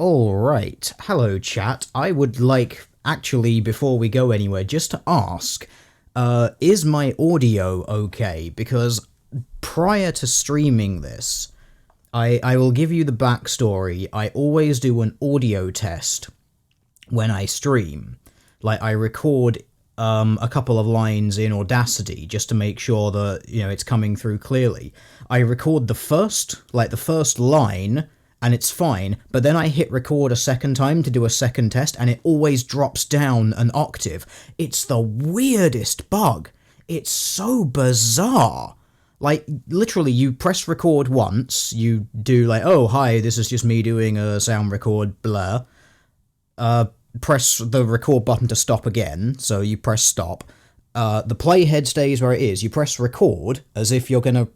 Alright, hello chat. I would like, actually, before we go anywhere, just to ask, is my audio okay? Because prior to streaming this, I will give you the backstory. I always do an audio test when I stream. Like, I record a couple of lines in Audacity just to make sure that, it's coming through clearly. I record the first line, and it's fine, but then I hit record a second time to do a second test, and it always drops down an octave. It's the weirdest bug. It's so bizarre. Like, literally, you press record once, you do like, oh, hi, this is just me doing a sound record, blah. Press the record button to stop again, so you press stop. The playhead stays where it is. You press record, as if you're gonna,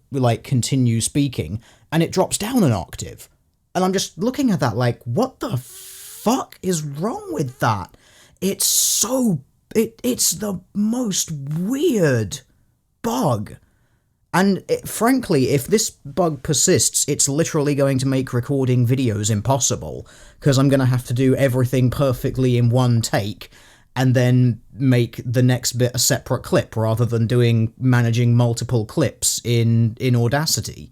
continue speaking, and it drops down an octave. And I'm just looking at that like, what the fuck is wrong with that? It's the most weird bug. And frankly, if this bug persists, it's literally going to make recording videos impossible, because I'm going to have to do everything perfectly in one take, and then make the next bit a separate clip, rather than managing multiple clips in Audacity.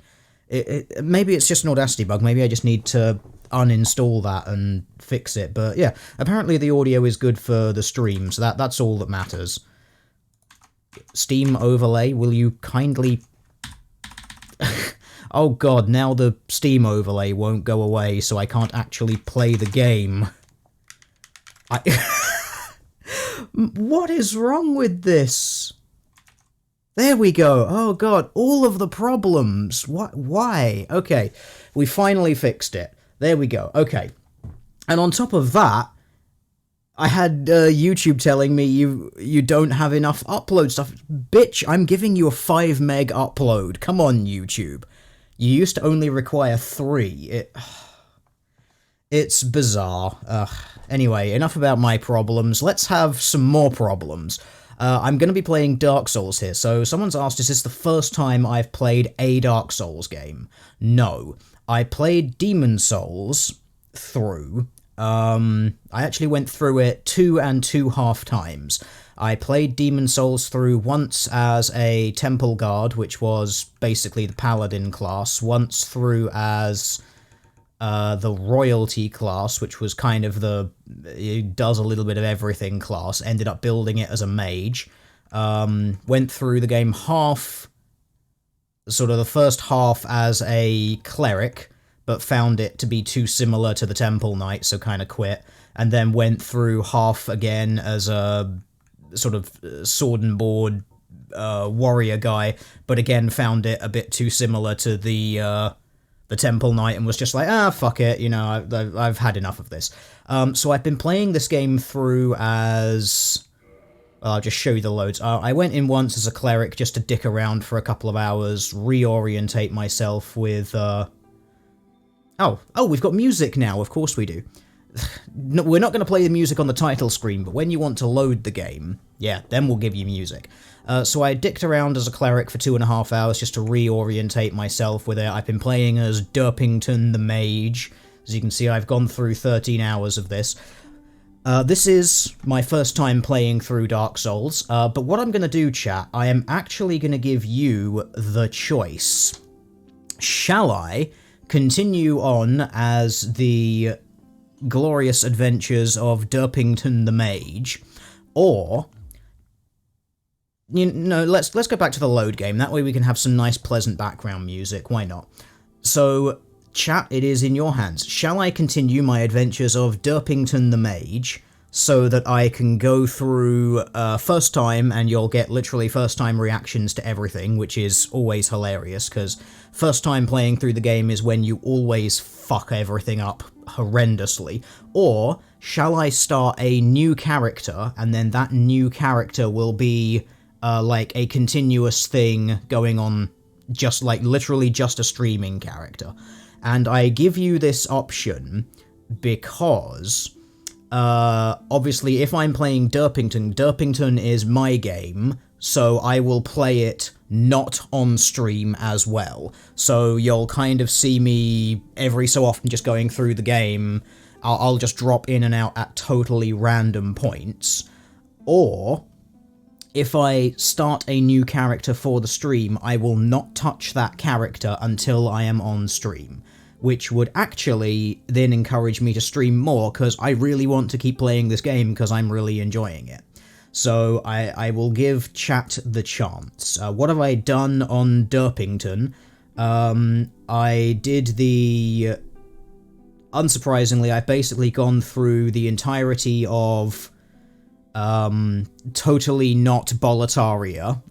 Maybe it's just an Audacity bug, maybe I just need to uninstall that and fix it, but yeah, apparently the audio is good for the stream, so that's all that matters. Steam overlay, will you kindly... Oh god, now the Steam overlay won't go away, so I can't actually play the game. What is wrong with this? There we go. Oh god, all of the problems. What? Why? Okay, we finally fixed it. There we go. Okay. And on top of that, I had YouTube telling me you don't have enough upload stuff. Bitch, I'm giving you a 5 meg upload. Come on, YouTube. You used to only require 3. It's bizarre. Anyway, enough about my problems. Let's have some more problems. I'm going to be playing Dark Souls here, so someone's asked, is this the first time I've played a Dark Souls game? No. I played Demon Souls through. I actually went through it 2 2.5 times. I played Demon Souls through once as a Temple Guard, which was basically the Paladin class, once through as the Royalty class, which was kind of it does a little bit of everything class, ended up building it as a mage, went through the game sort of the first half as a cleric, but found it to be too similar to the Temple Knight, so kind of quit, and then went through half again as a sort of sword and board warrior guy, but again found it a bit too similar to the Temple Knight, and was just like, fuck it, I've had enough of this. So I've been playing this game through as... Well, I'll just show you the loads. I went in once as a cleric just to dick around for a couple of hours, reorientate myself with... Oh, we've got music now, of course we do. No, we're not going to play the music on the title screen, but when you want to load the game, yeah, then we'll give you music. So I dicked around as a cleric for 2.5 hours just to reorientate myself with it. I've been playing as Derpington the Mage. As you can see, I've gone through 13 hours of this. This is my first time playing through Dark Souls, but what I'm going to do, chat, I am actually going to give you the choice. Shall I continue on as the glorious adventures of Derpington the Mage, or... let's go back to the load game, that way we can have some nice pleasant background music, why not? So, chat, it is in your hands. Shall I continue my adventures of Derpington the Mage, so that I can go through first time, and you'll get literally first time reactions to everything, which is always hilarious, because first time playing through the game is when you always fuck everything up horrendously? Or shall I start a new character, and then that new character will be like a continuous thing going on, just like literally just a streaming character? And I give you this option because obviously if I'm playing Derpington is my game, so I will play it not on stream as well. So you'll kind of see me every so often just going through the game. I'll just drop in and out at totally random points. Or, if I start a new character for the stream, I will not touch that character until I am on stream, which would actually then encourage me to stream more, because I really want to keep playing this game because I'm really enjoying it. So I will give chat the chance. What have I done on Derpington? I did the... Unsurprisingly, I've basically gone through the entirety of Totally Not Boletaria.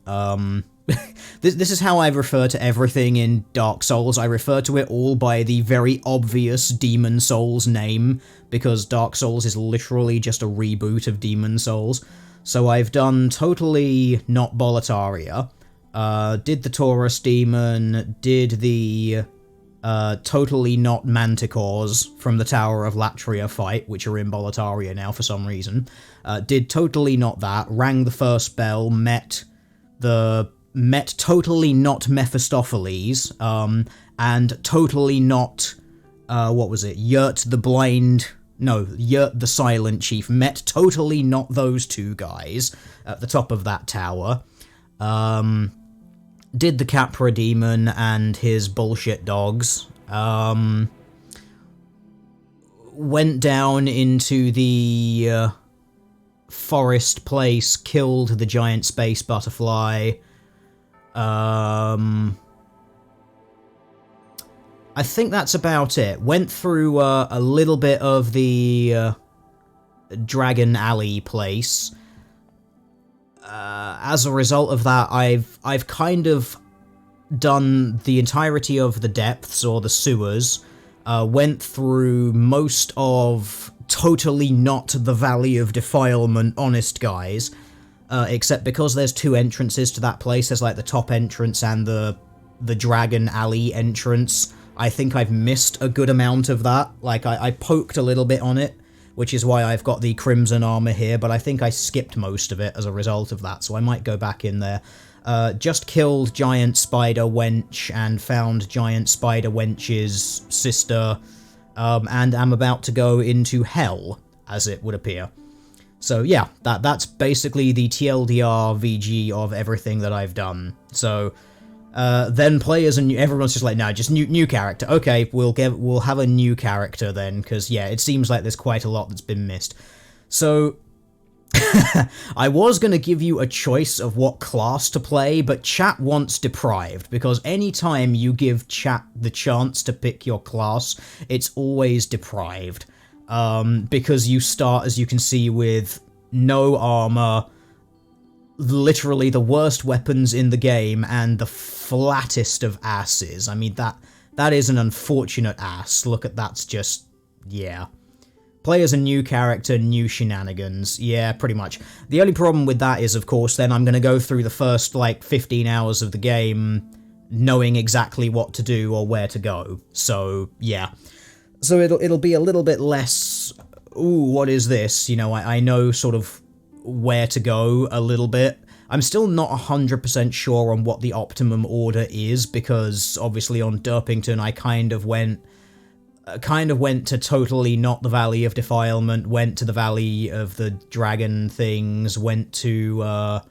This is how I refer to everything in Dark Souls. I refer to it all by the very obvious Demon Souls name, because Dark Souls is literally just a reboot of Demon Souls. So I've done Totally Not Boletaria, did the Taurus Demon, did the Totally Not Manticores from the Tower of Latria fight, which are in Boletaria now for some reason, did Totally Not that, rang the first bell, met Totally Not Mephistopheles, and Totally Not, what was it, Yurt the Silent Chief, met Totally Not those two guys at the top of that tower, did the Capra Demon and his bullshit dogs, went down into the forest place, killed the giant space butterfly, I think that's about it. Went through a little bit of the Dragon Alley place. As a result of that, I've kind of done the entirety of the depths, or the sewers, went through most of Totally Not the Valley of Defilement, honest guys, except because there's two entrances to that place. There's like the top entrance and the Dragon Alley entrance. I think I've missed a good amount of that. Like, I poked a little bit on it, which is why I've got the Crimson Armor here, but I think I skipped most of it as a result of that, so I might go back in there. Just killed Giant Spider Wench and found Giant Spider Wench's sister, and am about to go into Hell, as it would appear. So yeah, that's basically the TLDR VG of everything that I've done. So then players and everyone's just like, no, just new character. Okay, we'll have a new character then, because yeah, it seems like there's quite a lot that's been missed. So I was going to give you a choice of what class to play, but chat wants Deprived, because anytime you give chat the chance to pick your class, it's always Deprived. Because you start, as you can see, with no armor, literally the worst weapons in the game, and the flattest of asses. I mean, that is an unfortunate ass. Look at that's just... yeah. Play as a new character, new shenanigans. Yeah, pretty much. The only problem with that is, of course, then I'm going to go through the first, like, 15 hours of the game knowing exactly what to do or where to go. So, yeah. So it'll be a little bit less, ooh, what is this? You know, I know sort of where to go a little bit. I'm still not 100% sure on what the optimum order is, because obviously on Derpington I kind of went to Totally Not the Valley of Defilement, went to the Valley of the Dragon things, went to the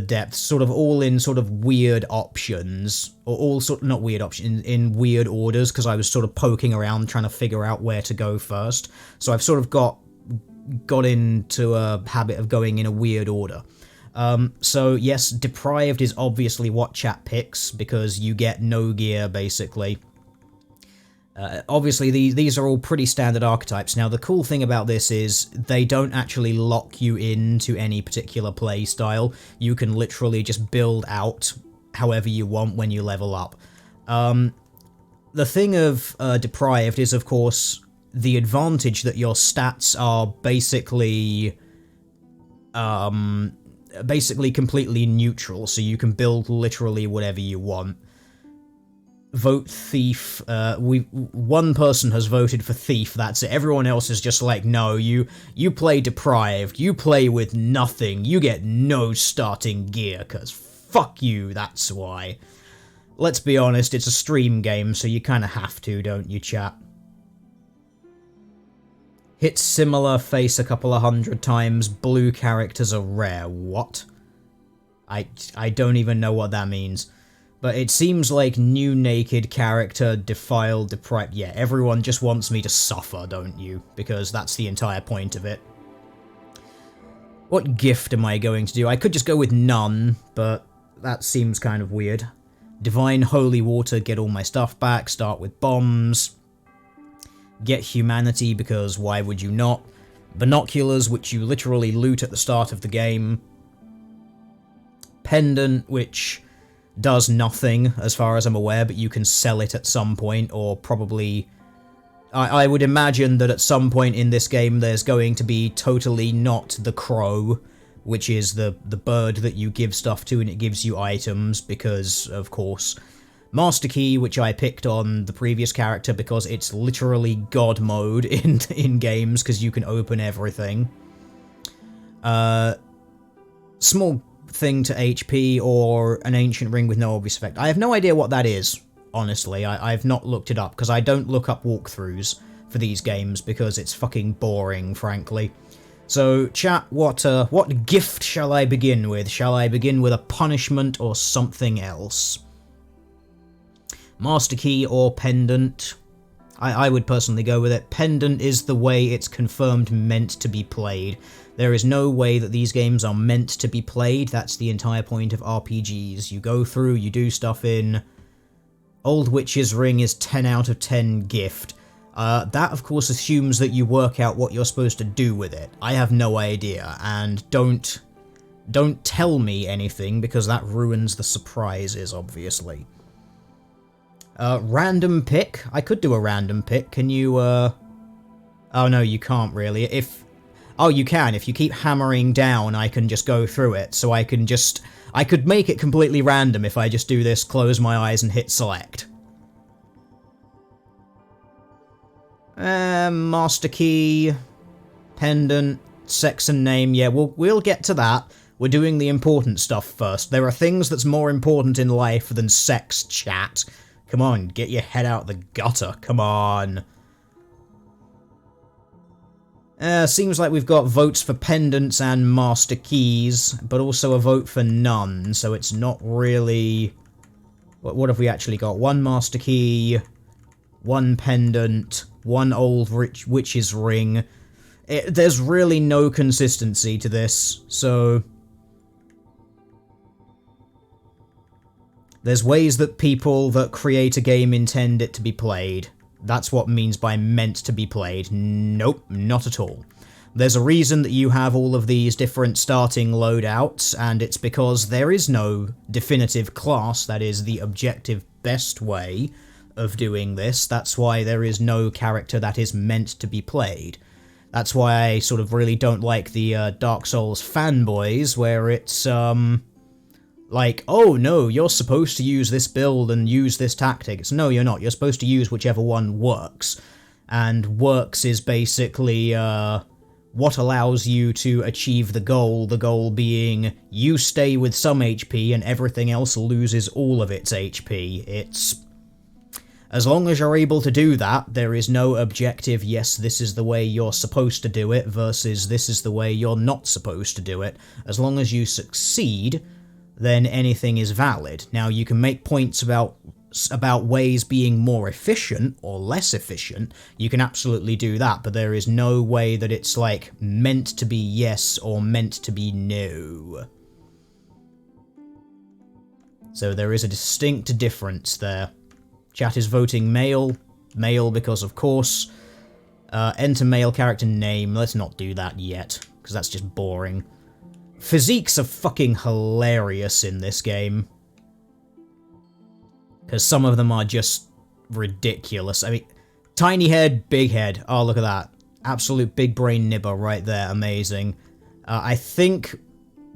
depths, sort of all in sort of weird options, or all sort not weird options, in weird orders, because I was sort of poking around trying to figure out where to go first. So I've sort of got into a habit of going in a weird order. So yes, Deprived is obviously what chat picks, because you get no gear, basically. Obviously, these are all pretty standard archetypes. Now, the cool thing about this is they don't actually lock you into any particular play style. You can literally just build out however you want when you level up. The thing of Deprived is, of course, the advantage that your stats are basically completely neutral, so you can build literally whatever you want. Vote Thief. One person has voted for Thief, that's it. Everyone else is just like, no, you play Deprived, you play with nothing, you get no starting gear, cause fuck you, that's why. Let's be honest, it's a stream game, so you kinda have to, don't you, chat? Hit similar face a couple of hundred times, blue characters are rare. What? I don't even know what that means. But it seems like new naked character, defiled, deprived. Yeah, everyone just wants me to suffer, don't you? Because that's the entire point of it. What gift am I going to do? I could just go with none, but that seems kind of weird. Divine Holy Water, get all my stuff back, start with bombs. Get humanity, because why would you not? Binoculars, which you literally loot at the start of the game. Pendant, which does nothing, as far as I'm aware, but you can sell it at some point, or probably... I would imagine that at some point in this game there's going to be totally not the crow, which is the bird that you give stuff to and it gives you items, because, of course. Master Key, which I picked on the previous character because it's literally God mode in games, because you can open everything. Small thing to HP, or an ancient ring with no obvious effect. I have no idea what that is, honestly. I've not looked it up, because I don't look up walkthroughs for these games, because it's fucking boring, frankly. So, chat, what gift shall I begin with? Shall I begin with a punishment or something else? Master Key or Pendant? I would personally go with it. Pendant is the way it's confirmed meant to be played. There is no way that these games are meant to be played. That's the entire point of RPGs. You go through, you do stuff in... Old Witch's Ring is 10 out of 10 gift. That, of course, assumes that you work out what you're supposed to do with it. I have no idea, and don't tell me anything, because that ruins the surprises, obviously. Random pick? I could do a random pick. Can you, Oh no, you can't really. Oh, you can. If you keep hammering down, I can just go through it. So I could make it completely random if I just do this, close my eyes, and hit select. Master Key, Pendant, sex and name. Yeah, we'll get to that. We're doing the important stuff first. There are things that's more important in life than sex, chat. Come on, get your head out the gutter. Come on. Seems like we've got votes for pendants and master keys, but also a vote for none, so it's not really... What have we actually got? One master key, one pendant, one old witch's ring. There's really no consistency to this, so... There's ways that people that create a game intend it to be played. That's what means by meant to be played. Nope, not at all. There's a reason that you have all of these different starting loadouts, and it's because there is no definitive class that is the objective best way of doing this. That's why there is no character that is meant to be played. That's why I sort of really don't like the Dark Souls fanboys, where it's, like, oh no, you're supposed to use this build and use this tactic. It's no, you're not. You're supposed to use whichever one works. And works is basically, what allows you to achieve the goal being you stay with some HP and everything else loses all of its HP. It's... As long as you're able to do that, there is no objective, yes, this is the way you're supposed to do it, versus this is the way you're not supposed to do it. As long as you succeed, then anything is valid. Now, you can make points about ways being more efficient or less efficient. You can absolutely do that, but there is no way that it's, like, meant to be yes or meant to be no. So there is a distinct difference there. Chat is voting male. Male because, of course. Enter male character name. Let's not do that yet, because that's just boring. Physiques are fucking hilarious in this game. Because some of them are just ridiculous. I mean, tiny head, big head. Oh, look at that. Absolute big brain nibber right there. Amazing. I think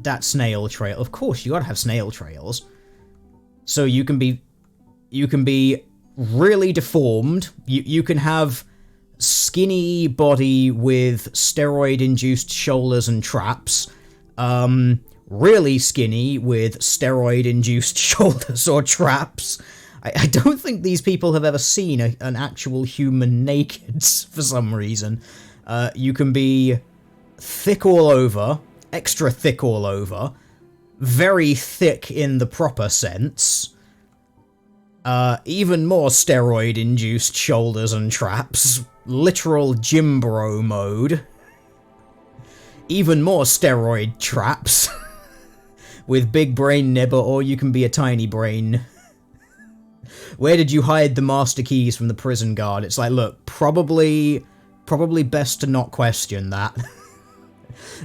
that snail trail. Of course, you gotta have snail trails. So you can be really deformed. You can have skinny body with steroid-induced shoulders and traps. Really skinny with steroid-induced shoulders or traps. I don't think these people have ever seen an actual human naked, for some reason. You can be thick all over, extra thick all over, very thick in the proper sense, even more steroid-induced shoulders and traps, literal gym bro mode, even more steroid traps, with big brain nibber, or you can be a tiny brain. Where did you hide the master keys from the prison guard? It's like, look, probably best to not question that.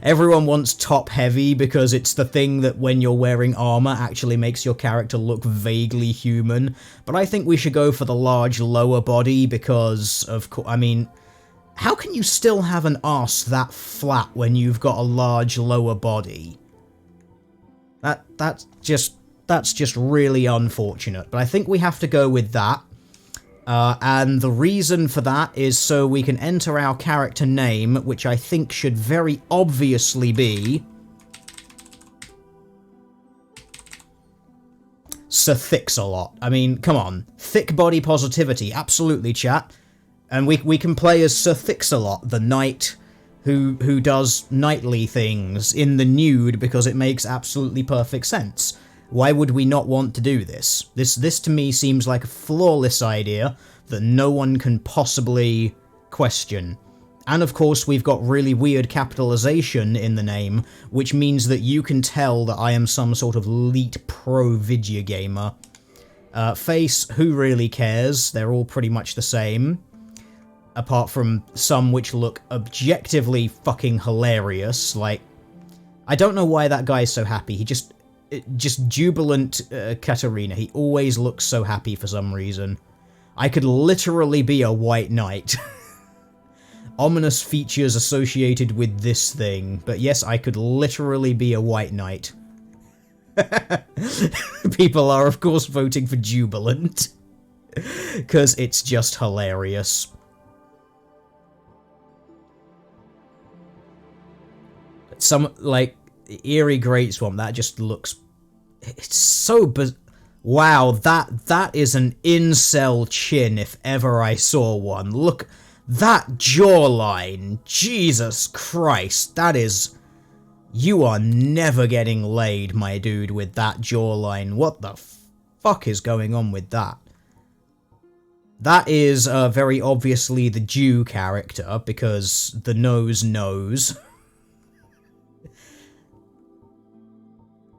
Everyone wants top heavy because it's the thing that when you're wearing armor actually makes your character look vaguely human, but I think we should go for the large lower body because, of course, I mean, how can you still have an arse that flat when you've got a large lower body? That's just really unfortunate, but I think we have to go with that. And the reason for that is so we can enter our character name, which I think should very obviously be Sir Thick-a-Lot. I mean, come on. Thick body positivity, absolutely, chat. And we can play as Sir Thick-a-Lot, the knight who does knightly things in the nude because it makes absolutely perfect sense. Why would we not want to do this? This to me seems like a flawless idea that no one can possibly question. And of course we've got really weird capitalization in the name, which means that you can tell that I am some sort of elite pro video gamer. Face, who really cares? They're all pretty much the same. Apart from some which look objectively fucking hilarious, like, I don't know why that guy's so happy, he just jubilant Katarina. He always looks so happy for some reason. I could literally be a white knight. Ominous features associated with this thing, but yes, I could literally be a white knight. People are, of course, voting for jubilant. Because it's just hilarious. Some, like, Eerie Great Swamp, that just looks... It's so wow, that is an incel chin if ever I saw one. Look, that jawline, Jesus Christ, that is... You are never getting laid, my dude, with that jawline. What the fuck is going on with that? That is very obviously the Jew character, because the nose knows.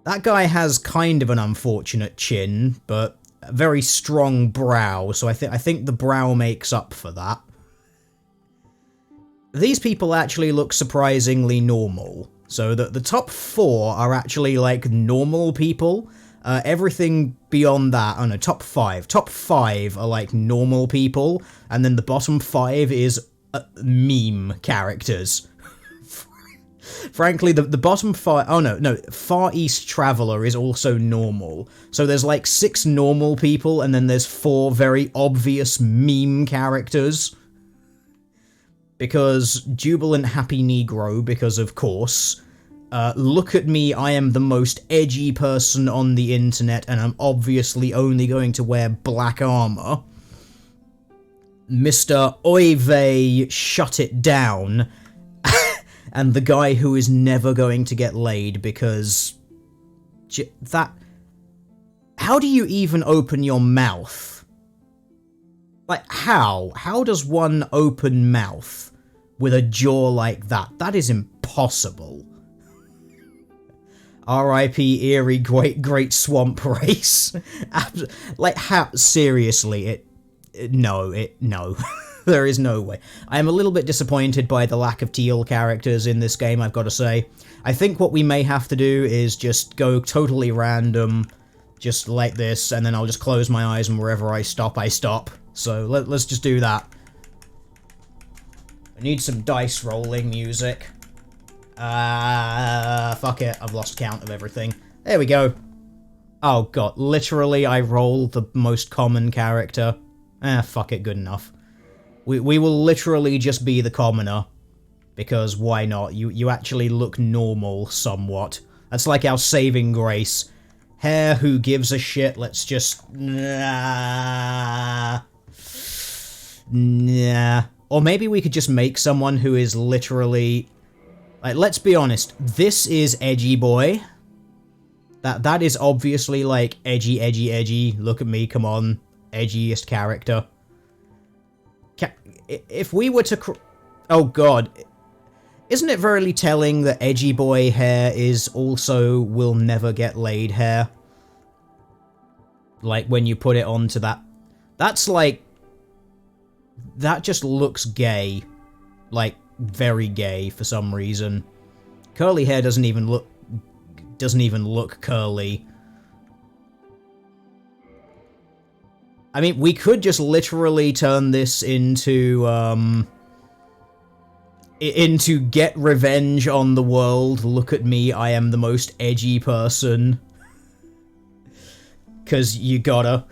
That guy has kind of an unfortunate chin, but a very strong brow, so I think the brow makes up for that. These people actually look surprisingly normal. So the top 4 are actually, like, normal people. Everything beyond that, oh no, top 5. Top 5 are, like, normal people, and then the bottom 5 is meme characters. Frankly, the bottom 5... Oh, no. Far East Traveler is also normal. So there's, like, 6 normal people, and then there's 4 very obvious meme characters. Because Jubilant Happy Negro, because of course. Look at me, I am the most edgy person on the internet, and I'm obviously only going to wear black armor. Mr. Oy vey, shut it down. And the guy who is never going to get laid because... How do you even open your mouth? Like, how? How does one open mouth with a jaw like that? That is impossible. R.I.P. Eerie Great Swamp Race. Like, how? Seriously, no. There is no way. I am a little bit disappointed by the lack of teal characters in this game, I've got to say. I think what we may have to do is just go totally random, just like this, and then I'll just close my eyes, and wherever I stop, I stop. So let's just do that. I need some dice rolling music. Fuck it, I've lost count of everything. There we go. Oh god, literally I rolled the most common character. Fuck it, good enough. We will literally just be the commoner. Because why not? You actually look normal, somewhat. That's like our saving grace. Hair, who gives a shit? Let's just... Nah. Or maybe we could just make someone who is literally... Like, let's be honest, this is edgy boy. That is obviously, like, edgy, edgy, edgy. Look at me, come on. Edgiest character. If we were to... Oh, God. Isn't it very telling that edgy boy hair is also will never get laid hair? Like, when you put it onto that... That's, like... That just looks gay. Like, very gay for some reason. Curly hair doesn't even look curly. I mean, we could just literally turn this into get revenge on the world. Look at me, I am the most edgy person. 'Cause you gotta.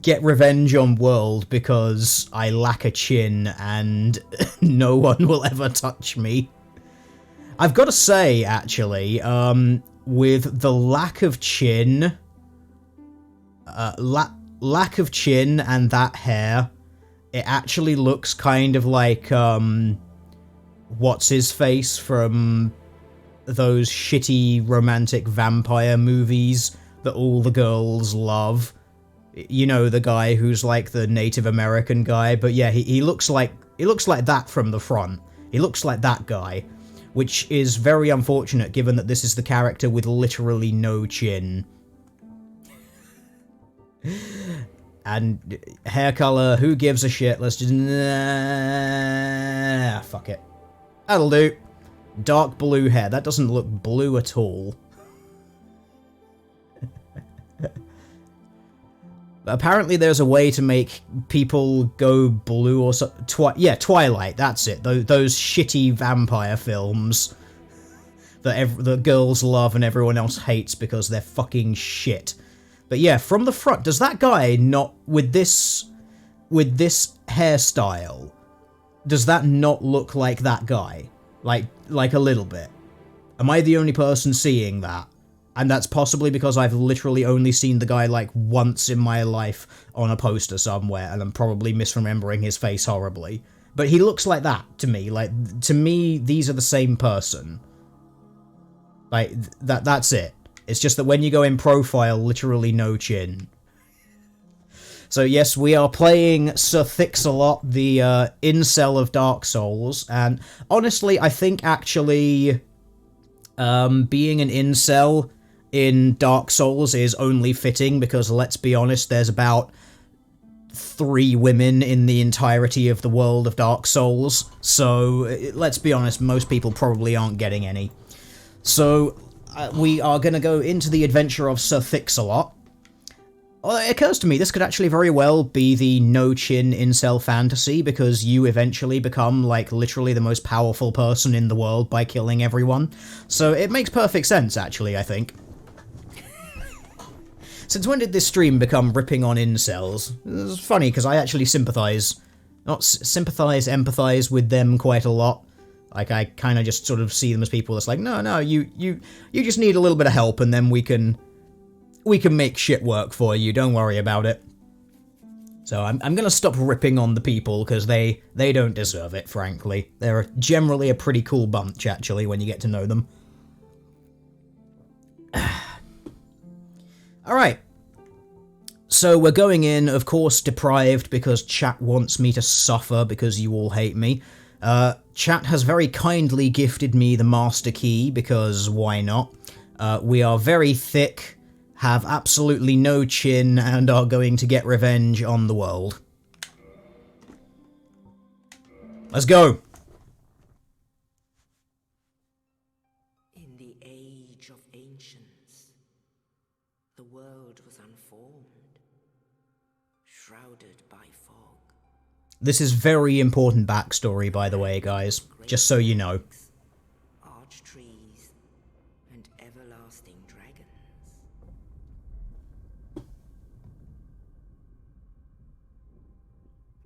Get revenge on world because I lack a chin and no one will ever touch me. I've got to say, actually, with the lack of chin, lack of chin and that hair, it actually looks kind of like, what's his face from those shitty romantic vampire movies that all the girls love. You know, the guy who's like the Native American guy, but yeah, he looks like that from the front. He looks like that guy, which is very unfortunate given that this is the character with literally no chin. And hair color, who gives a shit? Let's just... Nah, fuck it. That'll do. Dark blue hair. That doesn't look blue at all. Apparently there's a way to make people go blue or so... yeah, Twilight, that's it. Those shitty vampire films that the girls love and everyone else hates because they're fucking shit. But yeah, from the front, does that guy not... With this hairstyle, does that not look like that guy? Like a little bit? Am I the only person seeing that? And that's possibly because I've literally only seen the guy, like, once in my life on a poster somewhere, and I'm probably misremembering his face horribly. But he looks like that, to me. Like, to me, these are the same person. Like, that's it. It's just that when you go in profile, literally no chin. So yes, we are playing Sir Thix-a-Lot, the incel of Dark Souls, and honestly, I think actually... being an incel in Dark Souls is only fitting because, let's be honest, there's about 3 women in the entirety of the world of Dark Souls, so let's be honest, most people probably aren't getting any. So, we are going to go into the adventure of Sir Thix-a-Lot. Well, it occurs to me this could actually very well be the no-chin incel fantasy, because you eventually become, like, literally the most powerful person in the world by killing everyone. So it makes perfect sense, actually, I think. Since when did this stream become ripping on incels? It's funny, because I actually sympathise. Not sympathise, empathise with them quite a lot. Like, I kind of just sort of see them as people that's like, no, you just need a little bit of help, and then we can make shit work for you, don't worry about it. So I'm gonna stop ripping on the people, because they don't deserve it, frankly. They're generally a pretty cool bunch, actually, when you get to know them. Alright. So we're going in, of course, deprived, because chat wants me to suffer because you all hate me. Chat has very kindly gifted me the master key, because why not? We are very thick, have absolutely no chin, and are going to get revenge on the world. Let's go! In the age of ancients, the world was unformed, shrouded by fog. This is very important backstory, by the way, guys, just so you know. Arch trees and everlasting dragons.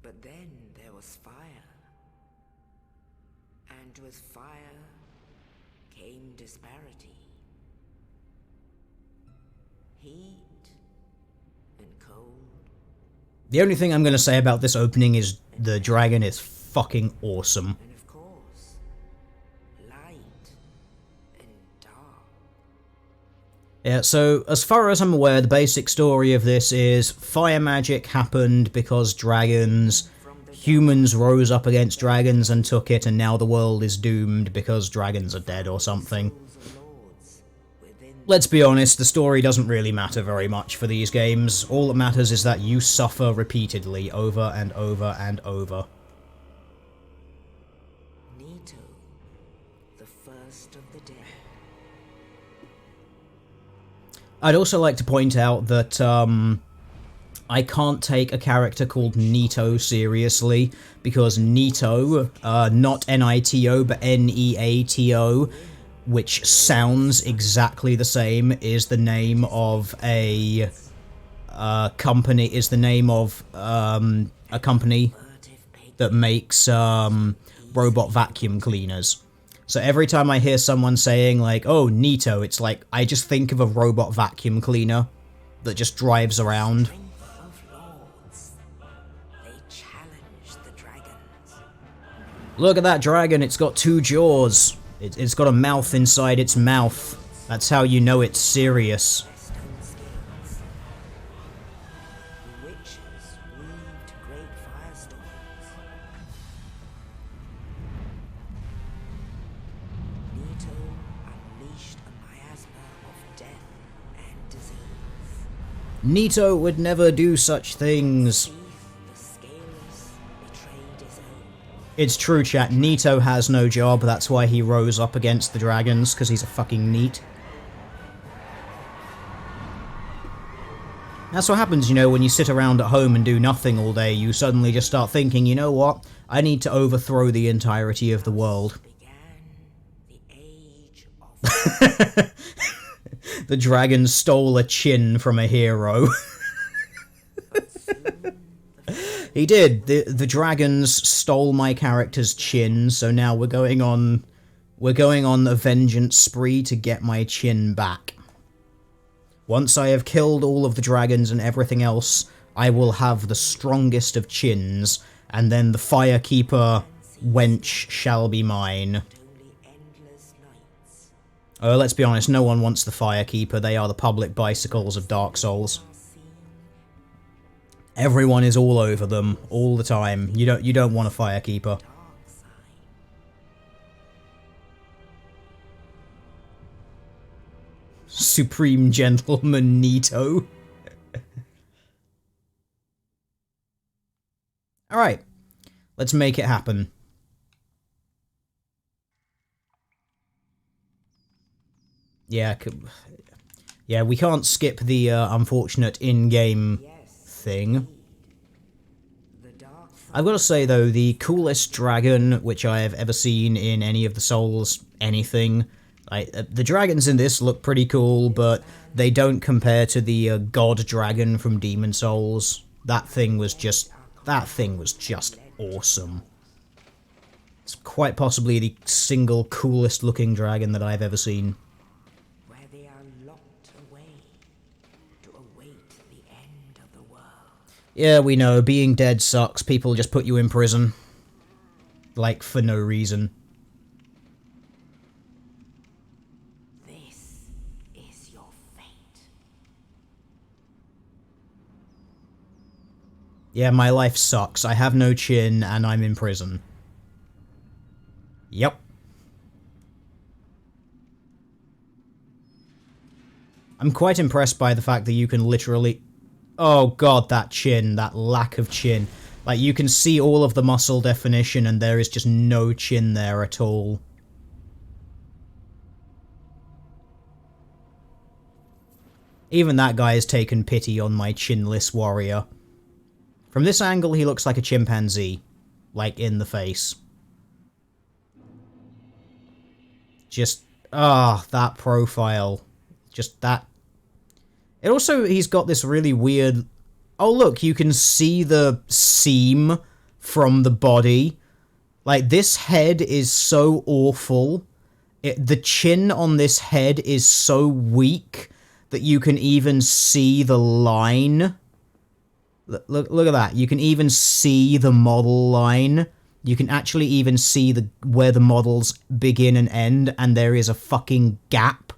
But then there was fire, and with fire came disparity, heat and cold. The only thing I'm going to say about this opening is The dragon is fucking awesome. And of course, light and dark. Yeah, so as far as I'm aware, the basic story of this is fire magic happened because dragons. Humans rose up against dragons and took it, and now the world is doomed because dragons are dead or something. Let's be honest, the story doesn't really matter very much for these games. All that matters is that you suffer repeatedly, over and over and over. Nito, the first of the dead. I'd also like to point out that, I can't take a character called Nito seriously, because Nito, not N-I-T-O, but N-E-A-T-O, which sounds exactly the same, is the name of a company, is the name of a company that makes robot vacuum cleaners. So every time I hear someone saying, like, oh, Nito, it's like, I just think of a robot vacuum cleaner that just drives around. Look at that dragon, it's got two jaws. It's got a mouth inside its mouth. That's how you know it's serious. Nito would never do such things. It's true, chat. Nito has no job, that's why he rose up against the dragons, because he's a fucking neat. That's what happens, you know, when you sit around at home and do nothing all day, you suddenly just start thinking, you know what, I need to overthrow the entirety of the world. The dragon stole a chin from a hero. He did. The dragons stole my character's chin, so now we're going on a vengeance spree to get my chin back. Once I have killed all of the dragons and everything else, I will have the strongest of chins, and then the Firekeeper wench shall be mine. Oh, let's be honest, no one wants the Firekeeper, they are the public bicycles of Dark Souls. Everyone is all over them, all the time. You don't want a Firekeeper. Supreme Gentleman Nito. Alright, let's make it happen. Yeah, we can't skip the unfortunate in-game thing. I've got to say though, the coolest dragon which I have ever seen in any of the Souls anything, the dragons in this look pretty cool, but they don't compare to the god dragon from Demon Souls. That thing was just awesome. It's quite possibly the single coolest looking dragon that I've ever seen. Yeah, we know, being dead sucks. People just put you in prison. Like, for no reason. This is your fate. Yeah, my life sucks. I have no chin, and I'm in prison. Yep. I'm quite impressed by the fact that you can literally... Oh god, that chin, that lack of chin. Like, you can see all of the muscle definition and there is just no chin there at all. Even that guy has taken pity on my chinless warrior. From this angle, he looks like a chimpanzee. Like, in the face. Just, that profile. Just that. It also, he's got this really weird... Oh look, you can see the seam from the body. Like, this head is so awful. The chin on this head is so weak that you can even see the line. Look at that. You can even see the model line. You can actually even see where the models begin and end, and there is a fucking gap.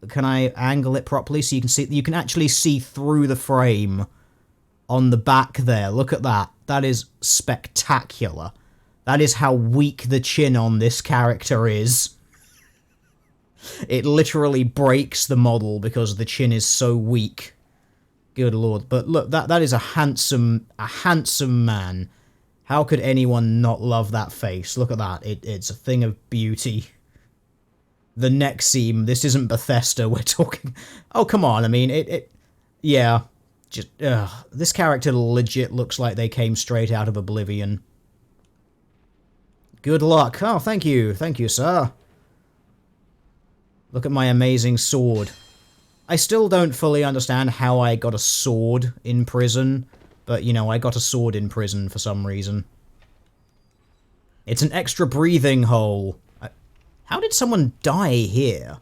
Can I angle it properly so you can see? You can actually see through the frame on the back there. Look at that. That is spectacular. That is how weak the chin on this character is. It literally breaks the model because the chin is so weak. Good lord. But look, that is a handsome man. How could anyone not love that face? Look at that. It's a thing of beauty. The neck seam. This isn't Bethesda. We're talking... Oh, come on. I mean, yeah. Just, this character legit looks like they came straight out of Oblivion. Good luck. Oh, thank you. Thank you, sir. Look at my amazing sword. I still don't fully understand how I got a sword in prison, but, you know, I got a sword in prison for some reason. It's an extra breathing hole. How did someone die here?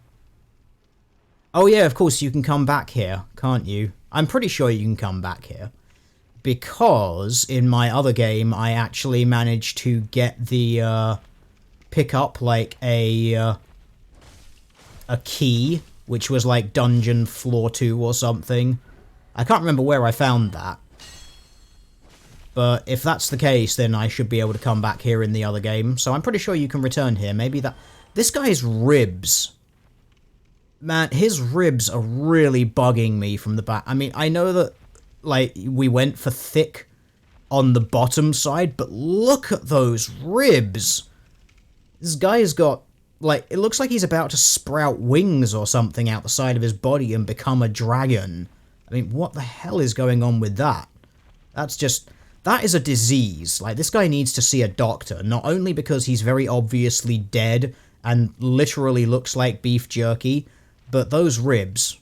Oh yeah, of course you can come back here, can't you? I'm pretty sure you can come back here. Because in my other game, I actually managed to get the, pick up, like, a key, which was like dungeon floor 2 or something. I can't remember where I found that. But if that's the case, then I should be able to come back here in the other game. So I'm pretty sure you can return here. Maybe that... This guy's ribs. Man, his ribs are really bugging me from the back. I mean, I know that, like, we went for thick on the bottom side, but look at those ribs! This guy's got... Like, it looks like he's about to sprout wings or something out the side of his body and become a dragon. I mean, what the hell is going on with that? That's just... That is a disease. Like, this guy needs to see a doctor, not only because he's very obviously dead and literally looks like beef jerky, but those ribs...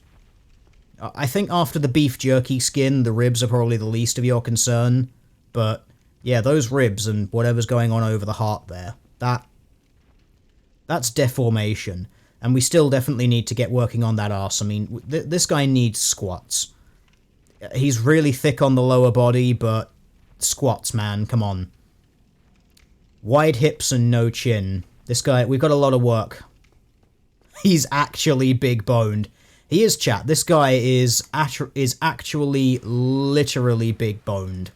I think after the beef jerky skin, the ribs are probably the least of your concern, but yeah, those ribs and whatever's going on over the heart there, that's deformation, and we still definitely need to get working on that arse. I mean, this guy needs squats. He's really thick on the lower body, but squats, man, come on. Wide hips and no chin. This guy, we've got a lot of work. He's actually big-boned. He is, chat. This guy is actually literally big-boned.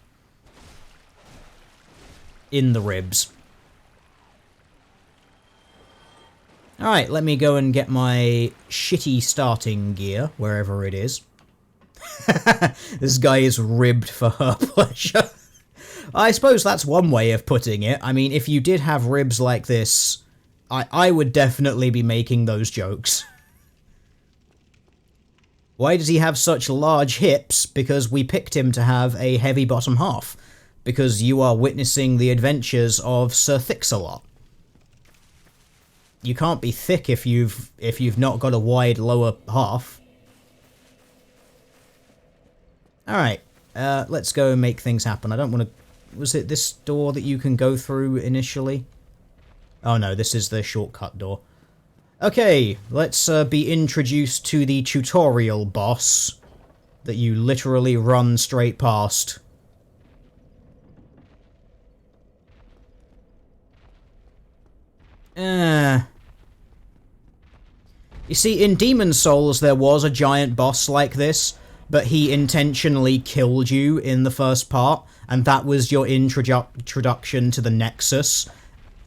In the ribs. Alright, let me go and get my shitty starting gear, wherever it is. This guy is ribbed for her pleasure. I suppose that's one way of putting it. I mean, if you did have ribs like this, I would definitely be making those jokes. Why does he have such large hips? Because we picked him to have a heavy bottom half. Because you are witnessing the adventures of Sir Thick-a-Lot. You can't be thick if you've not got a wide lower half. Alright, let's go and make things happen. I don't want to... Was it this door that you can go through initially? Oh no, this is the shortcut door. Okay, let's be introduced to the tutorial boss that you literally run straight past. You see, in Demon's Souls there was a giant boss like this, but he intentionally killed you in the first part, and that was your introduction to the Nexus.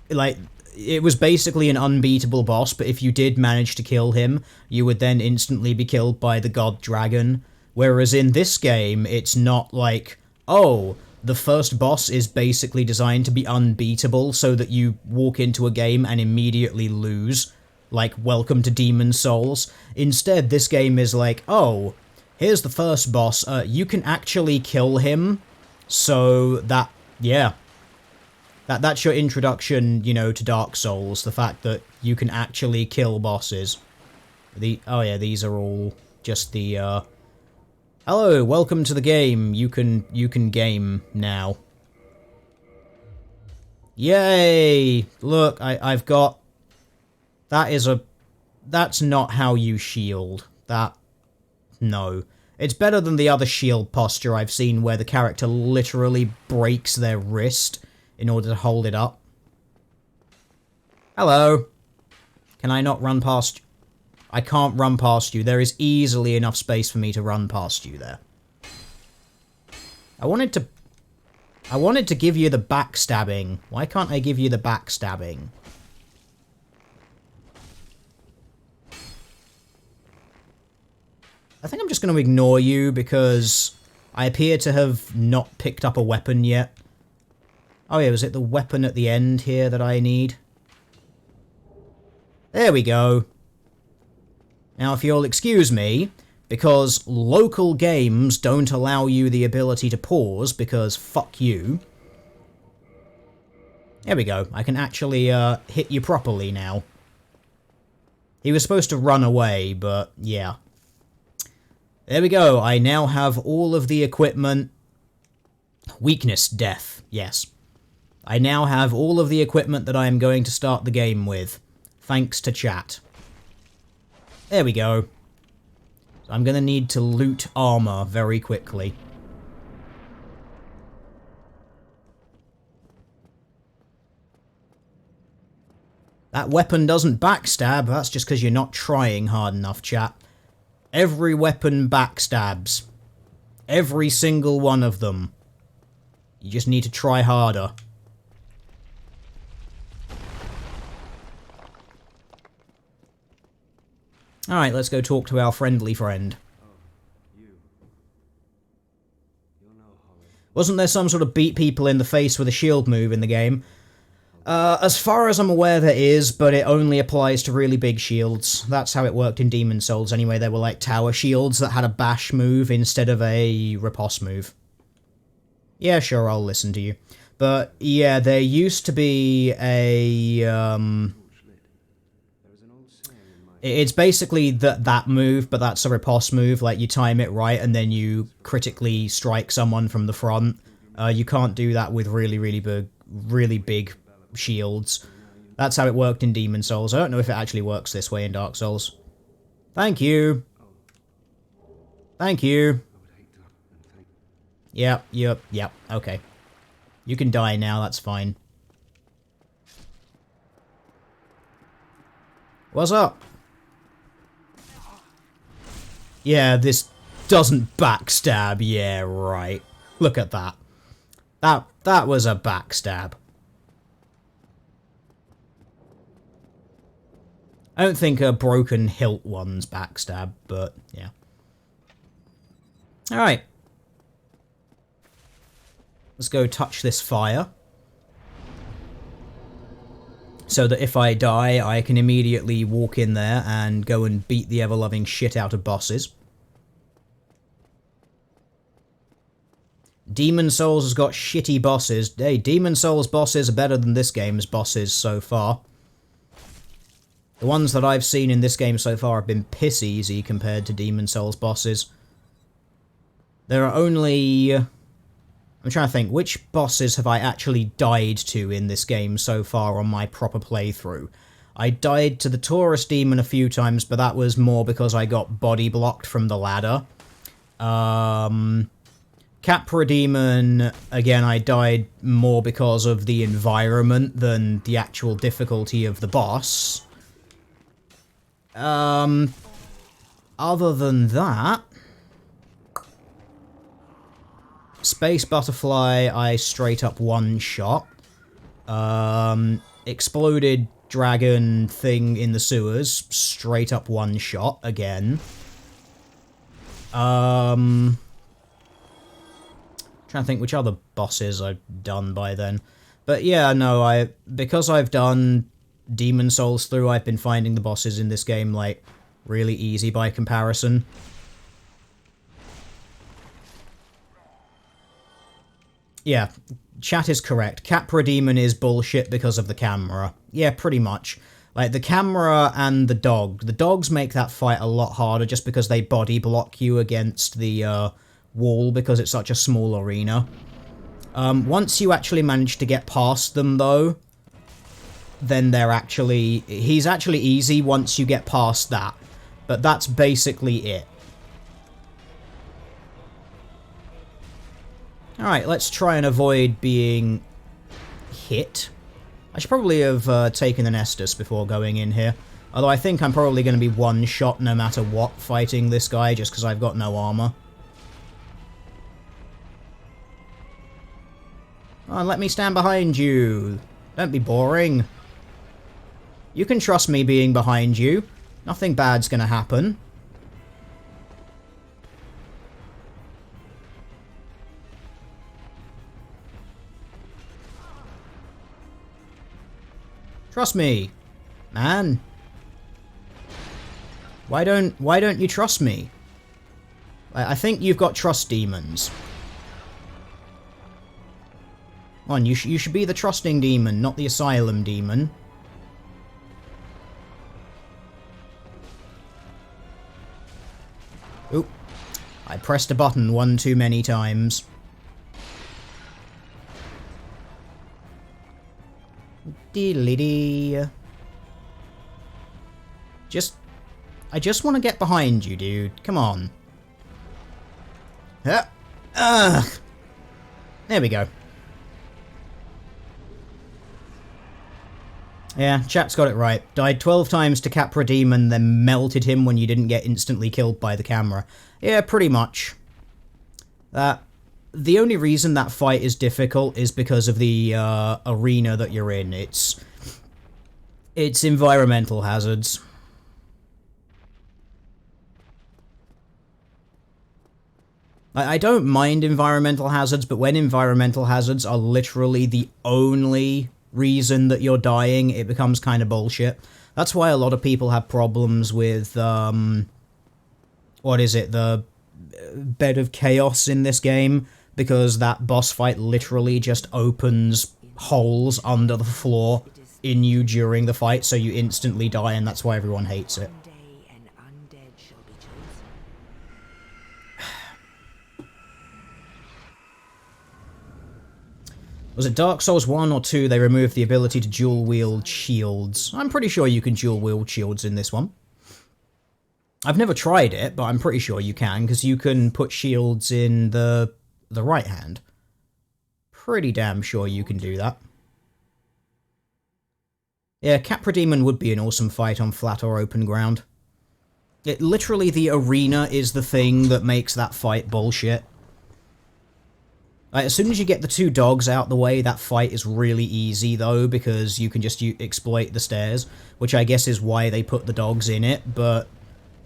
Like, it was basically an unbeatable boss, but if you did manage to kill him, you would then instantly be killed by the God Dragon. Whereas in this game, it's not like, oh, the first boss is basically designed to be unbeatable so that you walk into a game and immediately lose. Like, welcome to Demon's Souls. Instead, this game is like, oh, here's the first boss, you can actually kill him, so that, yeah. That's your introduction, you know, to Dark Souls, the fact that you can actually kill bosses. Oh yeah, these are all just the, hello, welcome to the game, you can game now. Yay! Look, I've got... That's not how you shield. No. It's better than the other shield posture I've seen where the character literally breaks their wrist in order to hold it up. Hello. Can I not run past you? I can't run past you. There is easily enough space for me to run past you there. I wanted to give you the backstabbing. Why can't I give you the backstabbing? I think I'm just going to ignore you because I appear to have not picked up a weapon yet. Oh yeah, was it the weapon at the end here that I need? There we go. Now if you'll excuse me, because local games don't allow you the ability to pause because fuck you. There we go. I can actually hit you properly now. He was supposed to run away, but yeah. There we go. I now have all of the equipment. Weakness, death. Yes. I now have all of the equipment that I am going to start the game with. Thanks to chat. There we go. So I'm going to need to loot armor very quickly. That weapon doesn't backstab. That's just because you're not trying hard enough, chat. Every weapon backstabs. Every single one of them. You just need to try harder. Alright, let's go talk to our friendly friend. Wasn't there some sort of beat people in the face with a shield move in the game? As far as I'm aware there is, but it only applies to really big shields. That's how it worked in Demon Souls anyway. There were like tower shields that had a bash move instead of a riposte move. Yeah, sure, I'll listen to you. But yeah, there used to be a... It's basically that move, but that's a riposte move. Like, you time it right and then you critically strike someone from the front. You can't do that with really big shields. That's how it worked in Demon Souls. I don't know if it actually works this way in Dark Souls. Thank you. Thank you. Yep, okay. You can die now, that's fine. What's up? Yeah, this doesn't backstab. Yeah, right. Look at that. That was a backstab. I don't think a broken hilt one's backstab, but yeah. Alright. Let's go touch this fire. So that if I die, I can immediately walk in there and go and beat the ever-loving shit out of bosses. Demon Souls has got shitty bosses. Hey, Demon Souls bosses are better than this game's bosses so far. The ones that I've seen in this game so far have been piss easy compared to Demon Souls bosses. There are only... I'm trying to think, which bosses have I actually died to in this game so far on my proper playthrough? I died to the Taurus Demon a few times, but that was more because I got body blocked from the ladder. Capra Demon, again, I died more because of the environment than the actual difficulty of the boss. Other than that... Space Butterfly, I straight up one-shot. Exploded Dragon thing in the sewers, straight up one-shot again. Trying to think which other bosses I've done by then. But yeah, no, because I've done Demon Souls through, I've been finding the bosses in this game, like, really easy by comparison. Yeah, chat is correct. Capra Demon is bullshit because of the camera. Yeah, pretty much. Like, the camera and the dog. The dogs make that fight a lot harder just because they body block you against the wall because it's such a small arena. Once you actually manage to get past them, though, then he's actually easy once you get past that. But that's basically it. Alright, let's try and avoid being hit. I should probably have taken an Estus before going in here. Although I think I'm probably going to be one shot no matter what fighting this guy just because I've got no armor. Oh, let me stand behind you. Don't be boring. You can trust me being behind you. Nothing bad's gonna happen. Trust me, man. Why don't you trust me? I think you've got trust demons. Come on, you should be the trusting demon, not the asylum demon. Oop. I pressed a button one too many times. Diddly-dee. I just want to get behind you, dude. Come on. Ugh. There we go. Yeah, chat's got it right. Died 12 times to Capra Demon, then melted him when you didn't get instantly killed by the camera. Yeah, pretty much. The only reason that fight is difficult is because of the arena that you're in. It's environmental hazards. I don't mind environmental hazards, but when environmental hazards are literally the only reason that you're dying, it becomes kind of bullshit. That's why a lot of people have problems with, what is it, the Bed of Chaos in this game, because that boss fight literally just opens holes under the floor in you during the fight, so you instantly die, and that's why everyone hates it. Was it Dark Souls 1 or 2 they removed the ability to dual-wield shields? I'm pretty sure you can dual-wield shields in this one. I've never tried it, but I'm pretty sure you can, because you can put shields in the right hand. Pretty damn sure you can do that. Yeah, Capra Demon would be an awesome fight on flat or open ground. Literally, the arena is the thing that makes that fight bullshit. As soon as you get the two dogs out the way, that fight is really easy, though, because you can just exploit the stairs, which I guess is why they put the dogs in it, but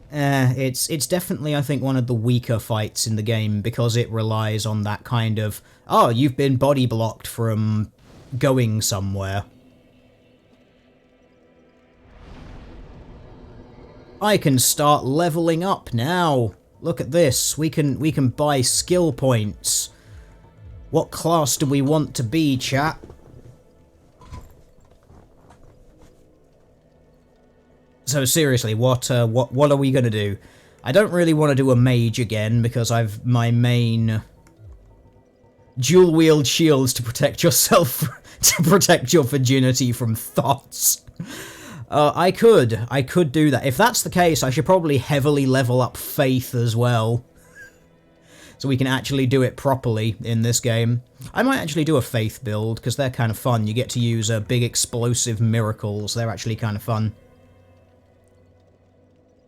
it's definitely, I think, one of the weaker fights in the game, because it relies on that kind of, oh, you've been body blocked from going somewhere. I can start leveling up now. Look at this. We can buy skill points. What class do we want to be, chat? So seriously, what are we gonna do? I don't really want to do a mage again because I've my main dual wield shields to protect yourself, to protect your virginity from thoughts. I could do that. If that's the case, I should probably heavily level up faith as well. So we can actually do it properly in this game. I might actually do a faith build, because they're kind of fun. You get to use big explosive miracles. They're actually kind of fun.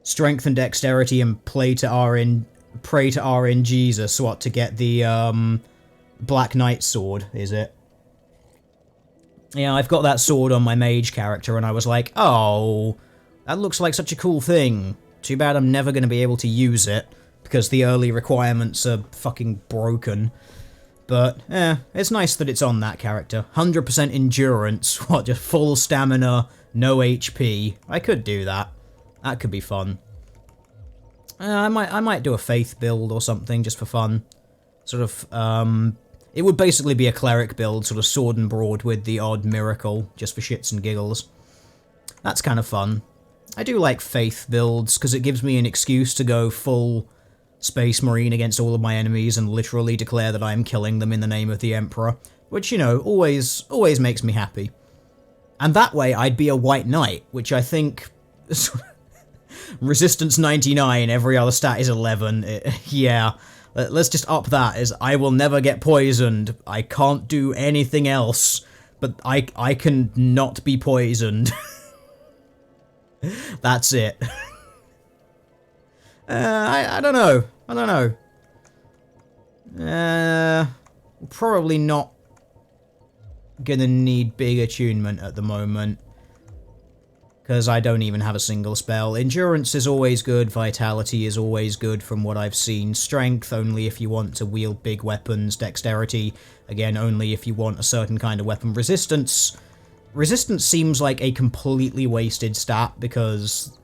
Strength and dexterity and pray to RN Jesus, what, to get the Black Knight sword, is it? Yeah, I've got that sword on my mage character, and I was like, oh, that looks like such a cool thing. Too bad I'm never going to be able to use it, because the early requirements are fucking broken. But, it's nice that it's on that character. 100% endurance, what, just full stamina, no HP. I could do that. That could be fun. I might do a faith build or something, just for fun. Sort of, it would basically be a cleric build, sort of sword and broad with the odd miracle, just for shits and giggles. That's kind of fun. I do like faith builds, because it gives me an excuse to go full Space Marine against all of my enemies and literally declare that I am killing them in the name of the Emperor, which, you know, always makes me happy. And that way I'd be a White Knight, which I think... Resistance 99, every other stat is 11. Yeah, Let's just up that as I will never get poisoned. I can't do anything else, but I can not be poisoned. That's it. I don't know. I don't know. Probably not gonna need big attunement at the moment. Because I don't even have a single spell. Endurance is always good, Vitality is always good from what I've seen. Strength, only if you want to wield big weapons. Dexterity, again, only if you want a certain kind of weapon. Resistance seems like a completely wasted stat, because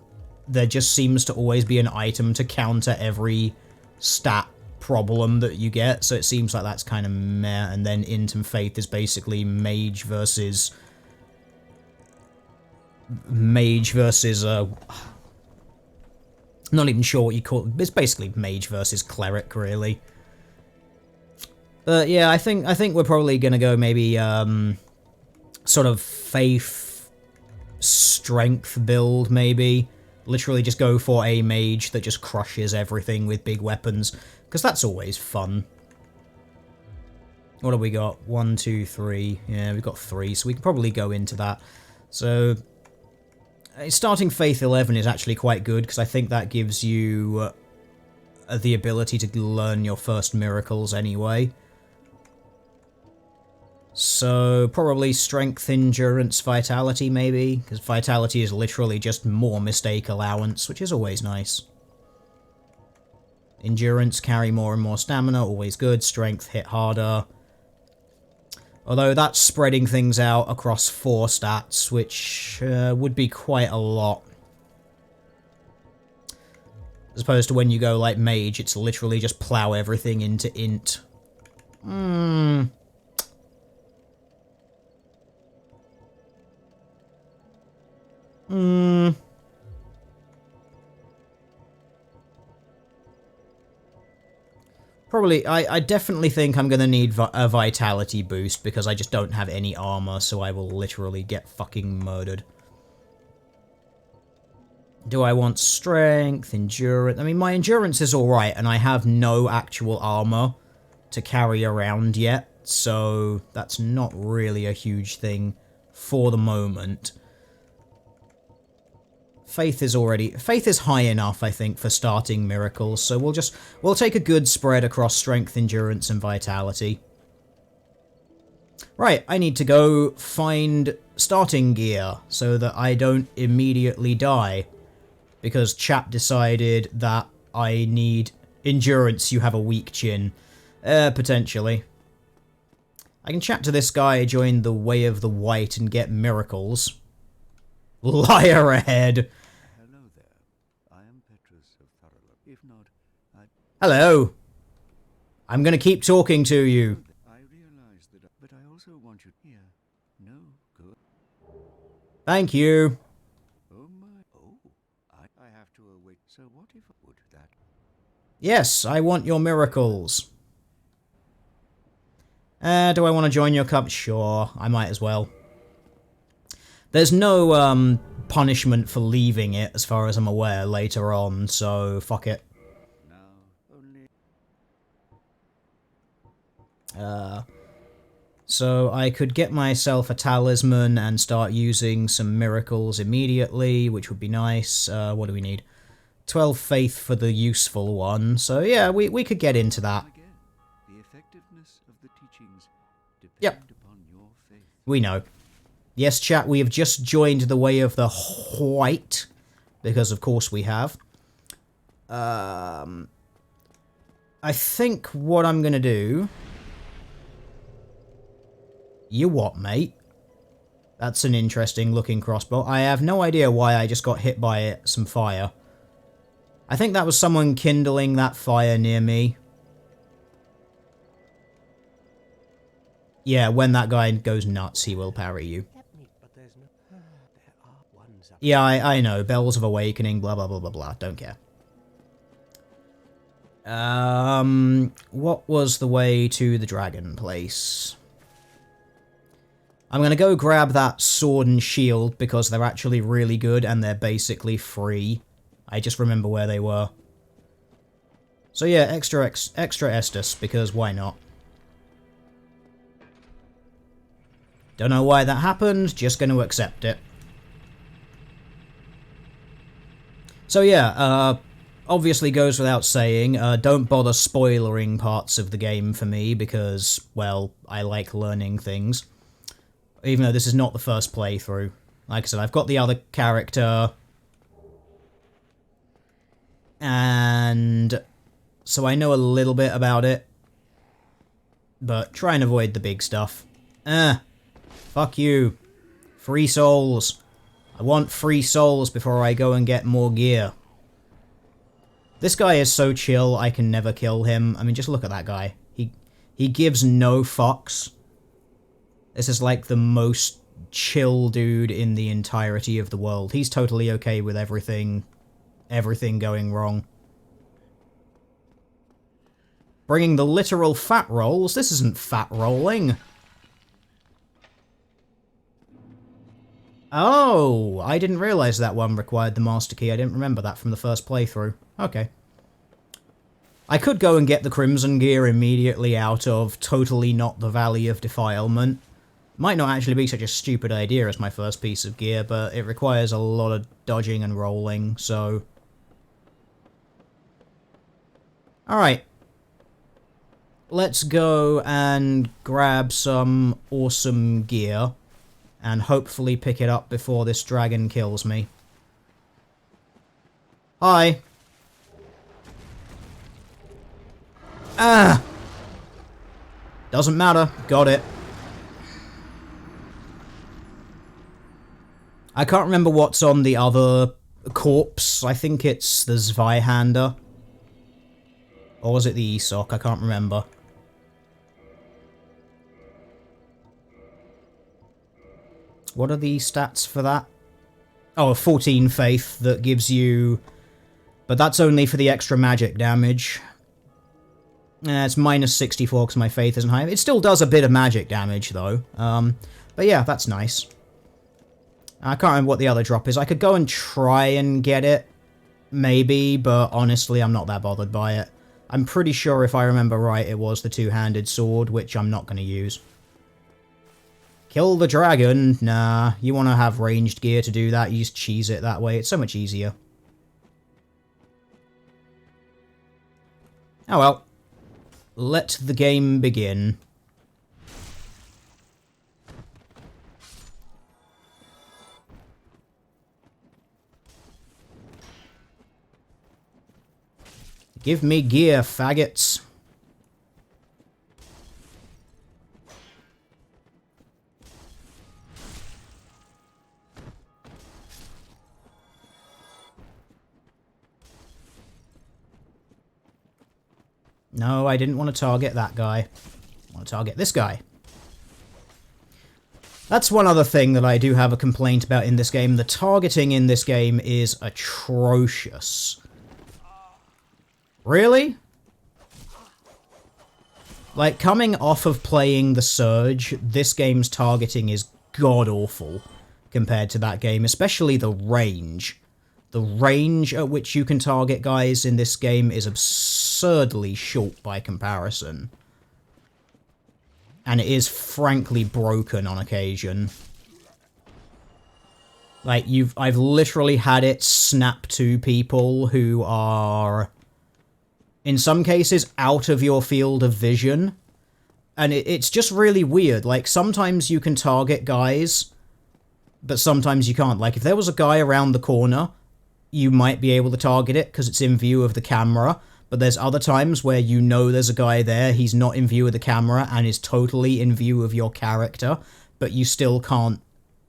there just seems to always be an item to counter every stat problem that you get, so it seems like that's kind of meh. And then Int and Faith is basically mage versus not even sure what you call it. It's basically mage versus cleric, really. But yeah, I think we're probably gonna go maybe sort of faith strength build, maybe. Literally just go for a mage that just crushes everything with big weapons, because that's always fun. What have we got? 1, 2, 3. Yeah, we've got 3, so we can probably go into that. So starting Faith 11 is actually quite good, because I think that gives you the ability to learn your first miracles anyway. So probably Strength, Endurance, Vitality maybe, because Vitality is literally just more mistake allowance, which is always nice. Endurance, carry more and more stamina, always good. Strength, hit harder. Although that's spreading things out across 4 stats, which would be quite a lot. As opposed to when you go like Mage, it's literally just plow everything into Int. Probably, I definitely think I'm gonna need a Vitality boost, because I just don't have any armor, so I will literally get fucking murdered. Do I want Strength, Endurance? I mean, my Endurance is alright, and I have no actual armor to carry around yet, so that's not really a huge thing for the moment. Faith is high enough, I think, for starting miracles, so we'll take a good spread across Strength, Endurance, and Vitality. Right, I need to go find starting gear, so that I don't immediately die. Because chat decided that I need Endurance, you have a weak chin. Potentially. I can chat to this guy, join the Way of the White, and get miracles. Liar ahead. Hello. I'm gonna keep talking to you. I realize that, but I also want you here. No good. Thank you. Oh my. Oh, I have to await. So what if I would that? Yes, I want your miracles. Do I want to join your cup? Sure, I might as well. There's no punishment for leaving it, as far as I'm aware, later on, so fuck it. So I could get myself a talisman and start using some miracles immediately, which would be nice. What do we need? 12 faith for the useful one. So yeah, we could get into that. The effectiveness of the teachings depend Yep. upon your faith. We know. Yes, chat, we have just joined the Way of the White, because of course we have. I think what I'm gonna do... You what, mate? That's an interesting looking crossbow. I have no idea why I just got hit by some fire. I think that was someone kindling that fire near me. Yeah, when that guy goes nuts, he will parry you. Yeah, I know. Bells of Awakening, blah, blah, blah, blah, blah. Don't care. What was the way to the dragon place? I'm going to go grab that sword and shield because they're actually really good and they're basically free. I just remember where they were. So yeah, extra Estus, because why not? Don't know why that happened, just going to accept it. So yeah, obviously goes without saying, don't bother spoilering parts of the game for me, because, well, I like learning things. Even though this is not the first playthrough. Like I said, I've got the other character, and so I know a little bit about it, but try and avoid the big stuff. Fuck you. Free souls. I want free souls before I go and get more gear. This guy is so chill, I can never kill him. I mean, just look at that guy. He gives no fucks. This is like the most chill dude in the entirety of the world. He's totally okay with everything going wrong. Bringing the literal fat rolls? This isn't fat rolling. Oh, I didn't realize that one required the master key. I didn't remember that from the first playthrough. Okay. I could go and get the Crimson Gear immediately out of totally not the Valley of Defilement. Might not actually be such a stupid idea as my first piece of gear, but it requires a lot of dodging and rolling, so... Alright. Let's go and grab some awesome gear, and hopefully pick it up before this dragon kills me. Hi! Ah! Doesn't matter. Got it. I can't remember what's on the other corpse. I think it's the Zweihander. Or was it the Esok? I can't remember. What are the stats for that? Oh, 14 faith that gives you... But that's only for the extra magic damage. It's minus 64 because my faith isn't high. It still does a bit of magic damage, though. But yeah, that's nice. I can't remember what the other drop is. I could go and try and get it, maybe, but honestly, I'm not that bothered by it. I'm pretty sure, if I remember right, it was the two-handed sword, which I'm not going to use. Kill the dragon? Nah, you want to have ranged gear to do that, you just cheese it that way. It's so much easier. Oh well. Let the game begin. Give me gear, faggots. No, I didn't want to target that guy. I want to target this guy. That's one other thing that I do have a complaint about in this game. The targeting in this game is atrocious. Really? Like, coming off of playing The Surge, this game's targeting is god-awful compared to that game, especially the range. The range at which you can target guys in this game is absurdly short by comparison. And it is frankly broken on occasion. Like, I've literally had it snap to people who are... in some cases, out of your field of vision. And it's just really weird. Like, sometimes you can target guys, but sometimes you can't. Like, if there was a guy around the corner, you might be able to target it because it's in view of the camera. But there's other times where you know there's a guy there, he's not in view of the camera, and is totally in view of your character, but you still can't,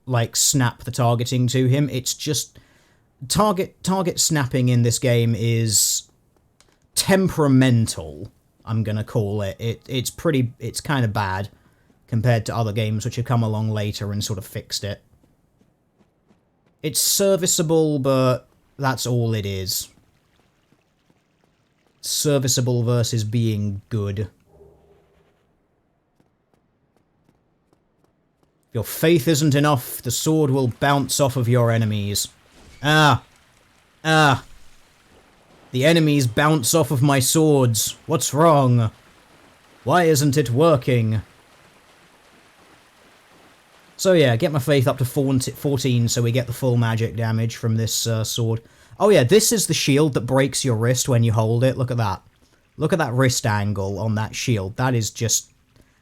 like, snap the targeting to him. It's just... Target snapping in this game is... temperamental, I'm gonna call it. It's kind of bad compared to other games which have come along later and sort of fixed it. It's serviceable, but that's all it is. Serviceable versus being good. If your faith isn't enough, the sword will bounce off of your enemies. Ah! Ah! The enemies bounce off of my swords. What's wrong? Why isn't it working? So yeah, get my faith up to 14 so we get the full magic damage from this sword. Oh yeah, this is the shield that breaks your wrist when you hold it. Look at that. Look at that wrist angle on that shield. That is just...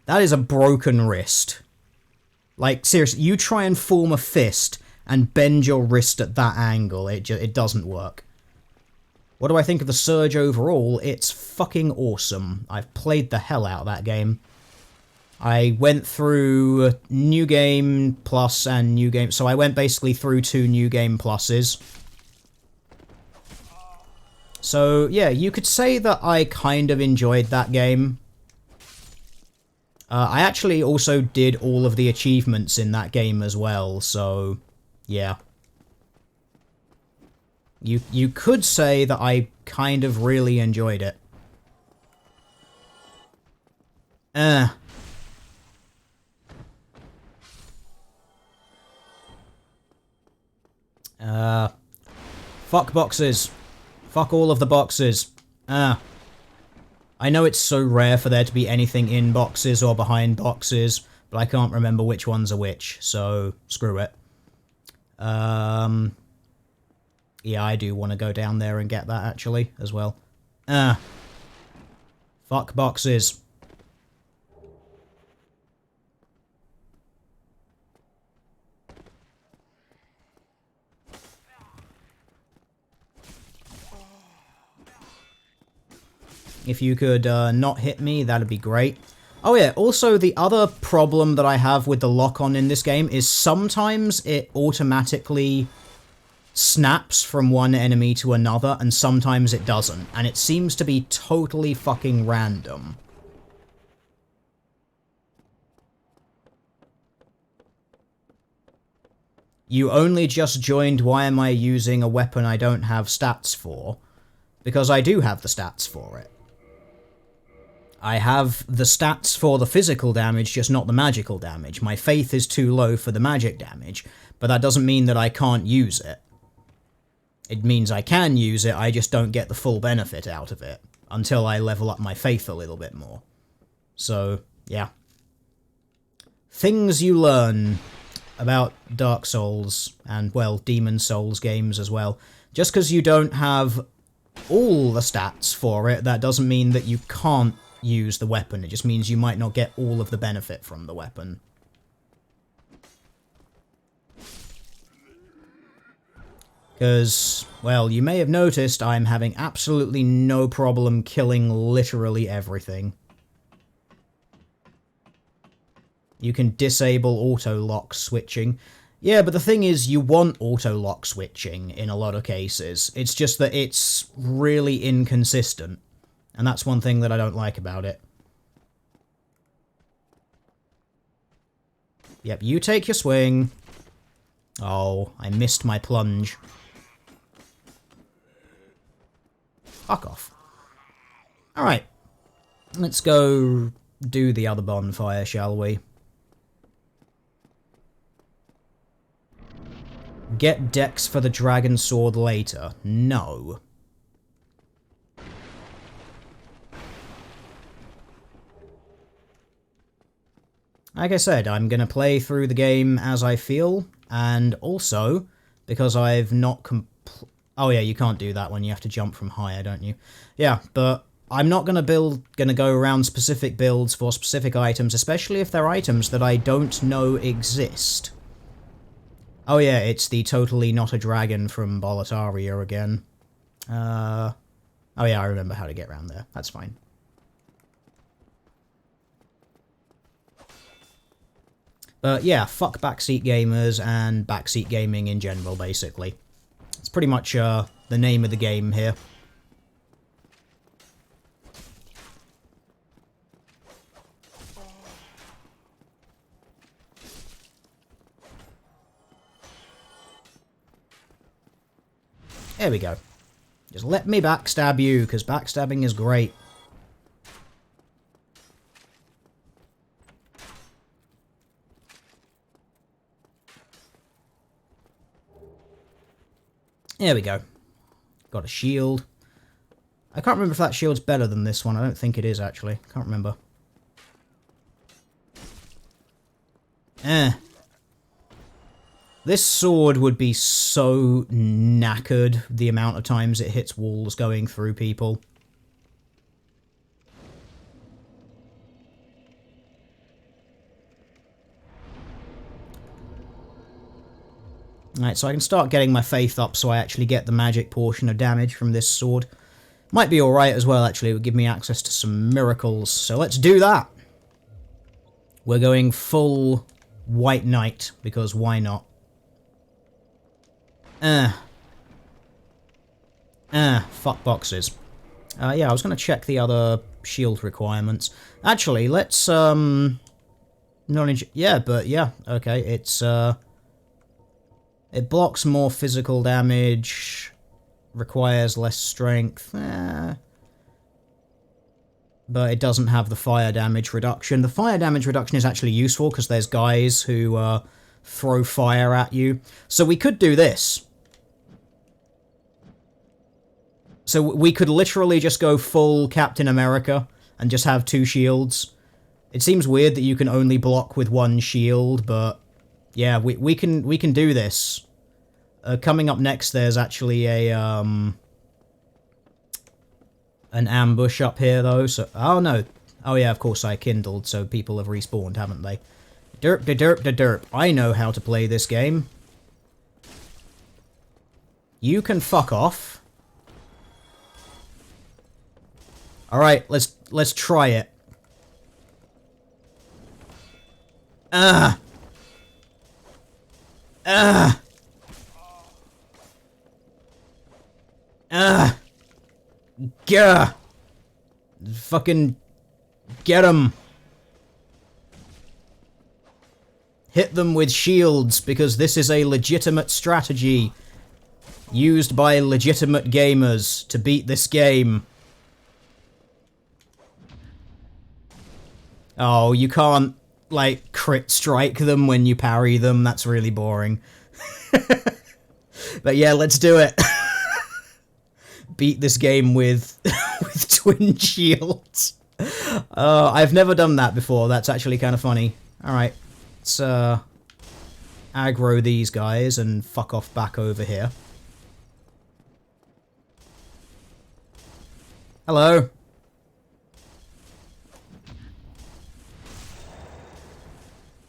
that is a broken wrist. Like, seriously, you try and form a fist and bend your wrist at that angle. It doesn't work. What do I think of the Surge overall? It's fucking awesome. I've played the hell out of that game. I went through New Game Plus and New Game... so I went basically through 2 New Game Pluses. So, yeah, you could say that I kind of enjoyed that game. I actually also did all of the achievements in that game as well, so... yeah. You could say that I kind of really enjoyed it. Fuck boxes. Fuck all of the boxes. I know it's so rare for there to be anything in boxes or behind boxes, but I can't remember which ones are which, so screw it. Yeah, I do want to go down there and get that, actually, as well. Fuck boxes. If you could not hit me, that'd be great. Oh yeah, also the other problem that I have with the lock-on in this game is sometimes it automatically snaps from one enemy to another, and sometimes it doesn't, and it seems to be totally fucking random. You only just joined, why am I using a weapon I don't have stats for? Because I do have the stats for it. I have the stats for the physical damage, just not the magical damage. My faith is too low for the magic damage, but that doesn't mean that I can't use it. It means I can use it, I just don't get the full benefit out of it, until I level up my faith a little bit more. So, yeah. Things you learn about Dark Souls, and, well, Demon Souls games as well. Just because you don't have all the stats for it, that doesn't mean that you can't use the weapon. It just means you might not get all of the benefit from the weapon. Because, well, you may have noticed I'm having absolutely no problem killing literally everything. You can disable auto-lock switching. Yeah, but the thing is, you want auto-lock switching in a lot of cases. It's just that it's really inconsistent. And that's one thing that I don't like about it. Yep, you take your swing. Oh, I missed my plunge. Fuck off. Alright. Let's go do the other bonfire, shall we? Get Dex for the Dragon Sword later. No. Like I said, I'm going to play through the game as I feel, and also, because I've not oh yeah, you can't do that when you have to jump from higher, don't you? Yeah, but I'm not going to go around specific builds for specific items, especially if they're items that I don't know exist. Oh yeah, it's the totally not a dragon from Boletaria again. Oh yeah, I remember how to get around there. That's fine. But yeah, fuck backseat gamers and backseat gaming in general, basically. It's pretty much the name of the game here. There we go. Just let me backstab you, because backstabbing is great. There we go. Got a shield. I can't remember if that shield's better than this one. I don't think it is, actually. Can't remember. This sword would be so knackered the amount of times it hits walls going through people. Alright, so I can start getting my faith up so I actually get the magic portion of damage from this sword. Might be alright as well, actually. It would give me access to some miracles. So let's do that! We're going full White Knight, because why not? Fuck boxes. Yeah, I was going to check the other shield requirements. Actually, let's, yeah, but yeah, okay, it's, it blocks more physical damage, requires less strength, but it doesn't have the fire damage reduction. The fire damage reduction is actually useful because there's guys who throw fire at you. So we could do this. So we could literally just go full Captain America and just have 2 shields. It seems weird that you can only block with 1 shield, but yeah, we can do this. Coming up next, there's actually a an ambush up here, though, so... Oh, no. Oh, yeah, of course I kindled, so people have respawned, haven't they? Derp de derp de derp. I know how to play this game. You can fuck off. Alright, let's try it. Gah! Fucking get them. Hit them with shields, because this is a legitimate strategy used by legitimate gamers to beat this game. Oh, you can't, like, crit strike them when you parry them. That's really boring. But yeah, let's do it. Beat this game with with twin shields. I've never done that before. That's actually kind of funny. Alright, let's aggro these guys and fuck off back over here. Hello.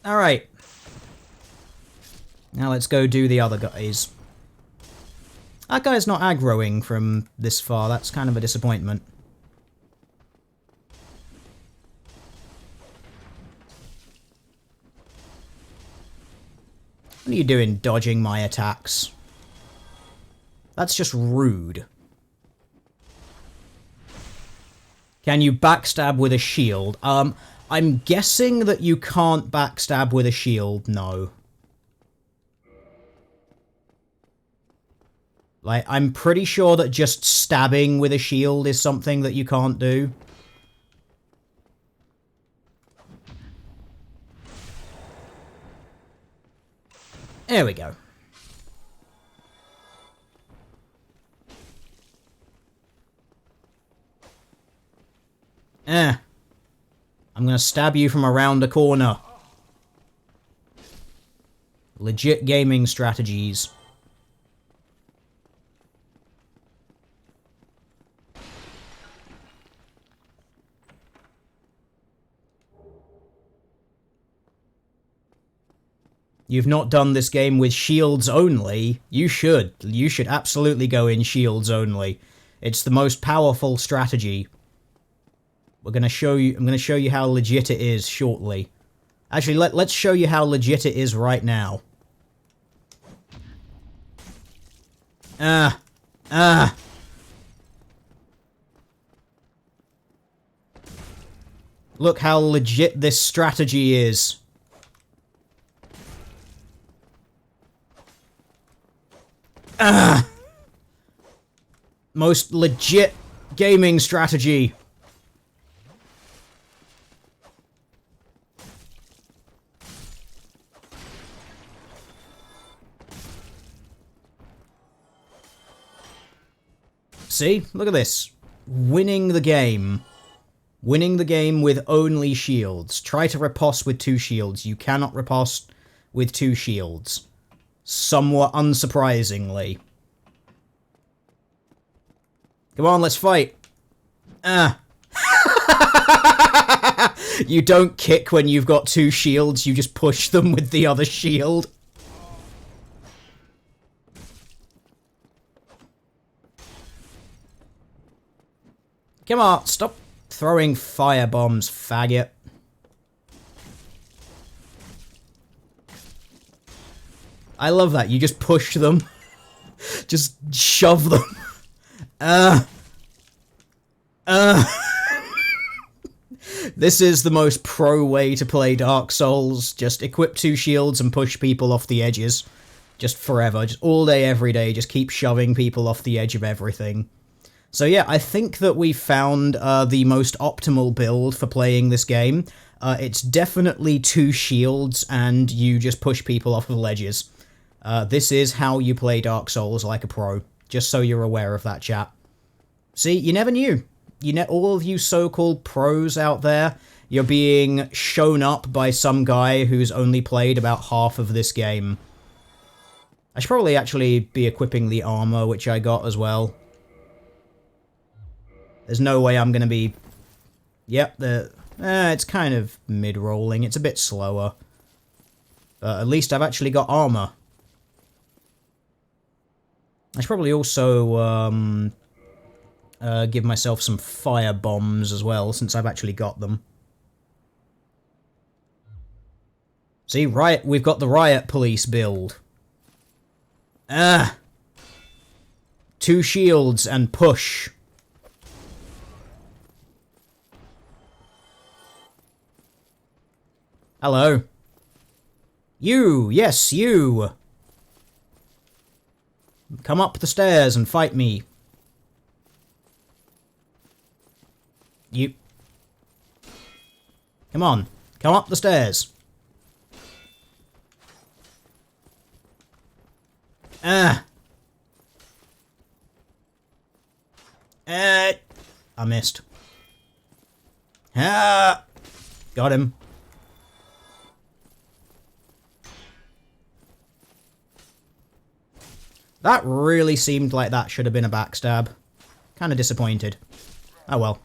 Alright. Now let's go do the other guys. That guy's not aggroing from this far. That's kind of a disappointment. What are you doing, dodging my attacks? That's just rude. Can you backstab with a shield? I'm guessing that you can't backstab with a shield, no. Like, I'm pretty sure that just stabbing with a shield is something that you can't do. There we go. I'm gonna stab you from around the corner. Legit gaming strategies. You've not done this game with shields only. You should. You should absolutely go in shields only. It's the most powerful strategy. We're gonna show you. I'm gonna show you how legit it is shortly. Actually, let's show you how legit it is right now. Look how legit this strategy is. Most legit gaming strategy. See? Look at this. winning the game. Winning the game with only shields. Try to riposte with 2 shields. You cannot riposte with 2 shields. Somewhat unsurprisingly. Come on, let's fight. You don't kick when you've got 2 shields, you just push them with the other shield. Come on, stop throwing fire bombs, faggot. I love that, you just push them. Just shove them. This is the most pro way to play Dark Souls. Just equip 2 shields and push people off the edges. Just forever. Just all day, every day. Just keep shoving people off the edge of everything. So yeah, I think that we found the most optimal build for playing this game. It's definitely 2 shields and you just push people off of ledges. This is how you play Dark Souls like a pro. Just so you're aware of that, chat. See, you never knew. All of you so-called pros out there, you're being shown up by some guy who's only played about half of this game. I should probably actually be equipping the armor, which I got as well. There's no way I'm gonna be... Yep, it's kind of mid-rolling. It's a bit slower. But at least I've actually got armor. I should probably also, give myself some fire bombs as well, since I've actually got them. See, we've got the riot police build. 2 shields and push. Hello. You! Yes, you! Come up the stairs and fight me. You... Come on. Come up the stairs. I missed. Got him. That really seemed like that should have been a backstab. Kind of disappointed. Oh well.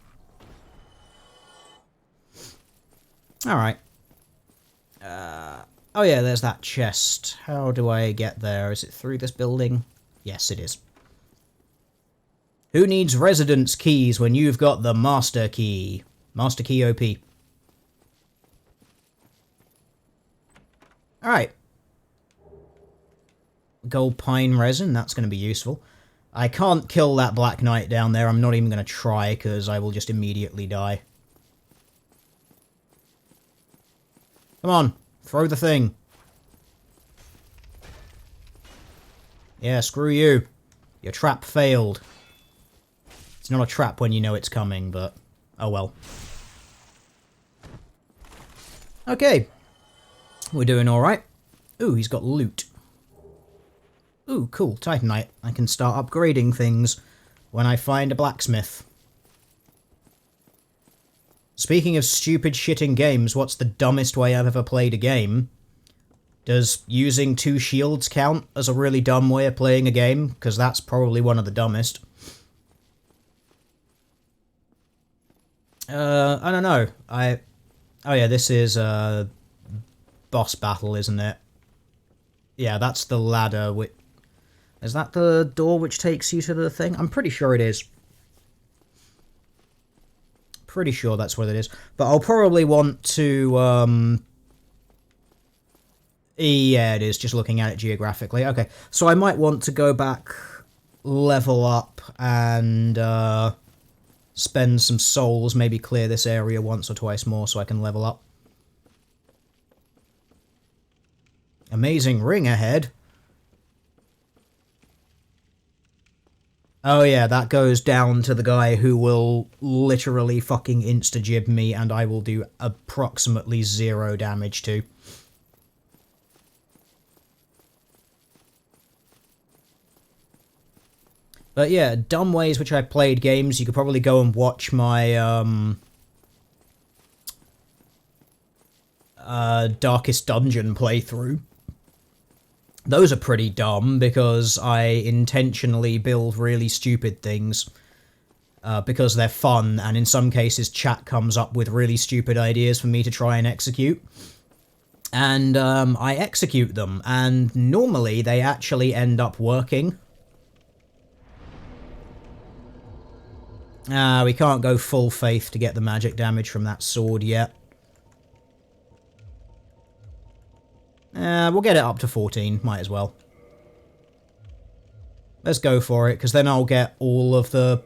Alright. Oh yeah, there's that chest. How do I get there? Is it through this building? Yes, it is. Who needs residence keys when you've got the master key? Master key OP. Alright. Gold pine resin, that's going to be useful. I can't kill that Black Knight down there. I'm not even going to try, because I will just immediately die. Come on, throw the thing. Yeah, screw you. Your trap failed. It's not a trap when you know it's coming, but oh well. Okay. We're doing alright. Ooh, he's got loot. Ooh, cool, Titanite. I can start upgrading things when I find a blacksmith. Speaking of stupid shit in games, what's the dumbest way I've ever played a game? Does using 2 shields count as a really dumb way of playing a game? Because that's probably one of the dumbest. I don't know. Oh yeah, this is a boss battle, isn't it? Yeah, that's the ladder. Is that the door which takes you to the thing? I'm pretty sure it is. Pretty sure that's what it is. But I'll probably want to, yeah, it is, just looking at it geographically. Okay, so I might want to go back, level up, and, spend some souls, maybe clear this area once or twice more so I can level up. Amazing ring ahead. Oh yeah, that goes down to the guy who will literally fucking insta-jib me and I will do approximately 0 damage to. But yeah, dumb ways which I played games. You could probably go and watch my Darkest Dungeon playthrough. Those are pretty dumb because I intentionally build really stupid things because they're fun, and in some cases chat comes up with really stupid ideas for me to try and execute. And I execute them, and normally they actually end up working. We can't go full faith to get the magic damage from that sword yet. We'll get it up to 14, might as well. Let's go for it, because then I'll get all of the...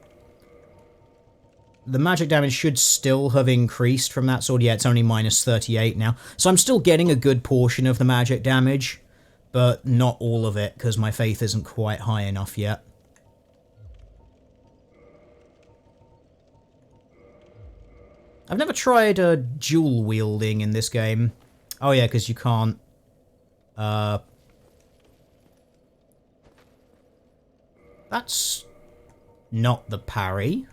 The magic damage should still have increased from that sword. Yeah, it's only minus 38 now. So I'm still getting a good portion of the magic damage, but not all of it, because my faith isn't quite high enough yet. I've never tried dual wielding in this game. Oh yeah, because you can't... That's not the parry.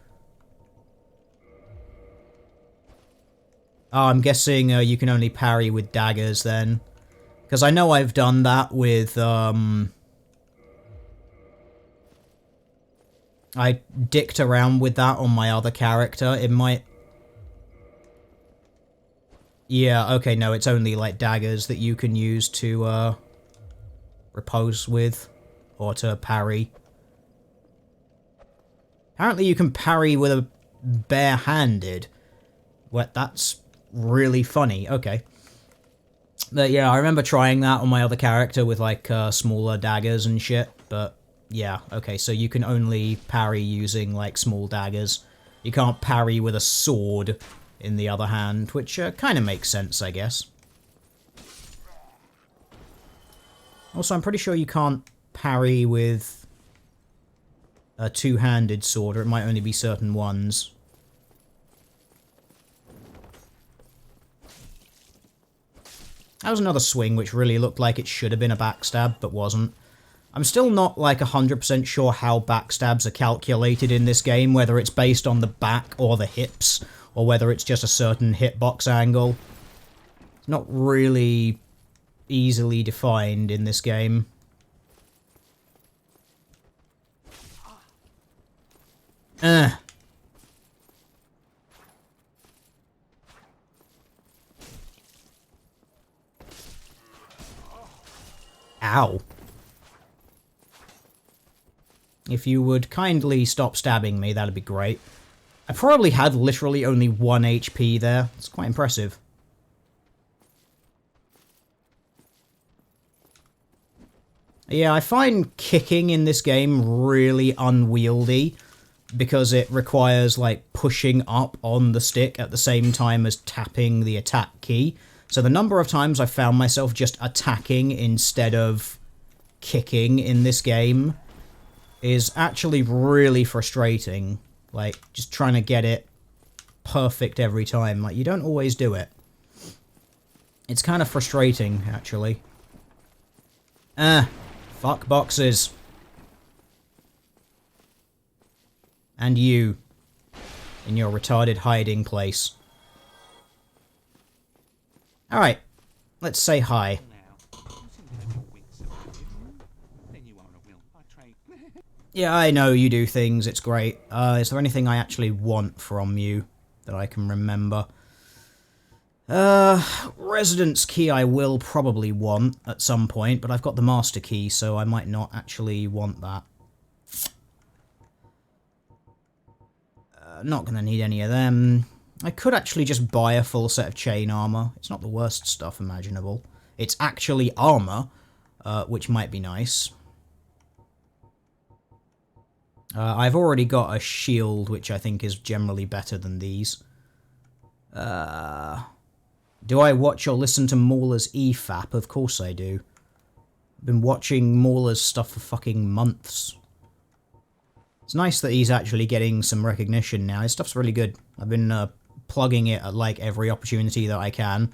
Oh, I'm guessing you can only parry with daggers then. Because I know I've done that with, I dicked around with that on my other character. It might... Yeah, okay, no, it's only, like, daggers that you can use to, repose with. Or to parry. Apparently you can parry with a bare-handed. What, that's really funny. Okay. But yeah, I remember trying that on my other character with, like, smaller daggers and shit. But, yeah, okay, so you can only parry using, like, small daggers. You can't parry with a sword in the other hand, which kind of makes sense, I guess. Also, I'm pretty sure you can't parry with a two-handed sword, or it might only be certain ones. That was another swing which really looked like it should have been a backstab, but wasn't. I'm still not, like, 100% sure how backstabs are calculated in this game, whether it's based on the back or the hips, or whether it's just a certain hitbox angle. It's not really easily defined in this game. Ow. If you would kindly stop stabbing me, that'd be great. I probably had literally only 1 HP there. It's quite impressive. Yeah, I find kicking in this game really unwieldy because it requires, like, pushing up on the stick at the same time as tapping the attack key. So the number of times I've found myself just attacking instead of kicking in this game is actually really frustrating. Like, just trying to get it perfect every time. Like, you don't always do it. It's kind of frustrating, actually. Fuck boxes. And you. In your retarded hiding place. Alright. Let's say hi. Yeah, I know you do things, it's great. Is there anything I actually want from you that I can remember? Residence key I will probably want at some point, but I've got the master key, so I might not actually want that. Not gonna need any of them. I could actually just buy a full set of chain armor. It's not the worst stuff imaginable. It's actually armor, which might be nice. I've already got a shield, which I think is generally better than these. Do I watch or listen to Mauler's EFAP? Of course I do. I've been watching Mauler's stuff for fucking months. It's nice that he's actually getting some recognition now. His stuff's really good. I've been plugging it at, like, every opportunity that I can.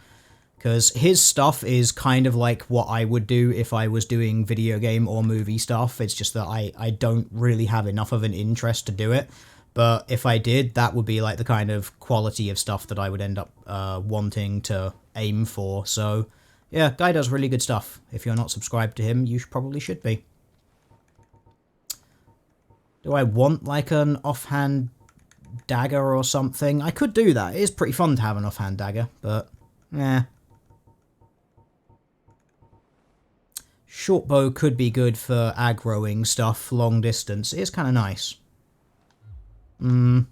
Because his stuff is kind of like what I would do if I was doing video game or movie stuff. It's just that I don't really have enough of an interest to do it. But if I did, that would be like the kind of quality of stuff that I would end up wanting to aim for. So yeah, guy does really good stuff. If you're not subscribed to him, you probably should be. Do I want like an offhand dagger or something? I could do that. It is pretty fun to have an offhand dagger, but eh. Short bow could be good for aggroing stuff long distance. It is kind of nice. Now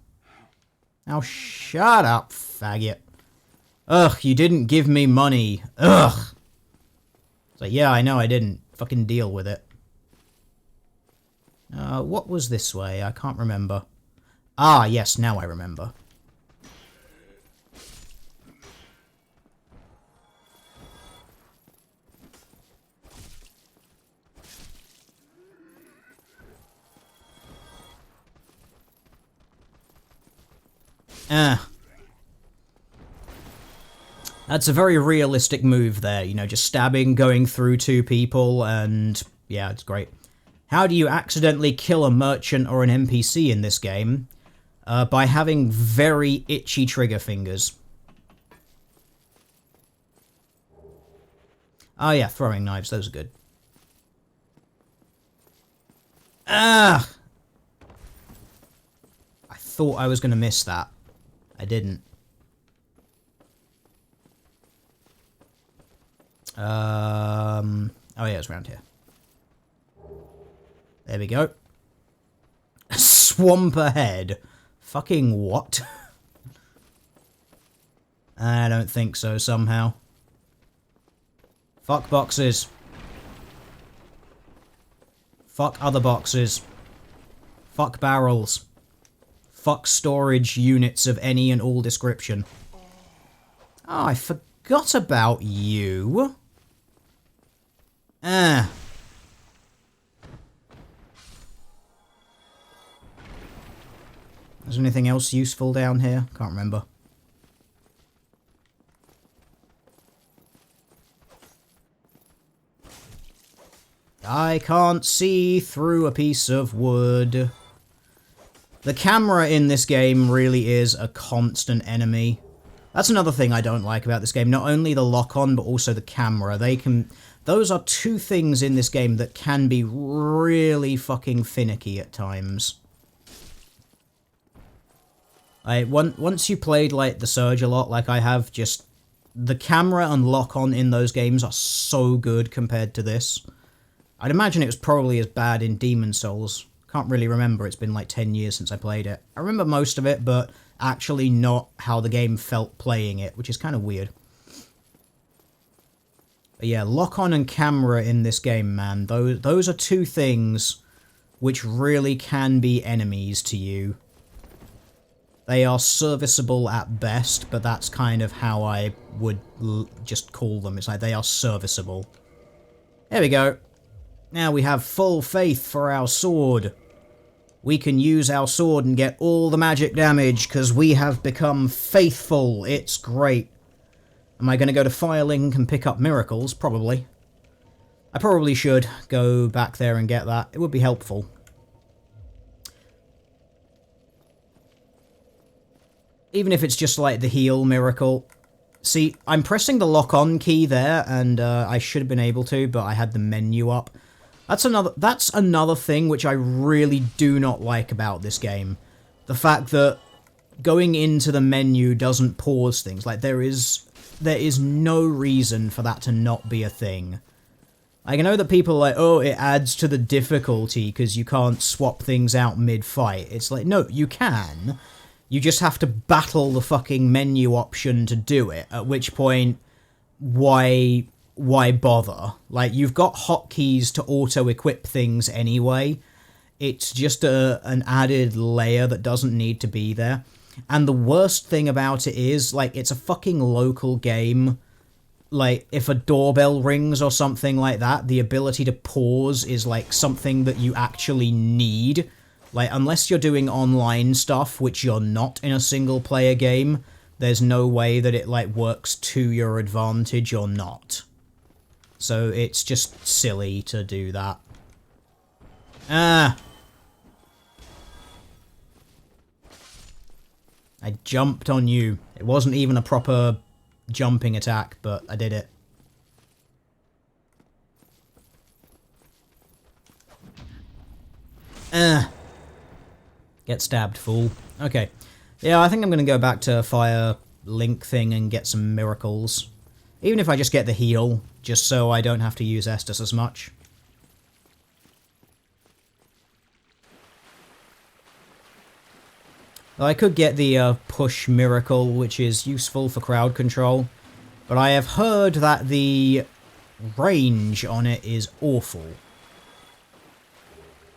shut up, faggot. Ugh, you didn't give me money. Ugh. So yeah, I know I didn't. Fucking deal with it. What was this way? I can't remember. Ah, yes, now I remember. That's a very realistic move there, you know, just stabbing, going through two people, and yeah, it's great. How do you accidentally kill a merchant or an NPC in this game? By having very itchy trigger fingers. Oh yeah, throwing knives, those are good. Ah! I thought I was going to miss that. I didn't. Oh yeah, it's around here. There we go. Swamp ahead. Fucking what? I don't think so, somehow. Fuck boxes. Fuck other boxes. Fuck barrels. Fuck storage units of any and all description. Oh, I forgot about you. Ah. Is there anything else useful down here? Can't remember. I can't see through a piece of wood. The camera in this game really is a constant enemy. That's another thing I don't like about this game. Not only the lock-on, but also the camera. Those are two things in this game that can be really fucking finicky at times. Once you played, like, The Surge a lot, like I have, just... The camera and lock-on in those games are so good compared to this. I'd imagine it was probably as bad in Demon Souls. Can't really remember, it's been like 10 years since I played it. I remember most of it, but actually not how the game felt playing it, which is kind of weird. But yeah, lock-on and camera in this game, man. Those are two things which really can be enemies to you. They are serviceable at best, but that's kind of how I would just call them. It's like they are serviceable. There we go. Now we have full faith for our sword. We can use our sword and get all the magic damage because we have become faithful. It's great. Am I going to go to Firelink and pick up miracles? Probably. I probably should go back there and get that. It would be helpful. Even if it's just like the heal miracle. See, I'm pressing the lock-on key there, and I should have been able to, but I had the menu up. That's another thing which I really do not like about this game. The fact that going into the menu doesn't pause things. Like, there is no reason for that to not be a thing. I know that people are like, oh, it adds to the difficulty because you can't swap things out mid-fight. It's like, no, you can. You just have to battle the fucking menu option to do it, at which point, why bother? Like, you've got hotkeys to auto-equip things anyway. It's just an added layer that doesn't need to be there. And the worst thing about it is, like, it's a fucking local game. Like, if a doorbell rings or something like that, the ability to pause is, like, something that you actually need. Like, unless you're doing online stuff, which you're not in a single-player game, there's no way that it, like, works to your advantage or not. So it's just silly to do that. Ah! I jumped on you. It wasn't even a proper jumping attack, but I did it. Get stabbed, fool. Okay. Yeah, I think I'm going to go back to Fire Link thing and get some miracles. Even if I just get the heal, just so I don't have to use Estus as much. I could get the push miracle, which is useful for crowd control, but I have heard that the range on it is awful.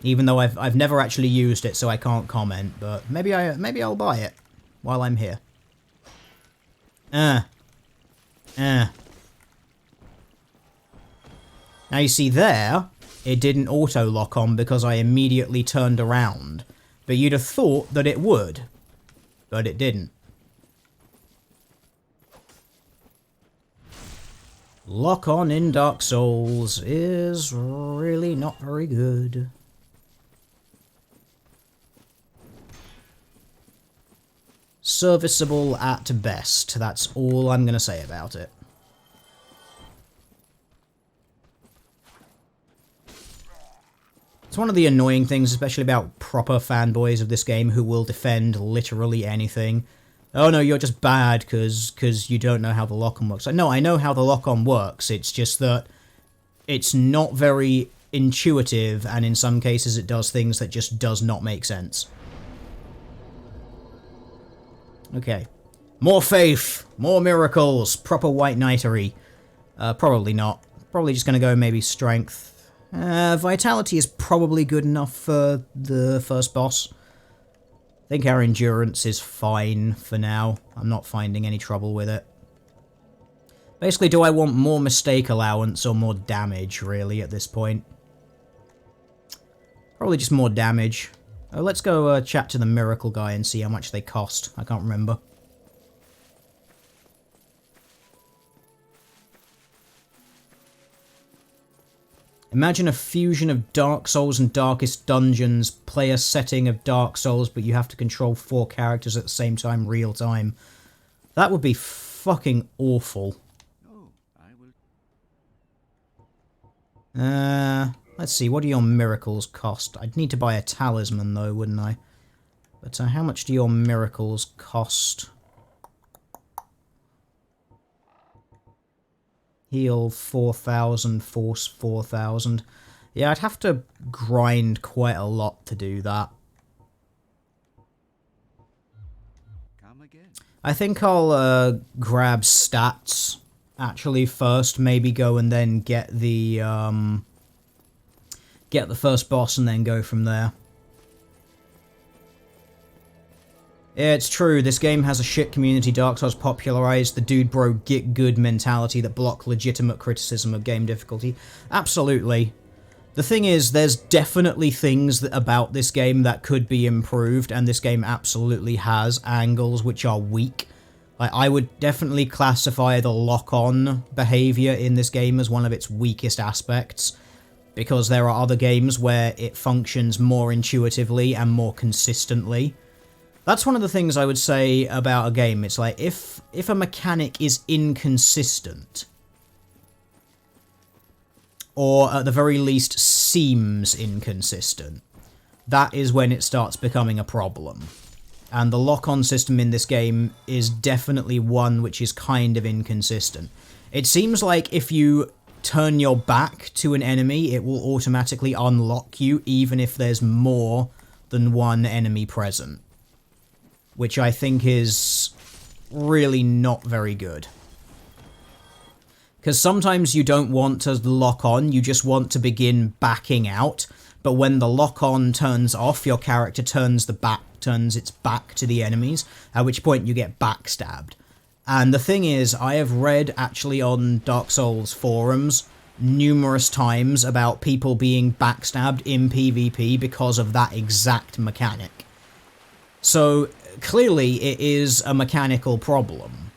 Even though I've never actually used it, so I can't comment, but maybe I'll buy it while I'm here. Now you see there, it didn't auto-lock on because I immediately turned around. But you'd have thought that it would. But it didn't. Lock-on in Dark Souls is really not very good. Serviceable at best. That's all I'm going to say about it. It's one of the annoying things, especially about proper fanboys of this game who will defend literally anything. Oh no, you're just bad because you don't know how the lock-on works. Like, no, I know how the lock-on works, it's just that it's not very intuitive, and in some cases it does things that just does not make sense. Okay. More faith! More miracles! Proper white knightery. Probably not. Probably just gonna go maybe strength. Vitality is probably good enough for the first boss. I think our endurance is fine for now. I'm not finding any trouble with it. Basically, do I want more mistake allowance or more damage, really, at this point? Probably just more damage. Oh, let's go chat to the miracle guy and see how much they cost. I can't remember. Imagine a fusion of Dark Souls and Darkest Dungeons. Play a setting of Dark Souls, but you have to control 4 characters at the same time, real time. That would be fucking awful. No, I will. Let's see, what do your miracles cost? I'd need to buy a talisman though, wouldn't I? But how much do your miracles cost? Heal 4,000, force 4,000. Yeah, I'd have to grind quite a lot to do that. Come again. I think I'll grab stats actually first, maybe go and then get the first boss and then go from there. Yeah, it's true, this game has a shit community. Dark Souls popularized the dude bro get good mentality that block legitimate criticism of game difficulty. Absolutely. The thing is, there's definitely things about this game that could be improved, and this game absolutely has angles which are weak. Like, I would definitely classify the lock-on behavior in this game as one of its weakest aspects, because there are other games where it functions more intuitively and more consistently. That's one of the things I would say about a game. It's like, if a mechanic is inconsistent, or at the very least seems inconsistent, that is when it starts becoming a problem. And the lock-on system in this game is definitely one which is kind of inconsistent. It seems like if you turn your back to an enemy, it will automatically unlock you even if there's more than one enemy present. Which I think is really not very good. Because sometimes you don't want to lock on, you just want to begin backing out, but when the lock-on turns off, your character turns its back to the enemies, at which point you get backstabbed. And the thing is, I have read actually on Dark Souls forums numerous times about people being backstabbed in PvP because of that exact mechanic. So clearly it is a mechanical problem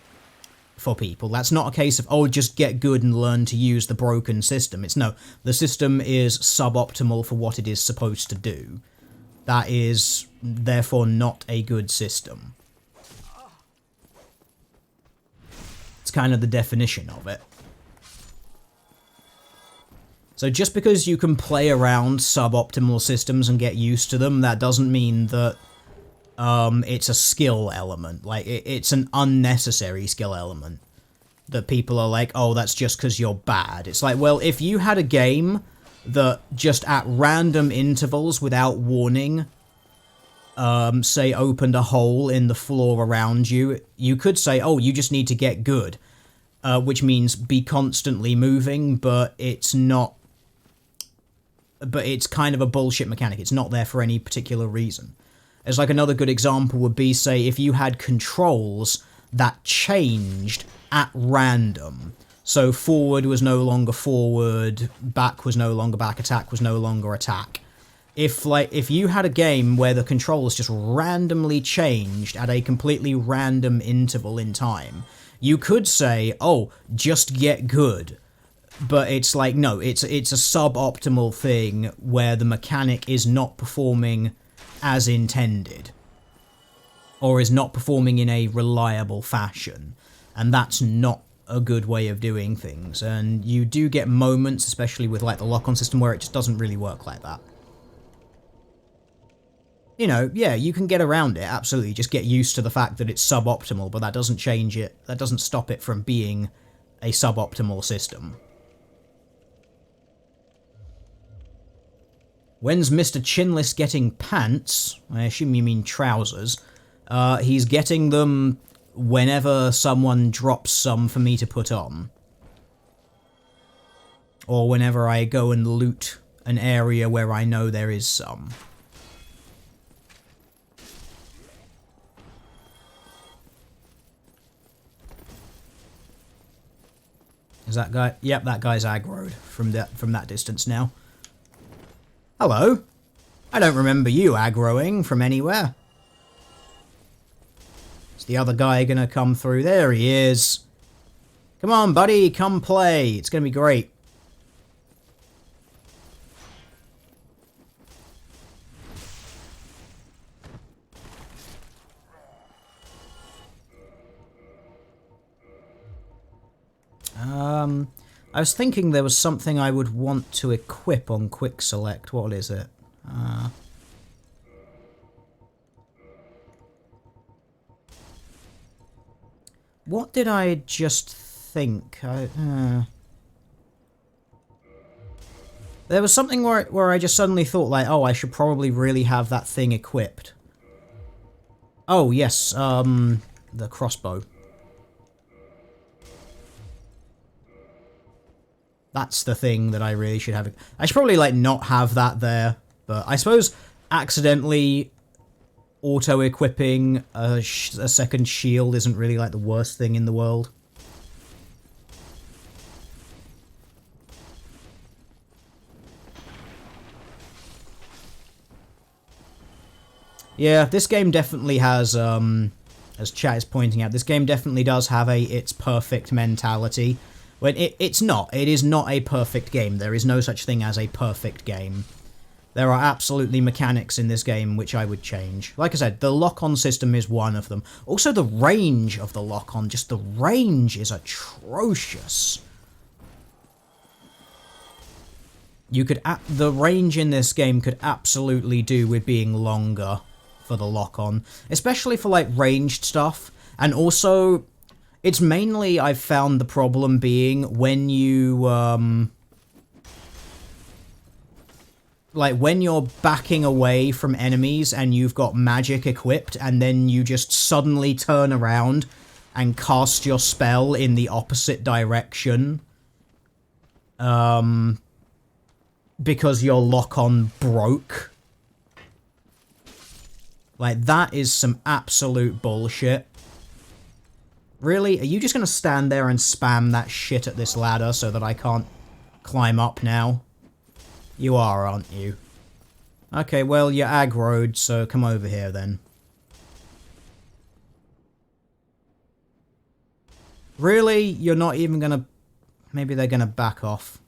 for people. That's not a case of, oh, just get good and learn to use the broken system. It's no, the system is suboptimal for what it is supposed to do. That is, therefore, not a good system. It's kind of the definition of it. So just because you can play around suboptimal systems and get used to them, that doesn't mean that it's a skill element. Like, it's an unnecessary skill element. That people are like, oh, that's just because you're bad. It's like, well, if you had a game that just at random intervals without warning, say, opened a hole in the floor around you, you could say, oh, you just need to get good. Which means be constantly moving, but it's not... But it's kind of a bullshit mechanic. It's not there for any particular reason. As like another good example would be, say, if you had controls that changed at random. So forward was no longer forward, back was no longer back, attack was no longer attack. If you had a game where the controls just randomly changed at a completely random interval in time, you could say, oh, just get good. But it's like, no, it's a suboptimal thing where the mechanic is not performing as intended. Or is not performing in a reliable fashion. And that's not a good way of doing things. And you do get moments, especially with like the lock-on system, where it just doesn't really work like that. You know, yeah, you can get around it, absolutely. Just get used to the fact that it's suboptimal, but that doesn't change it. That doesn't stop it from being a suboptimal system. When's Mr. Chinless getting pants? I assume you mean trousers. He's getting them whenever someone drops some for me to put on. Or whenever I go and loot an area where I know there is some. Is that guy? Yep, that guy's aggroed from that distance now. Hello. I don't remember you aggroing from anywhere. Is the other guy gonna come through? There he is. Come on, buddy, come play. It's gonna be great. I was thinking there was something I would want to equip on quick select. What is it? What did I just think? There was something where I just suddenly thought, like, oh, I should probably really have that thing equipped. Oh, yes, the crossbow. That's the thing that I really should have. I should probably, like, not have that there. But I suppose accidentally auto-equipping a second shield isn't really, like, the worst thing in the world. Yeah, this game definitely has, as chat is pointing out, this game definitely does have a it's perfect mentality. When it's not. It is not a perfect game. There is no such thing as a perfect game. There are absolutely mechanics in this game which I would change. Like I said, the lock-on system is one of them. Also, the range of the lock-on, just the range is atrocious. The range in this game could absolutely do with being longer for the lock-on. Especially for, like, ranged stuff. And also... it's mainly, I've found the problem being when you, like, when you're backing away from enemies and you've got magic equipped, and then you just suddenly turn around and cast your spell in the opposite direction, because your lock-on broke. Like, that is some absolute bullshit. Really? Are you just going to stand there and spam that shit at this ladder so that I can't climb up now? You are, aren't you? Okay, well, you're aggroed, so come over here then. Really? You're not even gonna... Maybe they're gonna back off.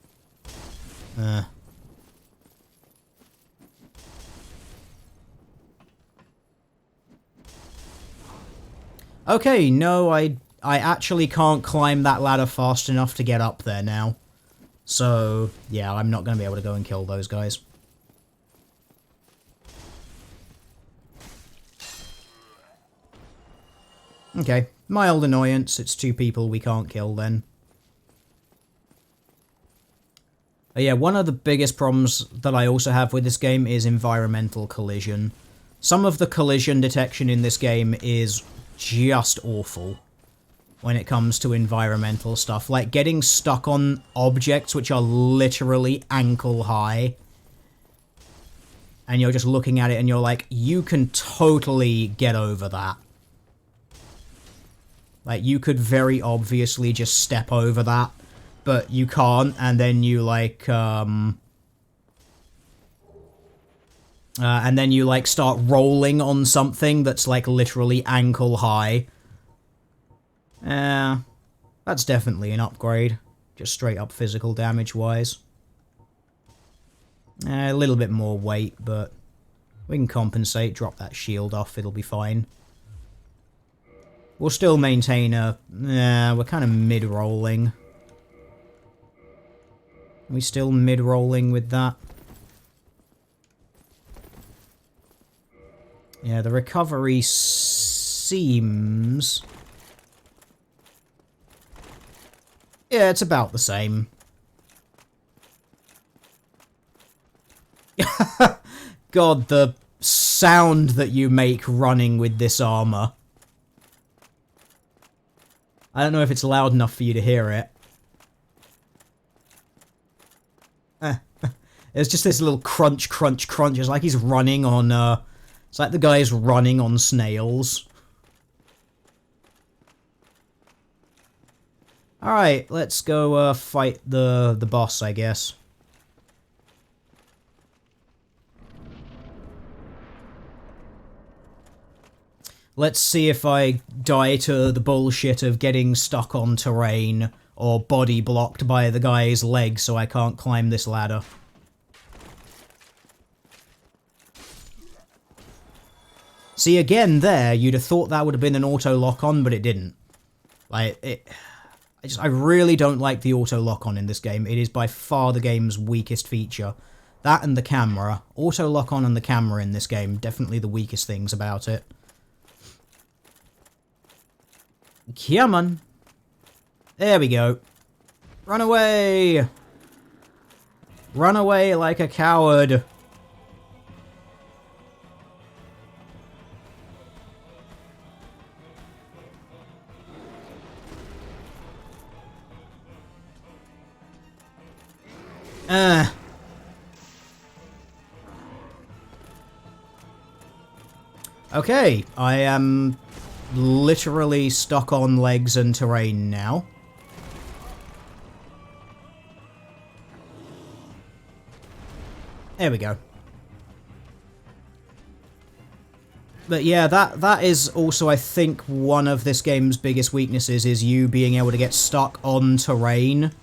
Okay, no, I actually can't climb that ladder fast enough to get up there now. So, yeah, I'm not going to be able to go and kill those guys. Okay, mild annoyance. It's 2 people we can't kill then. But yeah, one of the biggest problems that I also have with this game is environmental collision. Some of the collision detection in this game is just awful when it comes to environmental stuff. Like getting stuck on objects which are literally ankle high. And you're just looking at it and you're like, you can totally get over that. Like, you could very obviously just step over that, but you can't, and then you, like, and then you, like, start rolling on something that's, like, literally ankle high. That's definitely an upgrade. Just straight up physical damage-wise. A little bit more weight, but we can compensate, drop that shield off, it'll be fine. We'll still maintain a... we're kind of mid-rolling. Are we still mid-rolling with that? Yeah, the recovery seems... Yeah, it's about the same. God, the sound that you make running with this armor. I don't know if it's loud enough for you to hear it. It's just this little crunch, crunch, crunch. It's like he's running on, it's like the guy's running on snails. Alright, let's go, fight the boss, I guess. Let's see if I die to the bullshit of getting stuck on terrain or body blocked by the guy's legs so I can't climb this ladder. See, again there, you'd have thought that would have been an auto lock-on, but it didn't. Like, I really don't like the auto lock-on in this game. It is by far the game's weakest feature. That and the camera. Auto lock-on and the camera in this game, definitely the weakest things about it. Come on. There we go. Run away! Run away like a coward. Okay, I am literally stuck on legs and terrain now. There we go. But yeah, that is also, I think, one of this game's biggest weaknesses, is you being able to get stuck on terrain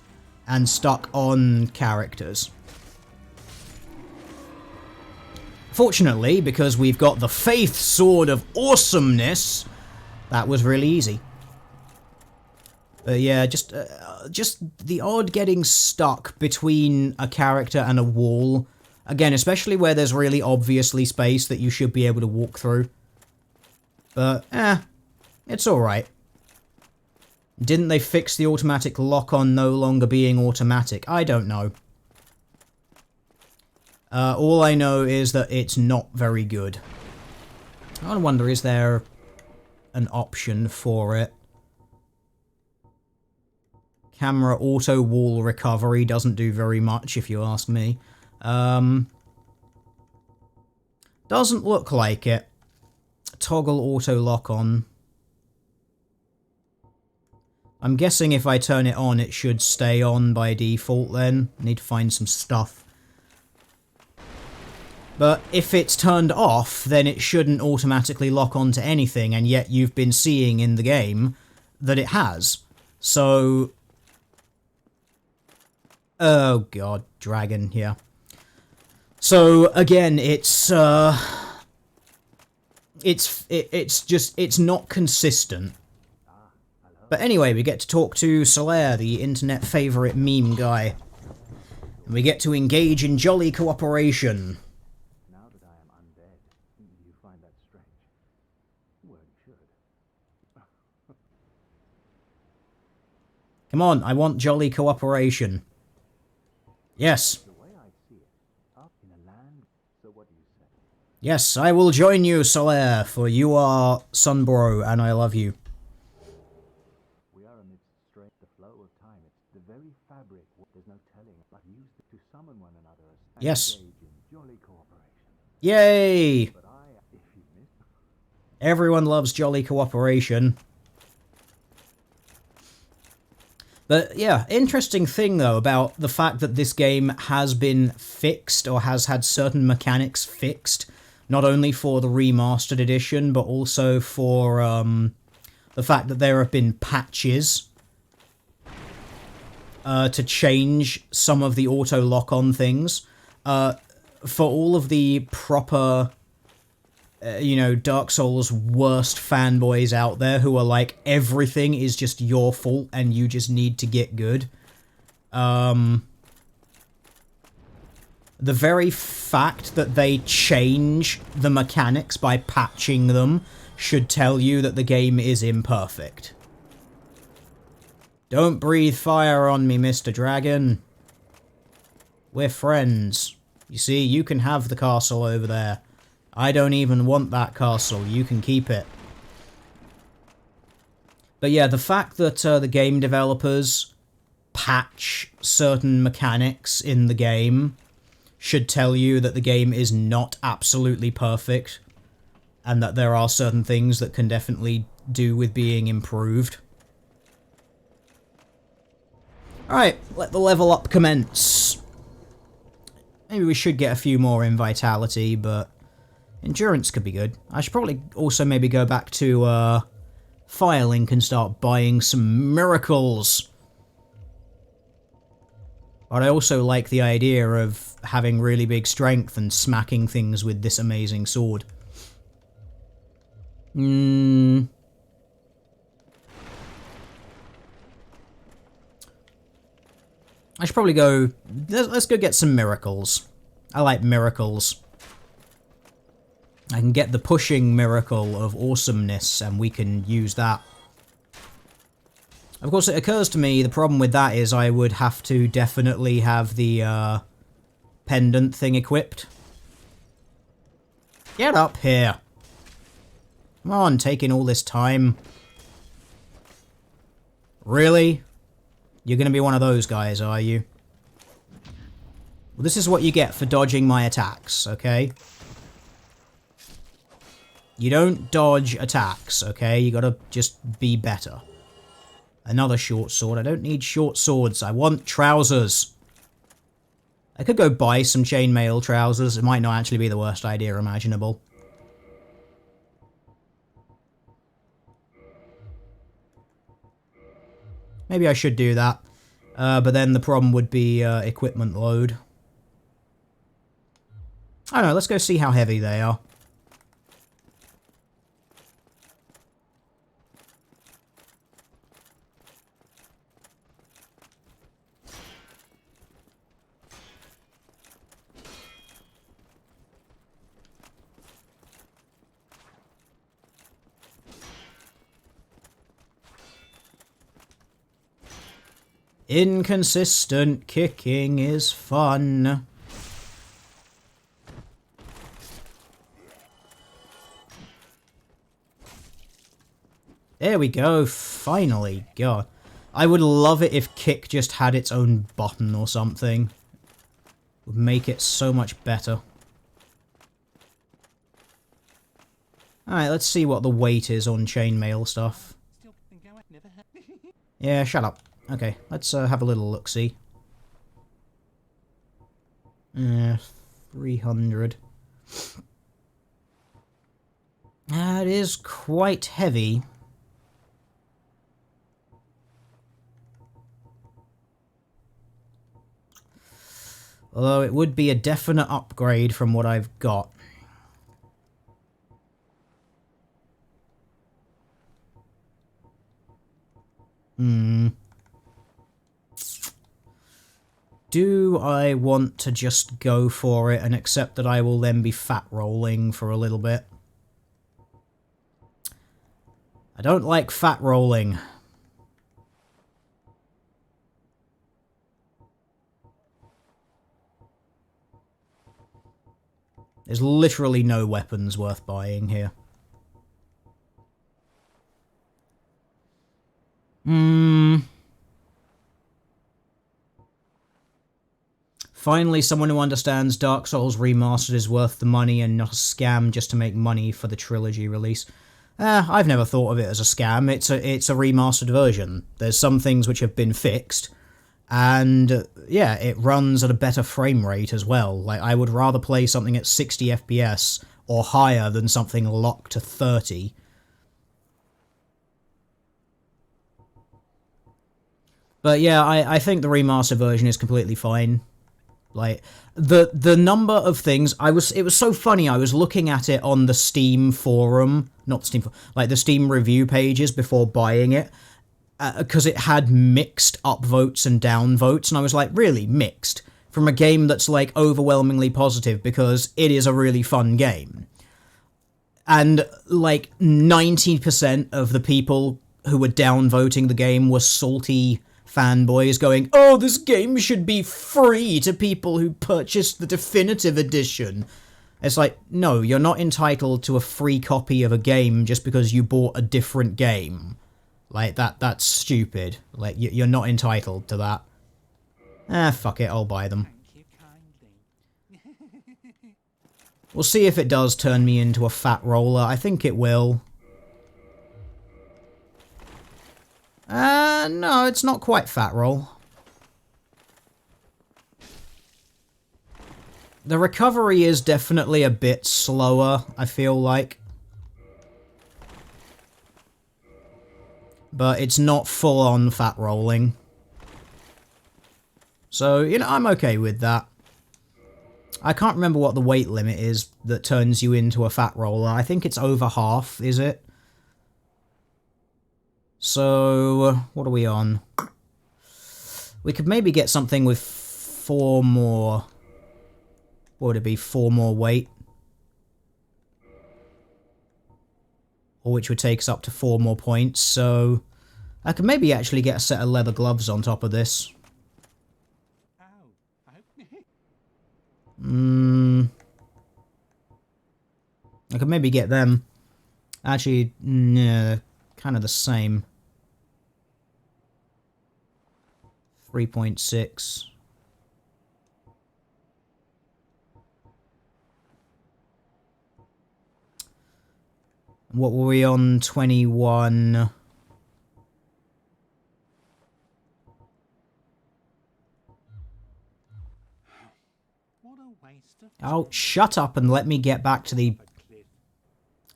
and stuck on characters. Fortunately, because we've got the Faith Sword of Awesomeness, that was really easy. But yeah, just the odd getting stuck between a character and a wall. Again, especially where there's really obviously space that you should be able to walk through. But, it's alright. Didn't they fix the automatic lock-on no longer being automatic? I don't know. All I know is that it's not very good. I wonder, is there an option for it? Camera auto wall recovery doesn't do very much, if you ask me. Doesn't look like it. Toggle auto lock on. I'm guessing if I turn it on, it should stay on by default then. Need to find some stuff. But if it's turned off, then it shouldn't automatically lock onto anything, and yet you've been seeing in the game that it has. So... Oh god, dragon, yeah. So, again, it's not consistent. But anyway, we get to talk to Solaire, the internet favourite meme guy. And we get to engage in jolly cooperation. Now that I am undead, you find that strange? Well, you should. Come on, I want jolly cooperation. Yes. The way I see it, up in a land. So what do you say? Yes, I will join you, Solaire, for you are Sunbro, and I love you. We are amidst strange the flow of time. It's the very fabric. There's no telling, but use it to summon one another and Yes. engage in jolly cooperation. Yay! But if you miss, Everyone loves jolly cooperation. But yeah, interesting thing though about the fact that this game has been fixed or has had certain mechanics fixed, not only for the remastered edition, but also for the fact that there have been patches to change some of the auto lock-on things. For all of the proper... you know, Dark Souls worst fanboys out there who are like, everything is just your fault and you just need to get good. The very fact that they change the mechanics by patching them should tell you that the game is imperfect. Don't breathe fire on me, Mr. Dragon. We're friends. You see, you can have the castle over there. I don't even want that castle, you can keep it. But yeah, the fact that the game developers patch certain mechanics in the game should tell you that the game is not absolutely perfect, and that there are certain things that can definitely do with being improved. Alright, let the level up commence. Maybe we should get a few more in Vitality, but... Endurance could be good. I should probably also maybe go back to Firelink and start buying some miracles. But I also like the idea of having really big strength and smacking things with this amazing sword. I should probably go... Let's go get some miracles. I like miracles. I can get the pushing miracle of awesomeness, and we can use that. Of course, it occurs to me, the problem with that is I would have to definitely have the pendant thing equipped. Get up here. Come on, taking all this time. Really? You're going to be one of those guys, are you? Well, this is what you get for dodging my attacks, okay? You don't dodge attacks, okay? You gotta just be better. Another short sword. I don't need short swords. I want trousers. I could go buy some chainmail trousers. It might not actually be the worst idea imaginable. Maybe I should do that. But then the problem would be equipment load. I don't know, let's go see how heavy they are. Inconsistent kicking is fun. There we go, finally. God. I would love it if kick just had its own button or something. Would make it so much better. Alright, let's see what the weight is on chainmail stuff. Yeah, shut up. Okay, let's have a little look-see. 300. That is quite heavy. Although it would be a definite upgrade from what I've got. Do I want to just go for it and accept that I will then be fat rolling for a little bit? I don't like fat rolling. There's literally no weapons worth buying here. Finally, someone who understands Dark Souls Remastered is worth the money and not a scam just to make money for the trilogy release. I've never thought of it as a scam. It's a remastered version. There's some things which have been fixed, and yeah, it runs at a better frame rate as well. Like, I would rather play something at 60 FPS or higher than something locked to 30. But yeah, I think the remastered version is completely fine. Like, the number of things it was so funny. I was looking at it on the Steam forum, not the Steam, like the Steam review pages before buying it, because it had mixed upvotes and downvotes, and I was like, really, mixed? From a game that's like overwhelmingly positive because it is a really fun game. And like 90% of the people who were downvoting the game were salty fanboys going, oh, this game should be free to people who purchased the definitive edition. It's like, no, you're not entitled to a free copy of a game just because you bought a different game. Like, that's stupid. Like, you're not entitled to that. Fuck it, I'll buy them. We'll see if it does turn me into a fat roller. I think it will. No, it's not quite fat roll. The recovery is definitely a bit slower, I feel like. But it's not full-on fat rolling. So, you know, I'm okay with that. I can't remember what the weight limit is that turns you into a fat roller. I think it's over half, is it? So, what are we on? We could maybe get something with 4 more... What would it be? 4 more weight? Or which would take us up to 4 more points, so... I could maybe actually get a set of leather gloves on top of this. I could maybe get them. Actually, no, kind of the same. 3.6. What were we on? 21. Oh, shut up and let me get back to the...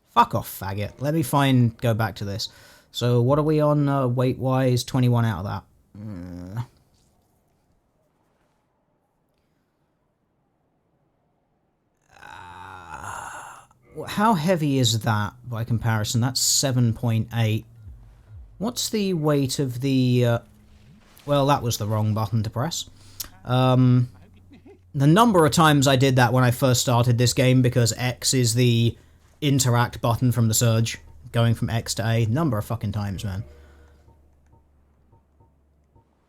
Fuck off, faggot. Let me go back to this. So, what are we on weight-wise? 21 out of that. How heavy is that by comparison? That's 7.8. What's the weight of the... Well, that was the wrong button to press. The number of times I did that when I first started this game, because X is the interact button from the Surge, going from X to A. Number of fucking times, man.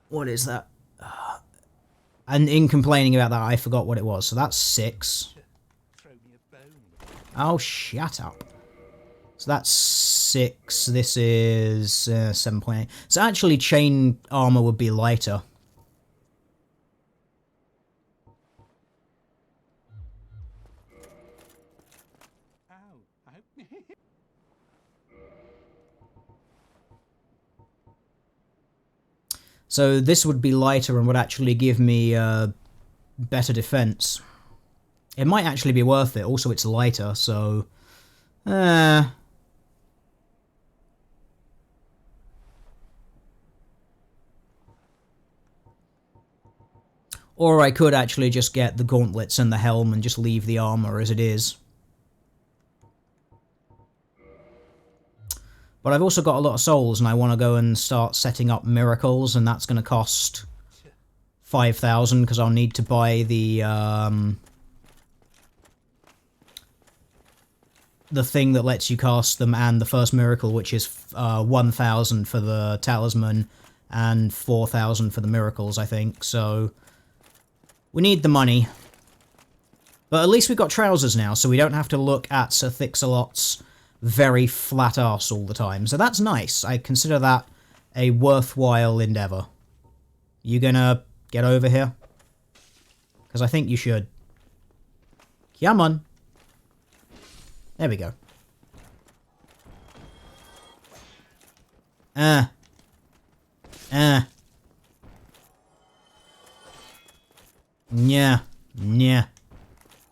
What is that? And in complaining about that, I forgot what it was. So that's 6. Oh, shut up. So that's 6. This is 7.8. So actually, chain armor would be lighter. So this would be lighter and would actually give me better defense. It might actually be worth it. Also, it's lighter, so... Or I could actually just get the gauntlets and the helm and just leave the armor as it is. But I've also got a lot of souls, and I want to go and start setting up miracles, and that's going to cost 5,000 because I'll need to buy the thing that lets you cast them and the first miracle, which is 1,000 for the talisman and 4,000 for the miracles, I think. So we need the money. But at least we've got trousers now, so we don't have to look at Sir Thixalot's very flat arse all the time. So that's nice. I consider that a worthwhile endeavour. You gonna get over here? Because I think you should. Come on. There we go. Yeah. Yeah.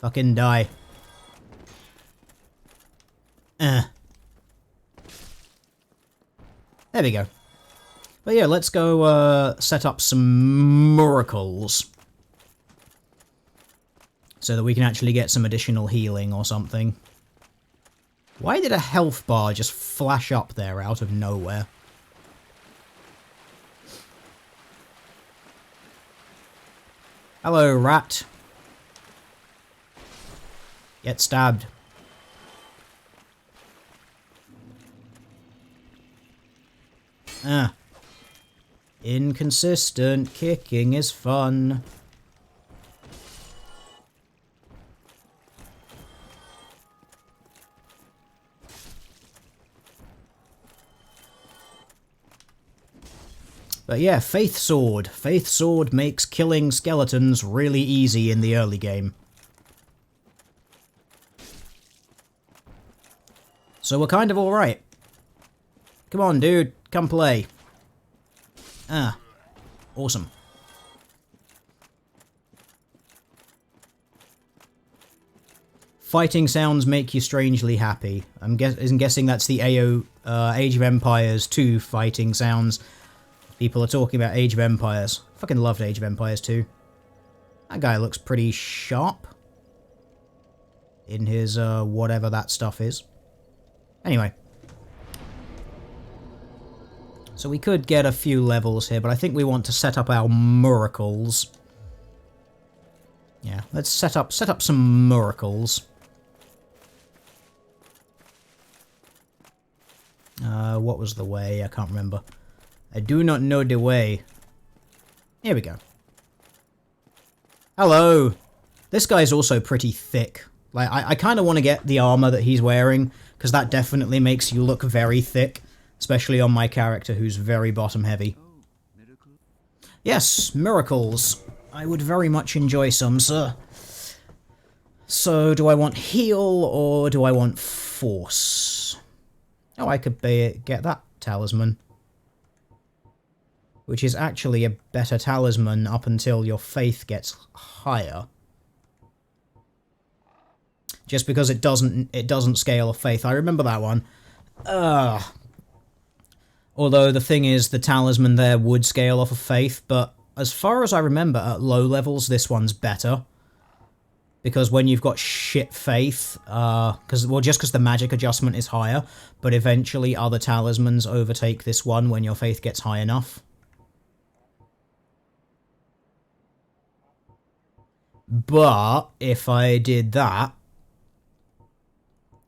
Fucking die. There we go. But yeah, let's go set up some miracles. So that we can actually get some additional healing or something. Why did a health bar just flash up there out of nowhere? Hello, rat. Get stabbed. Inconsistent kicking is fun. But yeah, Faith Sword. Faith Sword makes killing skeletons really easy in the early game. So we're kind of alright. Come on, dude. Come play. Awesome. Fighting sounds make you strangely happy. I'm guessing that's the Age of Empires 2 fighting sounds. People are talking about Age of Empires. Fucking loved Age of Empires 2. That guy looks pretty sharp. In his, whatever that stuff is. Anyway. So we could get a few levels here, but I think we want to set up our miracles. Yeah, let's set up some miracles. What was the way? I can't remember. I do not know the way. Here we go. Hello! This guy's also pretty thick. Like, I kind of want to get the armor that he's wearing, because that definitely makes you look very thick. Especially on my character, who's very bottom heavy. Yes, miracles. I would very much enjoy some, sir. So, do I want heal, or do I want force? Oh, I could get that talisman. Which is actually a better talisman up until your faith gets higher. Just because it doesn't scale a faith. I remember that one. Although the thing is, the talisman there would scale off of faith, but as far as I remember, at low levels, this one's better. Because when you've got shit faith, just because the magic adjustment is higher, but eventually other talismans overtake this one when your faith gets high enough. But if I did that,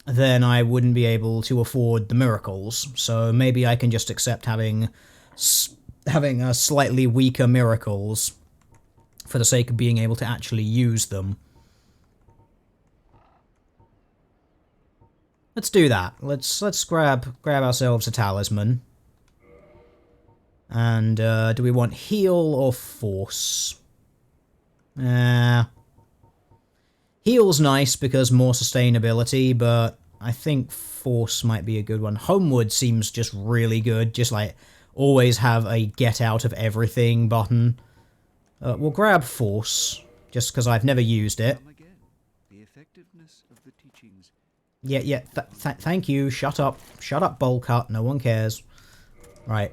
then I wouldn't be able to afford the miracles. So maybe I can just accept having a slightly weaker miracles for the sake of being able to actually use them. Let's do that. Let's grab ourselves a talisman. And do we want heal or force? Heal's nice because more sustainability, but I think force might be a good one. Homeward seems just really good. Just like always have a get out of everything button. We'll grab force just because I've never used it. Yeah. Thank you. Shut up. Shut up, bowl cut. No one cares. Right.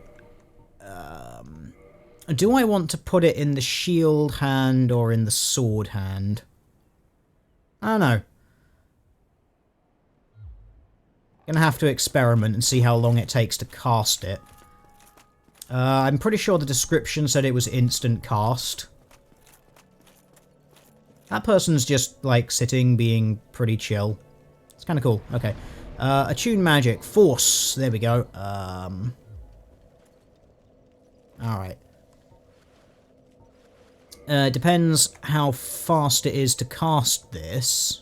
Do I want to put it in the shield hand or in the sword hand? I don't know. Gonna have to experiment and see how long it takes to cast it. I'm pretty sure the description said it was instant cast. That person's just, like, sitting, being pretty chill. It's kind of cool. Okay. Attune magic. Force. There we go. Alright. Depends how fast it is to cast this.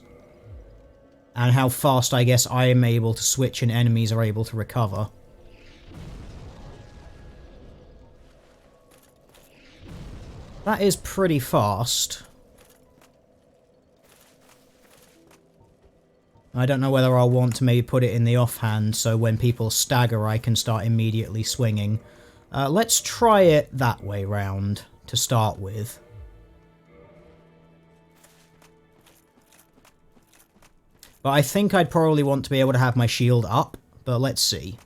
And how fast, I guess, I am able to switch and enemies are able to recover. That is pretty fast. I don't know whether I'll want to maybe put it in the offhand so when people stagger I can start immediately swinging. Let's try it that way round to start with. But I think I'd probably want to be able to have my shield up, but let's see.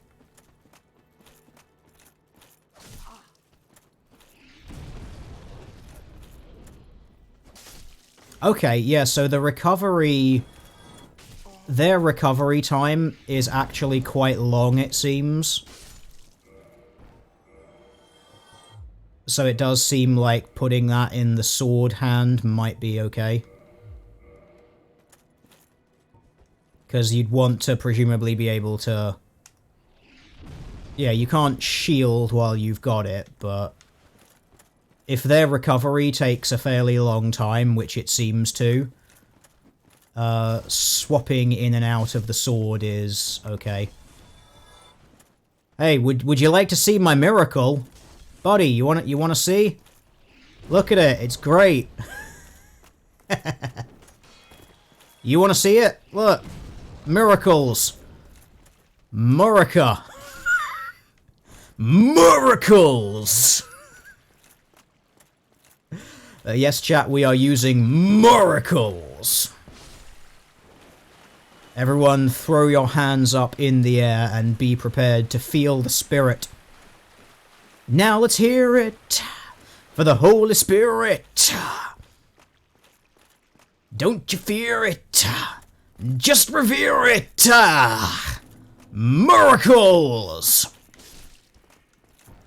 Okay, yeah, so the recovery... Their recovery time is actually quite long, it seems. So it does seem like putting that in the sword hand might be okay. Because you'd want to presumably be able to... Yeah, you can't shield while you've got it, but... If their recovery takes a fairly long time, which it seems to... swapping in and out of the sword is okay. Hey, would you like to see my miracle? Buddy, you wanna see? Look at it, it's great. You wanna see it? Look. Miracles. Murica. Miracles! Yes, chat, we are using miracles. Everyone throw your hands up in the air and be prepared to feel the spirit. Now let's hear it for the Holy Spirit. Don't you fear it, just revere it. Miracles!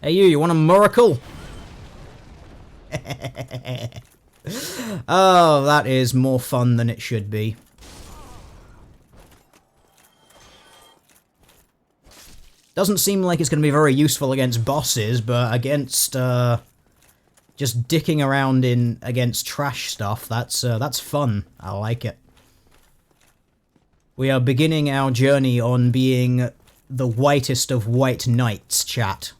Hey you want a miracle? Oh, that is more fun than it should be. Doesn't seem like it's going to be very useful against bosses, but against, just dicking around against trash stuff, that's fun. I like it. We are beginning our journey on being the whitest of white knights, chat.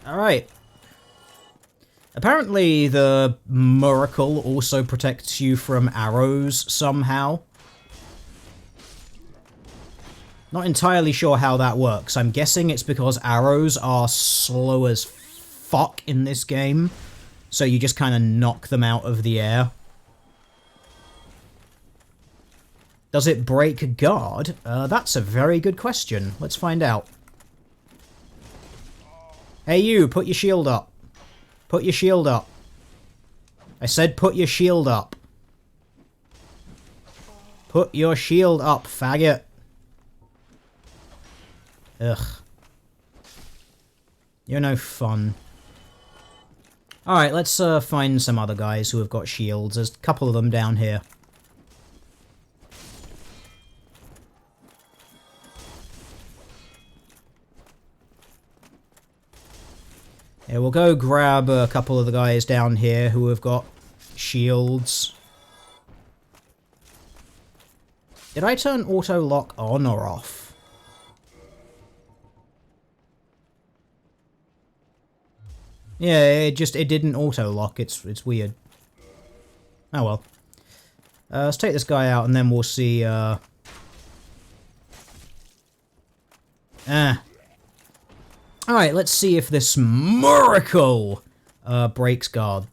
Alright. Apparently the miracle also protects you from arrows somehow. Not entirely sure how that works. I'm guessing it's because arrows are slow as fuck in this game. So you just kind of knock them out of the air. Does it break guard? That's a very good question. Let's find out. Hey you, put your shield up. Put your shield up. I said put your shield up. Put your shield up, faggot. Ugh. You're no fun. Alright, let's find some other guys who have got shields. There's a couple of them down here. Yeah, we'll go grab a couple of the guys down here who have got shields. Did I turn auto lock on or off? Yeah, it didn't auto lock. It's weird. Oh well. Let's take this guy out and then we'll see. Alright, let's see if this miracle breaks guard.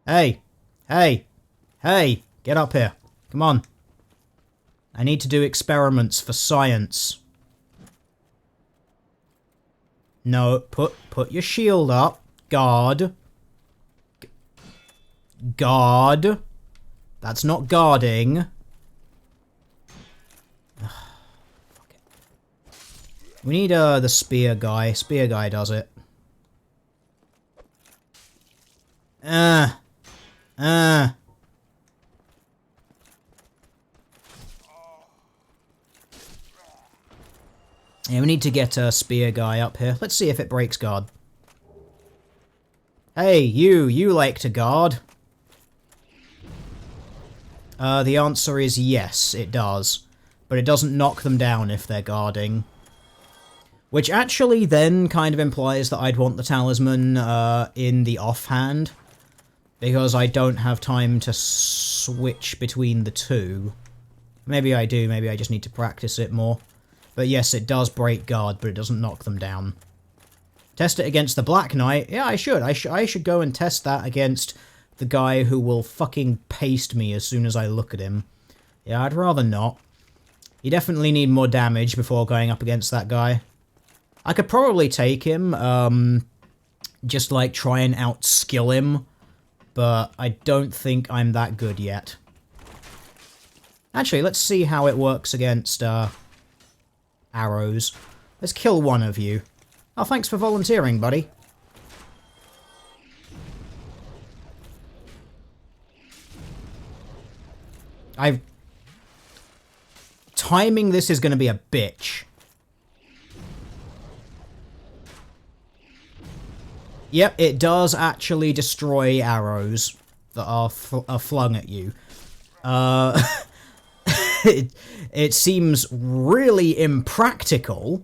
Hey! Hey! Hey! Get up here. Come on. I need to do experiments for science. No, put your shield up. Guard. Guard. That's not guarding. Ugh, fuck it. We need the spear guy. Spear guy does it. Yeah, we need to get a spear guy up here. Let's see if it breaks guard. Hey, you like to guard. The answer is yes, it does. But it doesn't knock them down if they're guarding. Which actually then kind of implies that I'd want the talisman in the offhand. Because I don't have time to switch between the two. Maybe I do, maybe I just need to practice it more. But yes, it does break guard, but it doesn't knock them down. Test it against the Black Knight? Yeah, I should. I should go and test that against the guy who will fucking paste me as soon as I look at him. Yeah, I'd rather not. You definitely need more damage before going up against that guy. I could probably take him, just like try and outskill him, but I don't think I'm that good yet. Actually, let's see how it works against, arrows. Let's kill one of you. Oh, thanks for volunteering, buddy. Timing this is going to be a bitch. Yep, it does actually destroy arrows that are flung at you. It seems really impractical.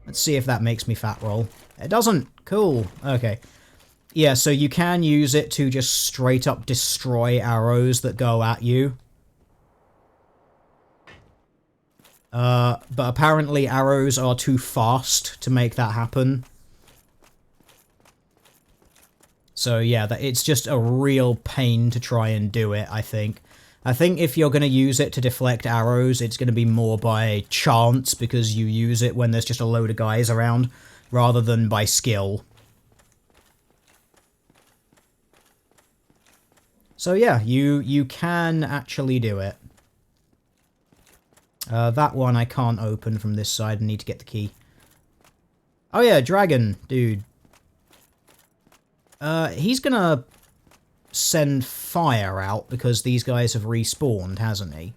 Let's see if that makes me fat roll. It doesn't. Cool. Okay. Yeah, so you can use it to just straight up destroy arrows that go at you. But apparently arrows are too fast to make that happen. So yeah, it's just a real pain to try and do it, I think. I think if you're going to use it to deflect arrows, it's going to be more by chance, because you use it when there's just a load of guys around, rather than by skill. So yeah, you can actually do it. That one I can't open from this side, I need to get the key. Oh yeah, dragon, dude. He's gonna send fire out because these guys have respawned, hasn't he?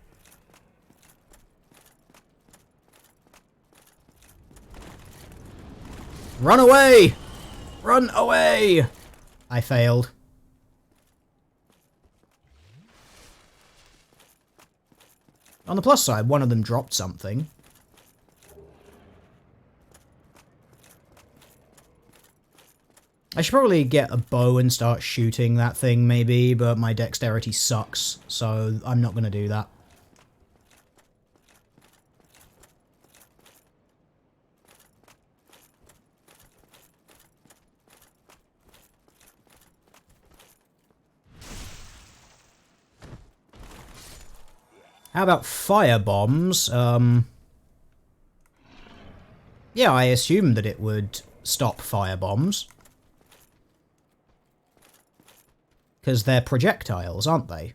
Run away! Run away! I failed. On the plus side, one of them dropped something. I should probably get a bow and start shooting that thing, maybe, but my dexterity sucks, so I'm not going to do that. How about fire bombs? Yeah, I assumed that it would stop fire bombs. Because they're projectiles, aren't they?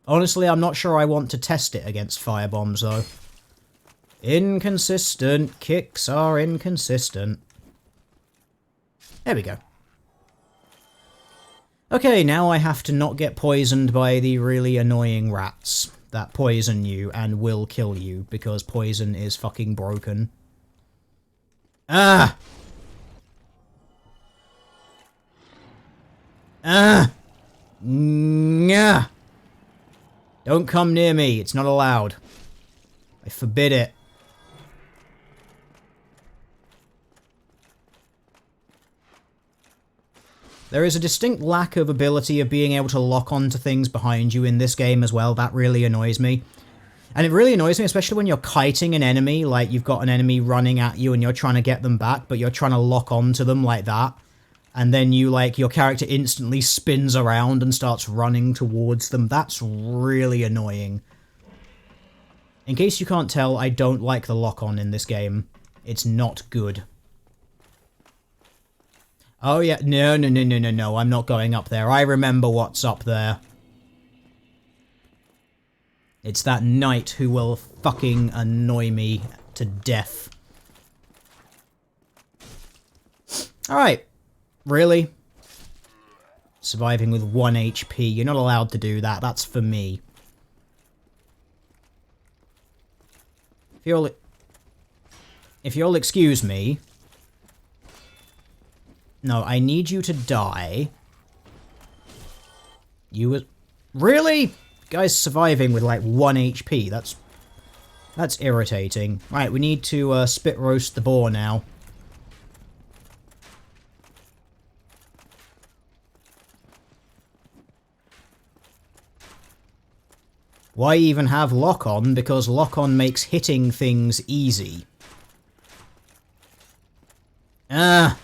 Honestly, I'm not sure I want to test it against firebombs, though. Inconsistent. Kicks are inconsistent. There we go. Okay, now I have to not get poisoned by the really annoying rats that poison you and will kill you, because poison is fucking broken. Ah! Ah! Nyah! Don't come near me, it's not allowed. I forbid it. There is a distinct lack of ability of being able to lock onto things behind you in this game as well. That really annoys me. And it really annoys me, especially when you're kiting an enemy, like you've got an enemy running at you and you're trying to get them back, but you're trying to lock onto them like that. And then you, like, your character instantly spins around and starts running towards them. That's really annoying. In case you can't tell, I don't like the lock-on in this game. It's not good. Oh yeah, no, I'm not going up there. I remember what's up there. It's that knight who will fucking annoy me to death. Alright. Really? Surviving with 1 HP. You're not allowed to do that. That's for me. If you'll excuse me... No, I need you to die. Really? Guy's surviving with like 1 HP. That's irritating. Right, we need to spit roast the boar now. Why even have lock-on? Because lock-on makes hitting things easy. Ah!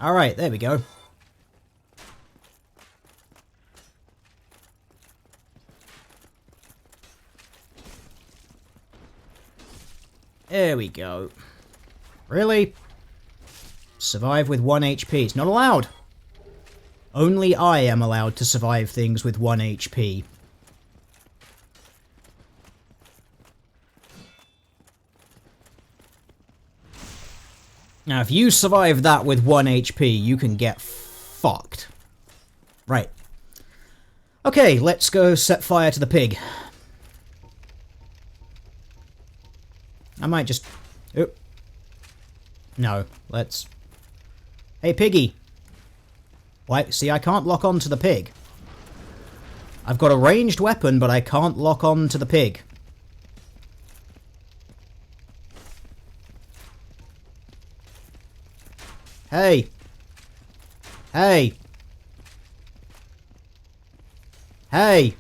Alright, there we go. There we go. Really? Survive with 1 HP. It's not allowed. Only I am allowed to survive things with 1 HP. Now, if you survive that with 1 HP, you can get fucked. Right. Okay, let's go set fire to the pig. I might just... Oh. No, let's... Hey, piggy! Why? See, I can't lock on to the pig. I've got a ranged weapon, but I can't lock on to the pig. Hey! Hey! Hey!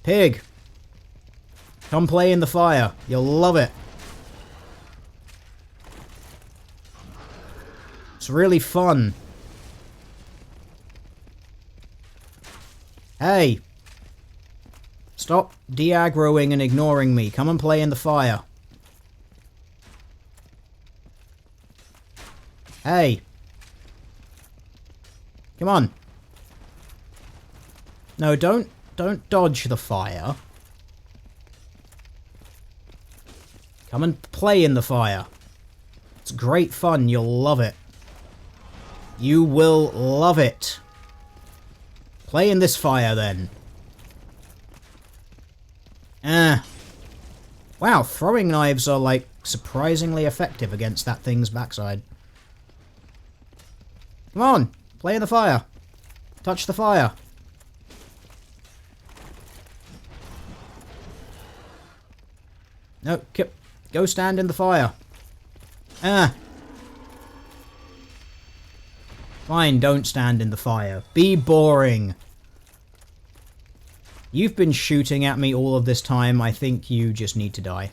Pig! Come play in the fire. You'll love it. It's really fun. Hey! Stop de-aggroing and ignoring me. Come and play in the fire. Hey! Come on. No, don't dodge the fire. Come and play in the fire. It's great fun. You'll love it. You will love it. Play in this fire, then. Wow, throwing knives are, like, surprisingly effective against that thing's backside. Come on, play in the fire. Touch the fire. No, go stand in the fire. Fine, don't stand in the fire. Be boring. You've been shooting at me all of this time. I think you just need to die.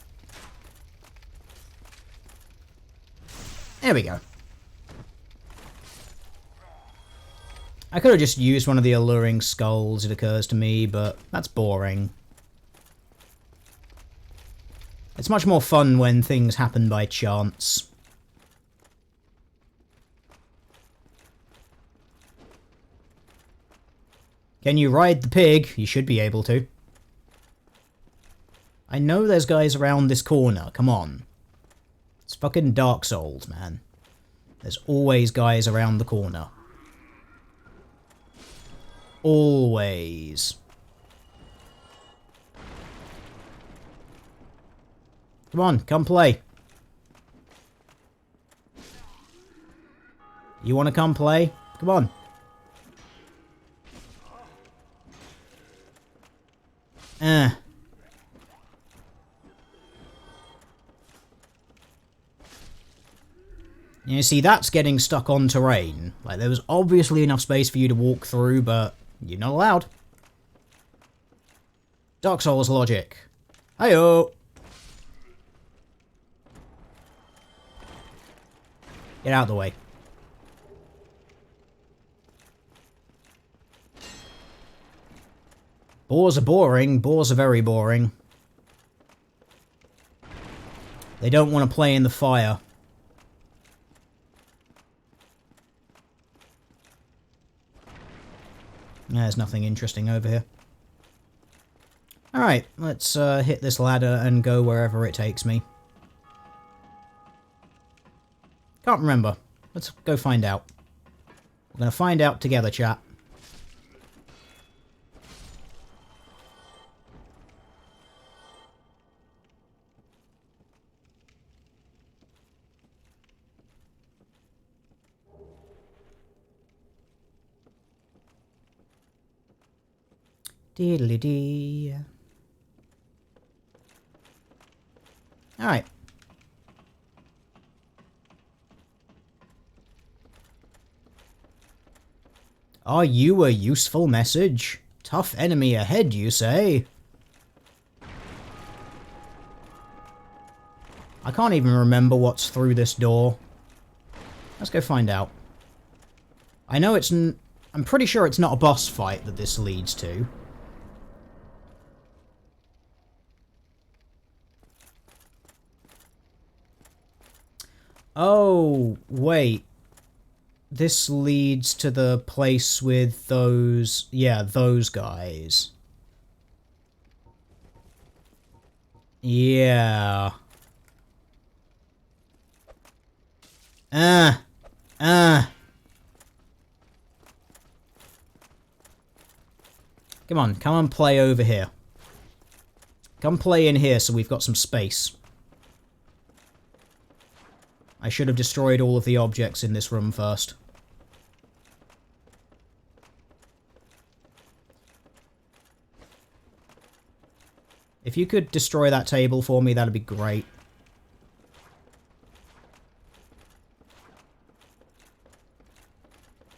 There we go. I could have just used one of the alluring skulls, it occurs to me, but that's boring. It's much more fun when things happen by chance. Can you ride the pig? You should be able to. I know there's guys around this corner, come on. It's fucking Dark Souls, man. There's always guys around the corner. Always. Come on, come play. You want to come play? Come on. You see, that's getting stuck on terrain. Like, there was obviously enough space for you to walk through, but you're not allowed. Dark Souls logic. Hi-yo! Get out of the way. Boars are boring. Boars are very boring. They don't want to play in the fire. There's nothing interesting over here. Alright, let's hit this ladder and go wherever it takes me. Can't remember. Let's go find out. We're going to find out together, chat. Diddly-dee. Alright. Are you a useful message? Tough enemy ahead, you say? I can't even remember what's through this door. Let's go find out. I know it's I'm pretty sure it's not a boss fight that this leads to. Oh, wait. This leads to the place with those... yeah, those guys. Yeah. Come on, come and play over here. Come play in here so we've got some space. I should have destroyed all of the objects in this room first. If you could destroy that table for me, that'd be great.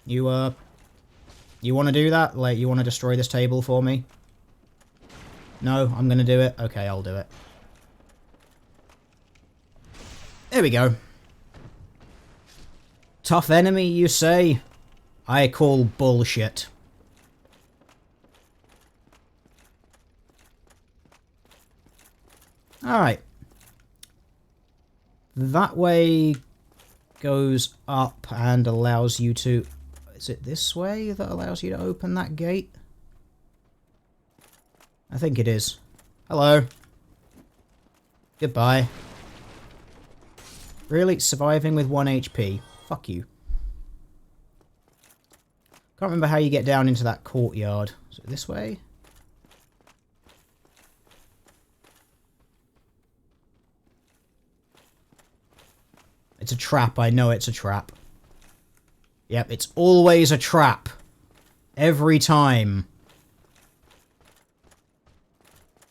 You want to do that? Like, you want to destroy this table for me? No, I'm going to do it? Okay, I'll do it. There we go. Tough enemy, you say? I call bullshit. Alright. That way goes up and allows you to... Is it this way that allows you to open that gate? I think it is. Hello. Goodbye. Really? Surviving with 1 HP? Fuck you. Can't remember how you get down into that courtyard. Is it this way? It's a trap. I know it's a trap. Yep, it's always a trap. Every time.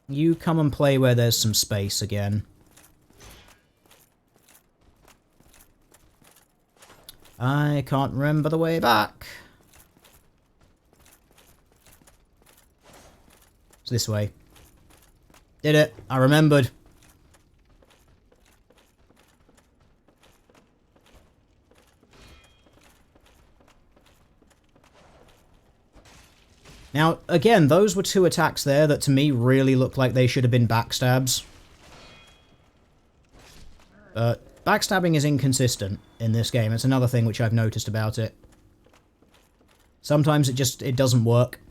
You come and play where there's some space again. I can't remember the way back. It's this way. Did it. I remembered. Now, again, those were 2 attacks there that to me really looked like they should have been backstabs. But backstabbing is inconsistent in this game. It's another thing which I've noticed about it. Sometimes it doesn't work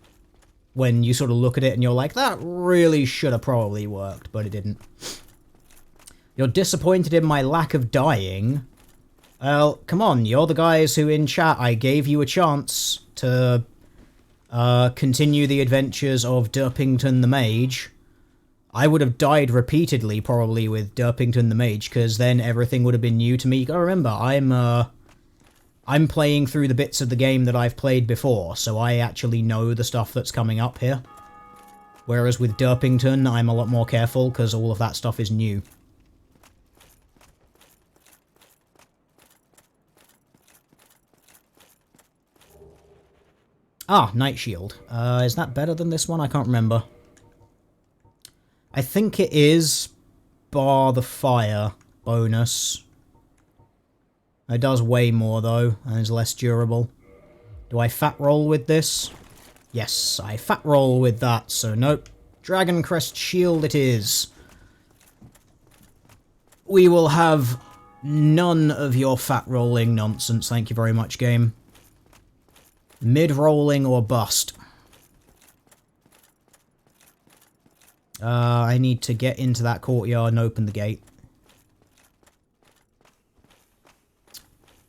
when you sort of look at it and you're like, that really should have probably worked, but it didn't. You're disappointed in my lack of dying? Well, come on, you're the guys who in chat I gave you a chance to continue the adventures of Derpington the Mage. I would have died repeatedly, probably, with Derpington the Mage, because then everything would have been new to me. You gotta remember, I'm playing through the bits of the game that I've played before, so I actually know the stuff that's coming up here. Whereas with Derpington, I'm a lot more careful, because all of that stuff is new. Ah, Night Shield. Is that better than this one? I can't remember. I think it is, bar the fire bonus. It does way more though, and is less durable. Do I fat roll with this? Yes, I fat roll with that, so nope. Dragon Crest Shield it is. We will have none of your fat rolling nonsense, thank you very much, game. Mid-rolling or bust. I need to get into that courtyard and open the gate.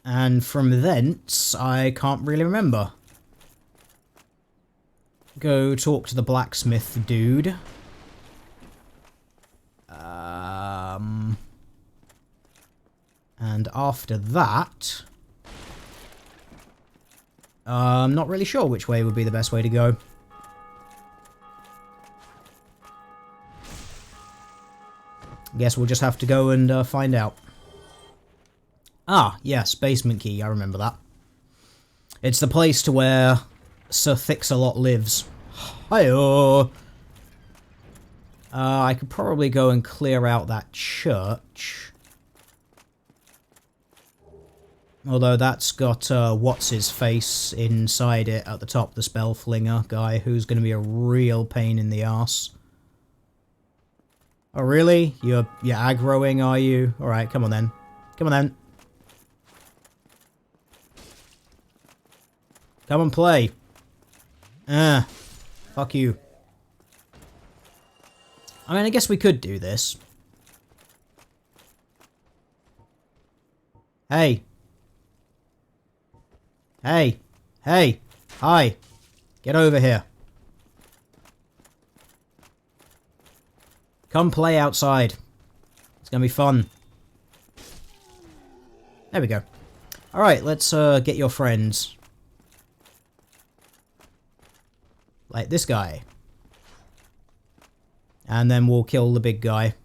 And from thence, I can't really remember. Go talk to the blacksmith dude. And after that... I'm not really sure which way would be the best way to go. Guess we'll just have to go and find out. Ah, yes, basement key, I remember that. It's the place to where Sir Thix-a-Lot lives. Hi-oh! I could probably go and clear out that church. Although that's got what's-his-face inside it at the top, the spell flinger guy, who's going to be a real pain in the arse. Oh really? You're aggroing, are you? Alright, come on then. Come on then. Come and play. Fuck you. I mean, I guess we could do this. Hey. Hey. Hey. Hi. Get over here. Come play outside. It's gonna be fun. There we go. Alright, let's get your friends. Like this guy. And then we'll kill the big guy.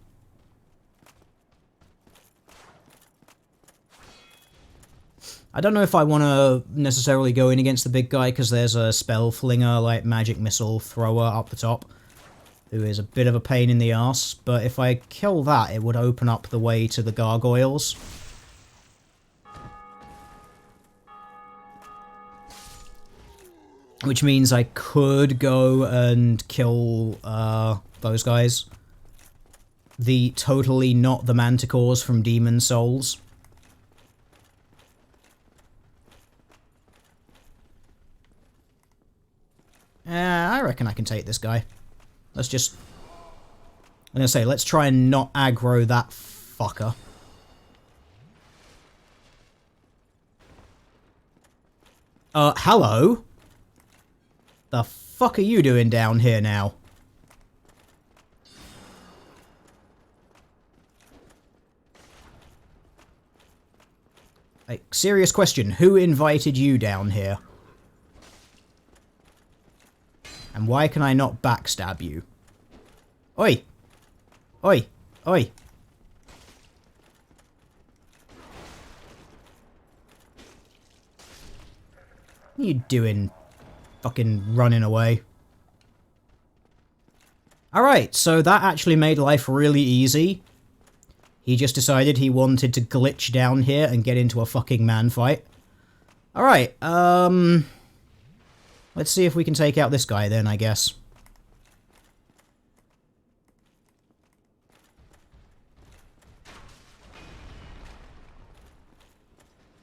I don't know if I want to necessarily go in against the big guy, because there's a spell flinger, like magic missile thrower up the top, who is a bit of a pain in the arse. But if I kill that, it would open up the way to the gargoyles. Which means I could go and kill those guys. The totally not the manticores from Demon Souls. I reckon I can take this guy. Let's just... I'm gonna say, let's try and not aggro that fucker. Hello? The fuck are you doing down here now? Like, serious question, who invited you down here? And why can I not backstab you? Oi! Oi! Oi! What are you doing? Fucking running away. Alright, so that actually made life really easy. He just decided he wanted to glitch down here and get into a fucking man fight. Alright, let's see if we can take out this guy then, I guess.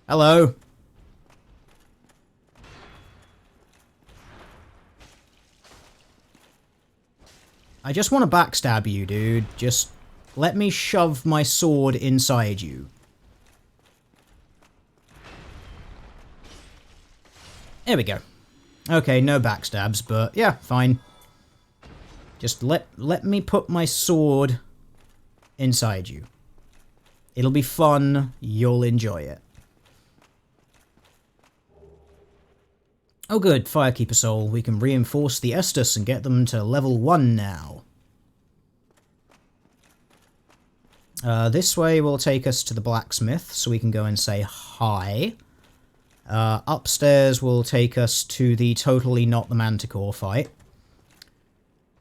Hello. I just want to backstab you, dude. Just let me shove my sword inside you. There we go. Okay, no backstabs, but yeah, fine. Just let me put my sword inside you. It'll be fun. You'll enjoy it. Oh good, Firekeeper Soul. We can reinforce the Estus and get them to level 1 now. This way will take us to the blacksmith, so we can go and say hi. Upstairs will take us to the totally not the Manticore fight.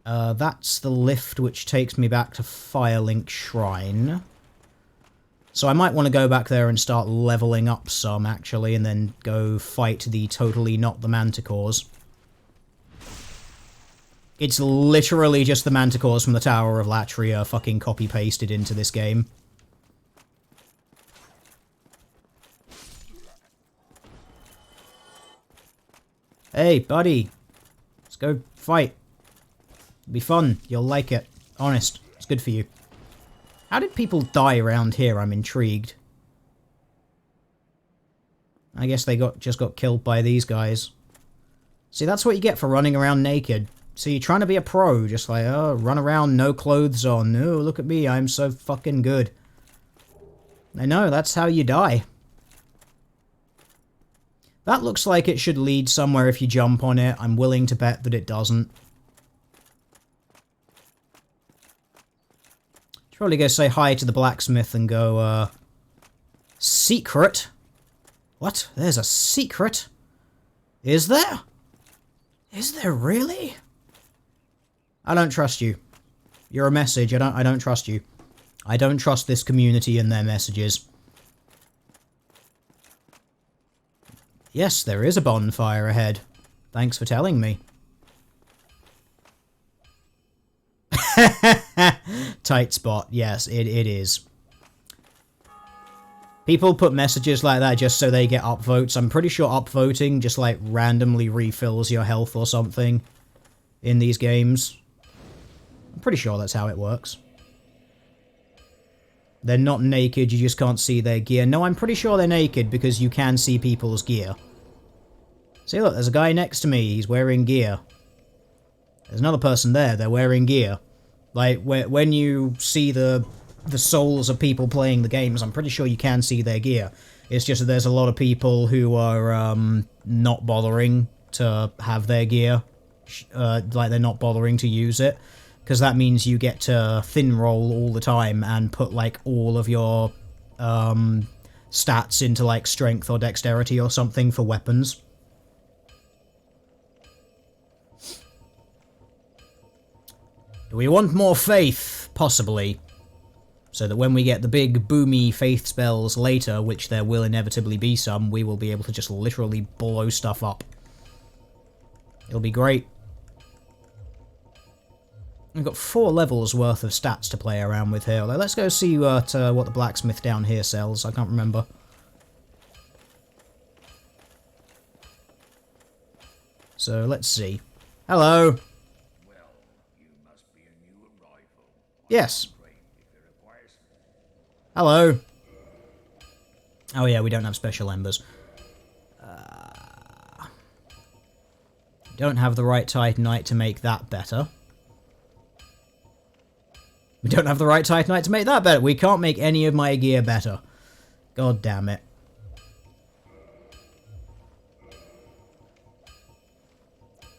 That's the lift which takes me back to Firelink Shrine. So I might want to go back there and start leveling up some, actually, and then go fight the totally not the Manticores. It's literally just the Manticores from the Tower of Latria fucking copy-pasted into this game. Hey, buddy. Let's go fight. It'll be fun. You'll like it. Honest. It's good for you. How did people die around here? I'm intrigued. I guess they just got killed by these guys. See, that's what you get for running around naked. So you're trying to be a pro, just like, oh, run around, no clothes on. No, look at me, I'm so fucking good. I know, that's how you die. That looks like it should lead somewhere if you jump on it. I'm willing to bet that it doesn't. Should probably go say hi to the blacksmith and go, secret? What? There's a secret? Is there? Is there really? I don't trust you. You're a message. I don't trust you. I don't trust this community and their messages. Yes, there is a bonfire ahead. Thanks for telling me. Tight spot. Yes, it is. People put messages like that just so they get upvotes. I'm pretty sure upvoting just like randomly refills your health or something in these games. I'm pretty sure that's how it works. They're not naked, you just can't see their gear. No, I'm pretty sure they're naked because you can see people's gear. See, look, there's a guy next to me, he's wearing gear. There's another person there, they're wearing gear. Like, when you see the souls of people playing the games, I'm pretty sure you can see their gear. It's just that there's a lot of people who are not bothering to have their gear. Like, they're not bothering to use it. Because that means you get to thin roll all the time and put, like, all of your stats into, like, strength or dexterity or something for weapons. Do we want more faith? Possibly. So that when we get the big boomy faith spells later, which there will inevitably be some, we will be able to just literally blow stuff up. It'll be great. We've got 4 levels worth of stats to play around with here. Let's go see what the blacksmith down here sells. I can't remember. So let's see. Hello. Well, you must be a new arrival. Yes. If it requires Hello. Oh yeah, we don't have special embers. Don't have the right Titanite to make that better. We don't have the right Titanite to make that better. We can't make any of my gear better. God damn it.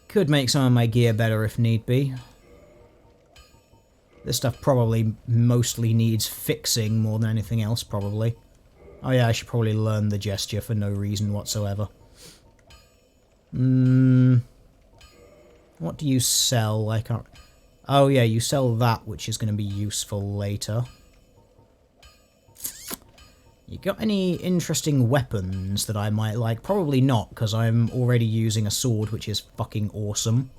Could make some of my gear better if need be. This stuff probably mostly needs fixing more than anything else, probably. Oh yeah, I should probably learn the gesture for no reason whatsoever. What do you sell? I can't... Oh yeah, you sell that, which is going to be useful later. You got any interesting weapons that I might like? Probably not, because I'm already using a sword, which is fucking awesome.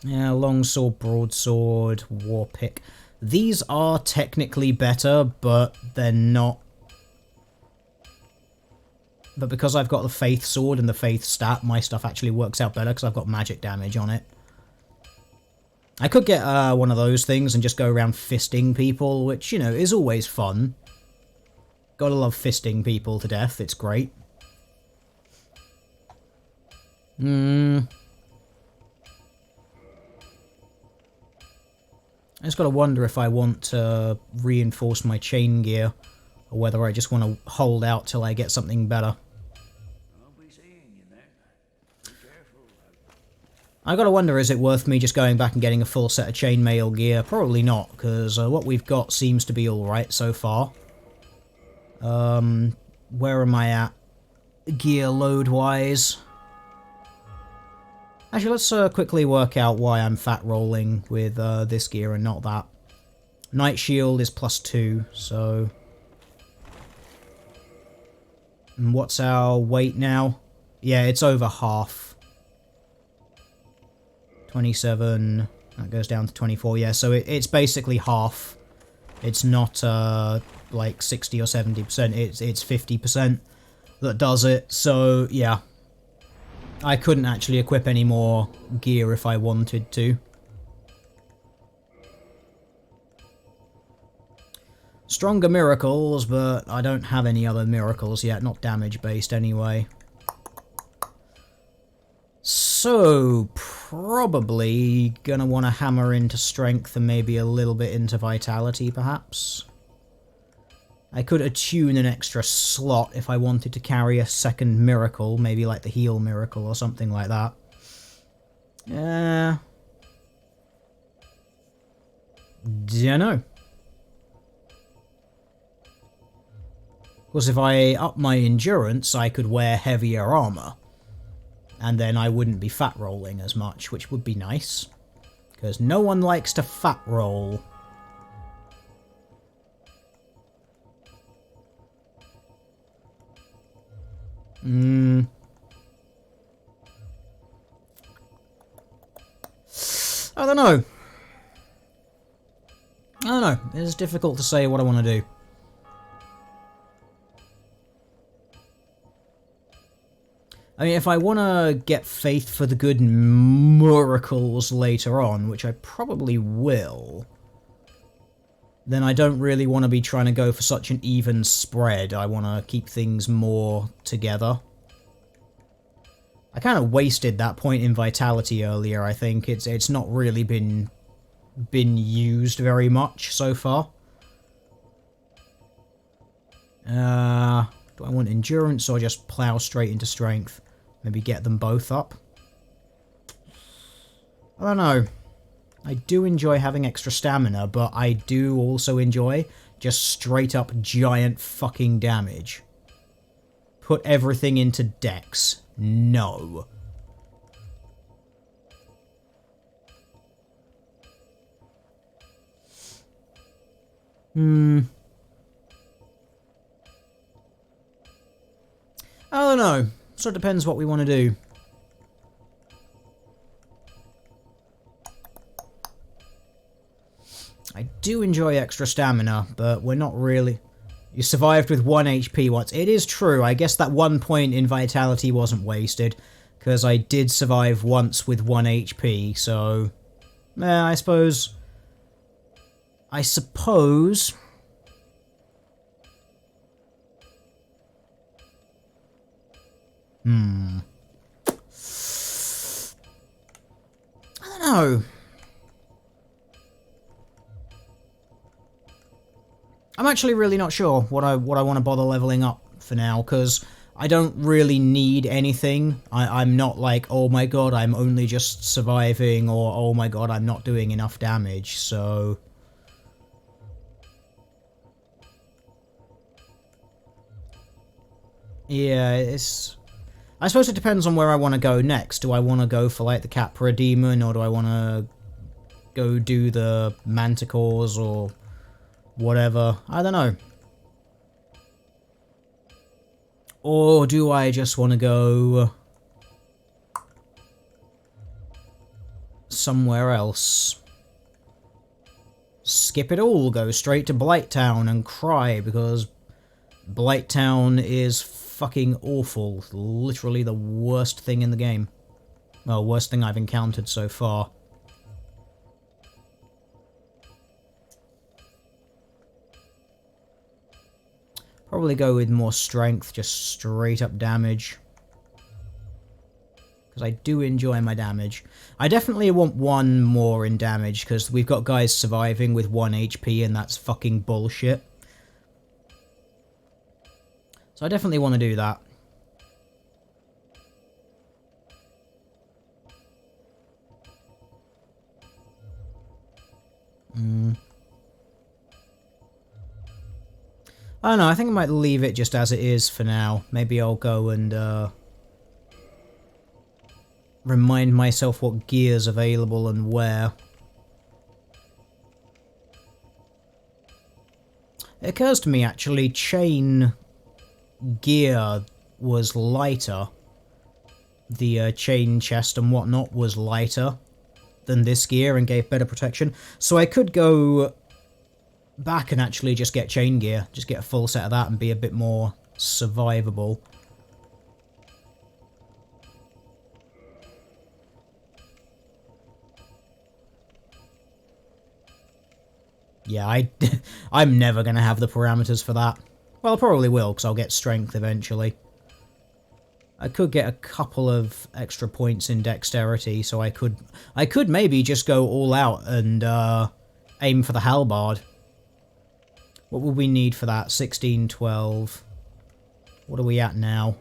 Yeah, longsword, broadsword, war pick. These are technically better, but they're not. But because I've got the Faith Sword and the Faith stat, my stuff actually works out better because I've got magic damage on it. I could get one of those things and just go around fisting people, which, you know, is always fun. Gotta love fisting people to death, it's great. I just gotta wonder if I want to reinforce my chain gear, or whether I just want to hold out till I get something better. I gotta wonder, is it worth me just going back and getting a full set of chainmail gear? Probably not, because what we've got seems to be alright so far. Where am I at? Gear load-wise. Actually, let's quickly work out why I'm fat rolling with this gear and not that. Night shield is +2, so... And what's our weight now? Yeah, it's over half. 27... That goes down to 24, yeah, so it's basically half. It's not, like 60 or 70%, it's 50% that does it, so, yeah. I couldn't actually equip any more gear if I wanted to. Stronger miracles, but I don't have any other miracles yet, not damage-based anyway. So, probably gonna want to hammer into strength and maybe a little bit into vitality, perhaps. I could attune an extra slot if I wanted to carry a second miracle, maybe like the heal miracle or something like that. Dunno. Of course, if I up my endurance, I could wear heavier armor. And then I wouldn't be fat rolling as much, which would be nice. Because no one likes to fat roll. I don't know. I don't know. It's difficult to say what I want to do. I mean, if I want to get faith for the good miracles later on, which I probably will, then I don't really want to be trying to go for such an even spread. I want to keep things more together. I kind of wasted that point in vitality earlier, I think. It's not really been used very much so far. Do I want endurance or just plow straight into strength? Maybe get them both up? I don't know. I do enjoy having extra stamina, but I do also enjoy just straight up giant fucking damage. Put everything into dex. No. I don't know. So it depends what we want to do. I do enjoy extra stamina, but we're not really... You survived with 1 HP once. It is true. I guess that 1 point in vitality wasn't wasted, because I did survive once with 1 HP, so... I suppose... I don't know. I'm actually really not sure what I want to bother leveling up for now, because I don't really need anything. I'm not like, oh my god, I'm only just surviving, or oh my god, I'm not doing enough damage, so... Yeah, it's... I suppose it depends on where I want to go next. Do I want to go for, like, the Capra Demon, or do I want to go do the Manticores, or whatever? I don't know. Or do I just want to go somewhere else? Skip it all, go straight to Blighttown and cry, because Blighttown is fucking awful. Literally the worst thing in the game. Well, worst thing I've encountered so far. Probably go with more strength, just straight up damage. Because I do enjoy my damage. I definitely want 1 more in damage, because we've got guys surviving with 1 HP, and that's fucking bullshit. So I definitely want to do that. I don't know, I think I might leave it just as it is for now. Maybe I'll go and remind myself what gear's available and where. It occurs to me, actually, chain gear was lighter. The chain chest and whatnot was lighter than this gear and gave better protection. So I could go back and actually just get chain gear. Just get a full set of that and be a bit more survivable. Yeah, I'm never going to have the parameters for that. Well, I probably will, because I'll get strength eventually. I could get a couple of extra points in dexterity, so I could maybe just go all out and aim for the halberd. What would we need for that? 16, 12. What are we at now?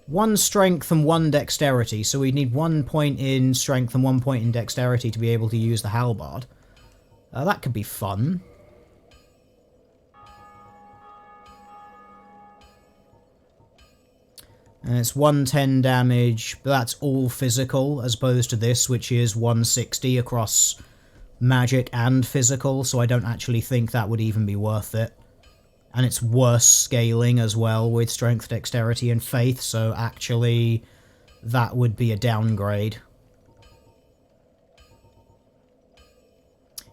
1 strength and 1 dexterity, so we need 1 point in strength and 1 point in dexterity to be able to use the halberd. That could be fun. And it's 110 damage, but that's all physical, as opposed to this, which is 160 across magic and physical, so I don't actually think that would even be worth it. And it's worse scaling as well with strength, dexterity, and faith, so actually that would be a downgrade.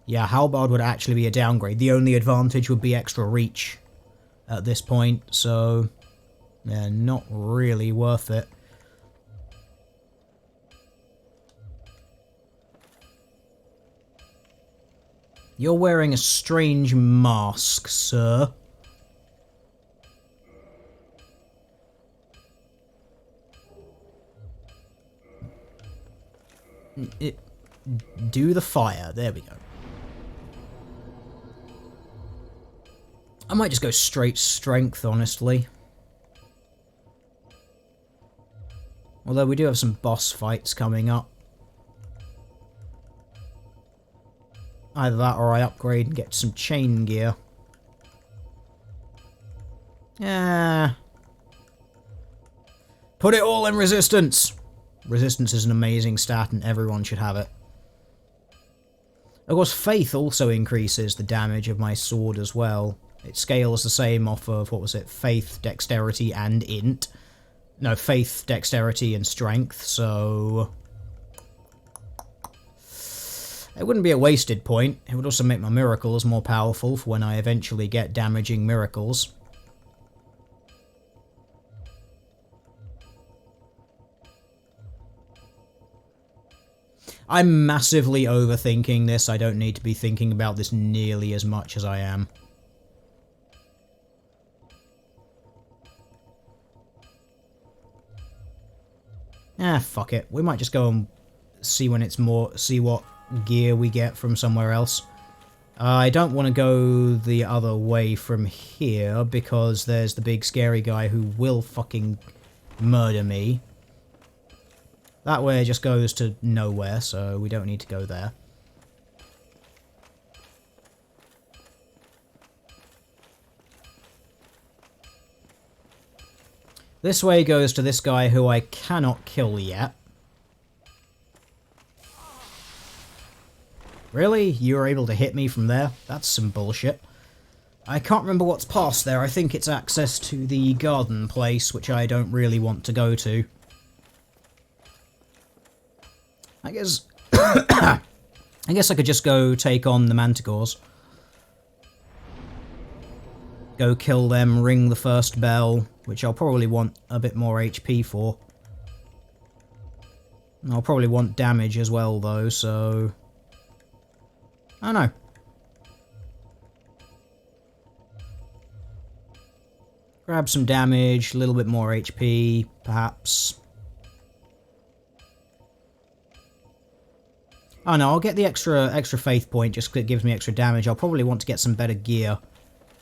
Yeah, halberd would actually be a downgrade. The only advantage would be extra reach at this point, so yeah, not really worth it. You're wearing a strange mask, sir. Do the fire. There we go. I might just go straight strength, honestly. Although we do have some boss fights coming up. Either that or I upgrade and get some chain gear. Yeah. Put it all in resistance! Resistance is an amazing stat and everyone should have it. Of course, faith also increases the damage of my sword as well. It scales the same off of, what was it, faith, dexterity, and int. No, faith, dexterity, and strength, so it wouldn't be a wasted point. It would also make my miracles more powerful for when I eventually get damaging miracles. I'm massively overthinking this. I don't need to be thinking about this nearly as much as I am. Ah, fuck it. We might just go and see when it's more, see what gear we get from somewhere else. I don't want to go the other way from here because there's the big scary guy who will fucking murder me. That way just goes to nowhere, so we don't need to go there. This way goes to this guy who I cannot kill yet. Really? You were able to hit me from there? That's some bullshit. I can't remember what's past there. I think it's access to the garden place, which I don't really want to go to. I guess I guess I could just go take on the manticores. Go kill them, ring the first bell, which I'll probably want a bit more HP for. And I'll probably want damage as well though, so I don't know. Grab some damage, a little bit more HP, perhaps. Oh no, I'll get the extra faith point just 'cause it gives me extra damage. I'll probably want to get some better gear,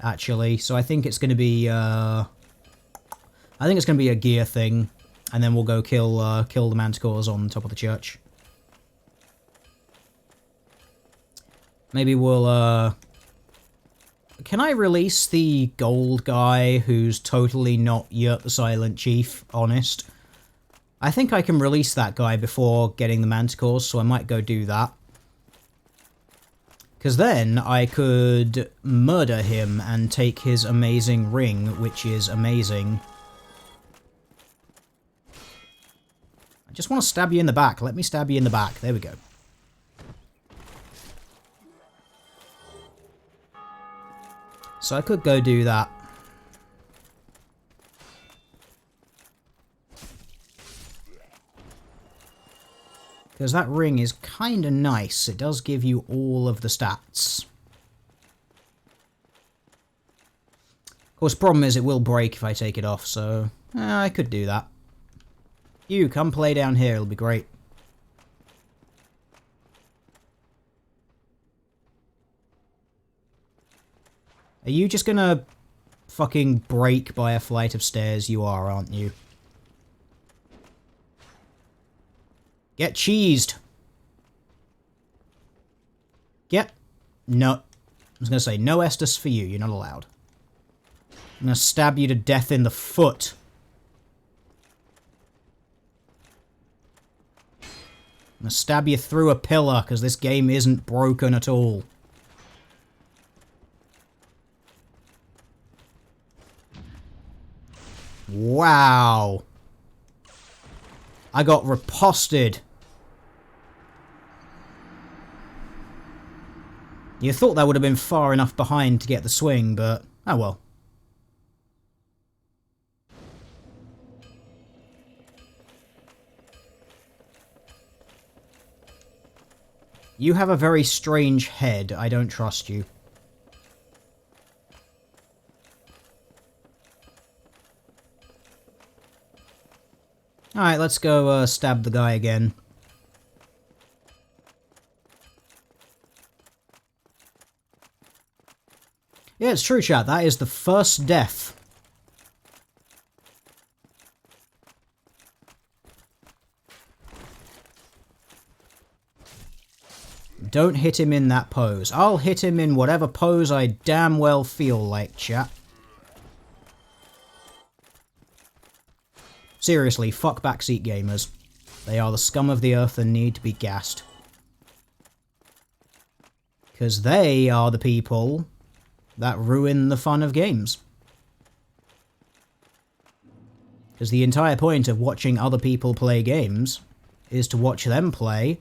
actually. So I think it's going to be a gear thing, and then we'll go kill the manticores on top of the church. Maybe we'll can I release the gold guy who's totally not Yurt the Silent Chief, honest? I think I can release that guy before getting the manticores, so I might go do that. Because then I could murder him and take his amazing ring, which is amazing. I just want to stab you in the back. Let me stab you in the back. There we go. So I could go do that. Because that ring is kind of nice. It does give you all of the stats. Of course, the problem is it will break if I take it off, so I could do that. You, come play down here. It'll be great. Are you just gonna fucking break by a flight of stairs? You are, aren't you? Get cheesed. Get... No. I was going to say, no Estus for you. You're not allowed. I'm going to stab you to death in the foot. I'm going to stab you through a pillar, because this game isn't broken at all. Wow. I got riposted. You thought that would have been far enough behind to get the swing, but oh well. You have a very strange head. I don't trust you. Alright, let's go stab the guy again. Yeah, it's true, chat. That is the first death. Don't hit him in that pose. I'll hit him in whatever pose I damn well feel like, chat. Seriously, fuck backseat gamers. They are the scum of the earth and need to be gassed. Because they are the people that ruin the fun of games. Because the entire point of watching other people play games is to watch them play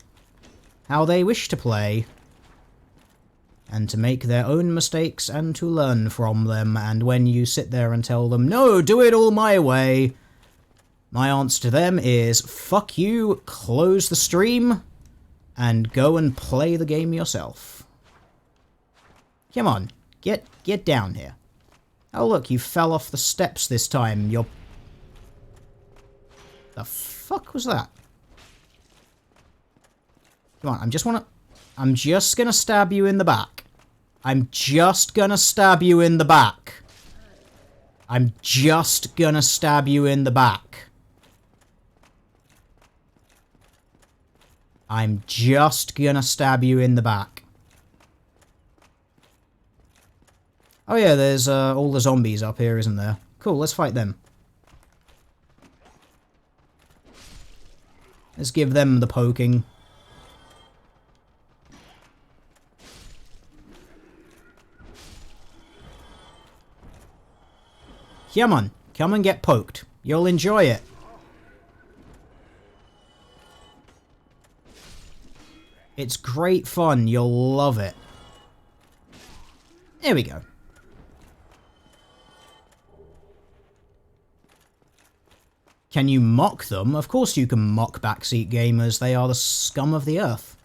how they wish to play. And to make their own mistakes and to learn from them. And when you sit there and tell them, no, do it all my way, my answer to them is, fuck you, close the stream, and go and play the game yourself. Come on, get down here. Oh look, you fell off the steps this time, you're... The fuck was that? Come on, I'm just gonna stab you in the back. I'm just gonna stab you in the back. I'm just gonna stab you in the back. I'm just gonna stab you in the back. Oh yeah, there's all the zombies up here, isn't there? Cool, let's fight them. Let's give them the poking. Come on, come and get poked. You'll enjoy it. It's great fun. You'll love it. There we go. Can you mock them? Of course you can mock backseat gamers. They are the scum of the earth.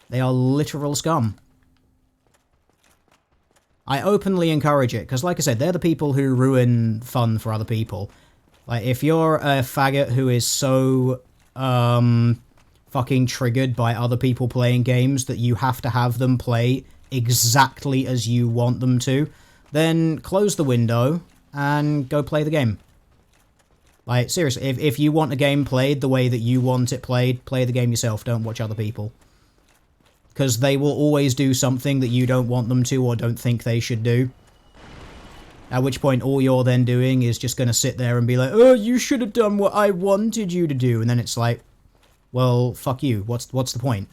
They are literal scum. I openly encourage it, because like I said, they're the people who ruin fun for other people. Like, if you're a faggot who is so, fucking triggered by other people playing games that you have to have them play exactly as you want them to, then close the window and go play the game. Like, seriously, if you want a game played the way that you want it played, play the game yourself, don't watch other people. because they will always do something that you don't want them to or don't think they should do. At which point all you're then doing is just going to sit there and be like, oh, you should have done what I wanted you to do. And then it's like, well, fuck you. What's the point?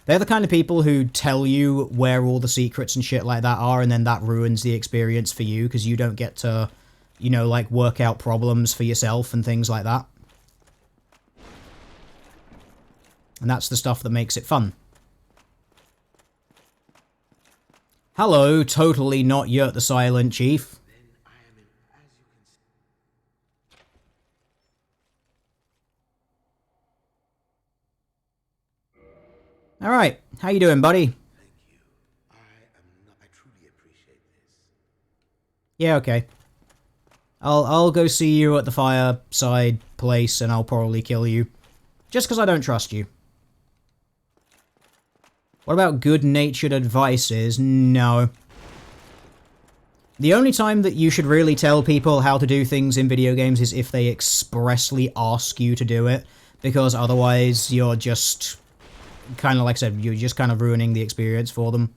They're the kind of people who tell you where all the secrets and shit like that are, and then that ruins the experience for you because you don't get to, you know, like, work out problems for yourself and things like that. And that's the stuff that makes it fun. Hello, totally not Yurt the Silent Chief. Alright, how you doing, buddy? Thank you. I truly appreciate this. Yeah, okay. I'll go see you at the fireside place and I'll probably kill you. Just because I don't trust you. What about good-natured advices? No. The only time that you should really tell people how to do things in video games is if they expressly ask you to do it, because otherwise you're just kind of, like I said, you're just kind of ruining the experience for them.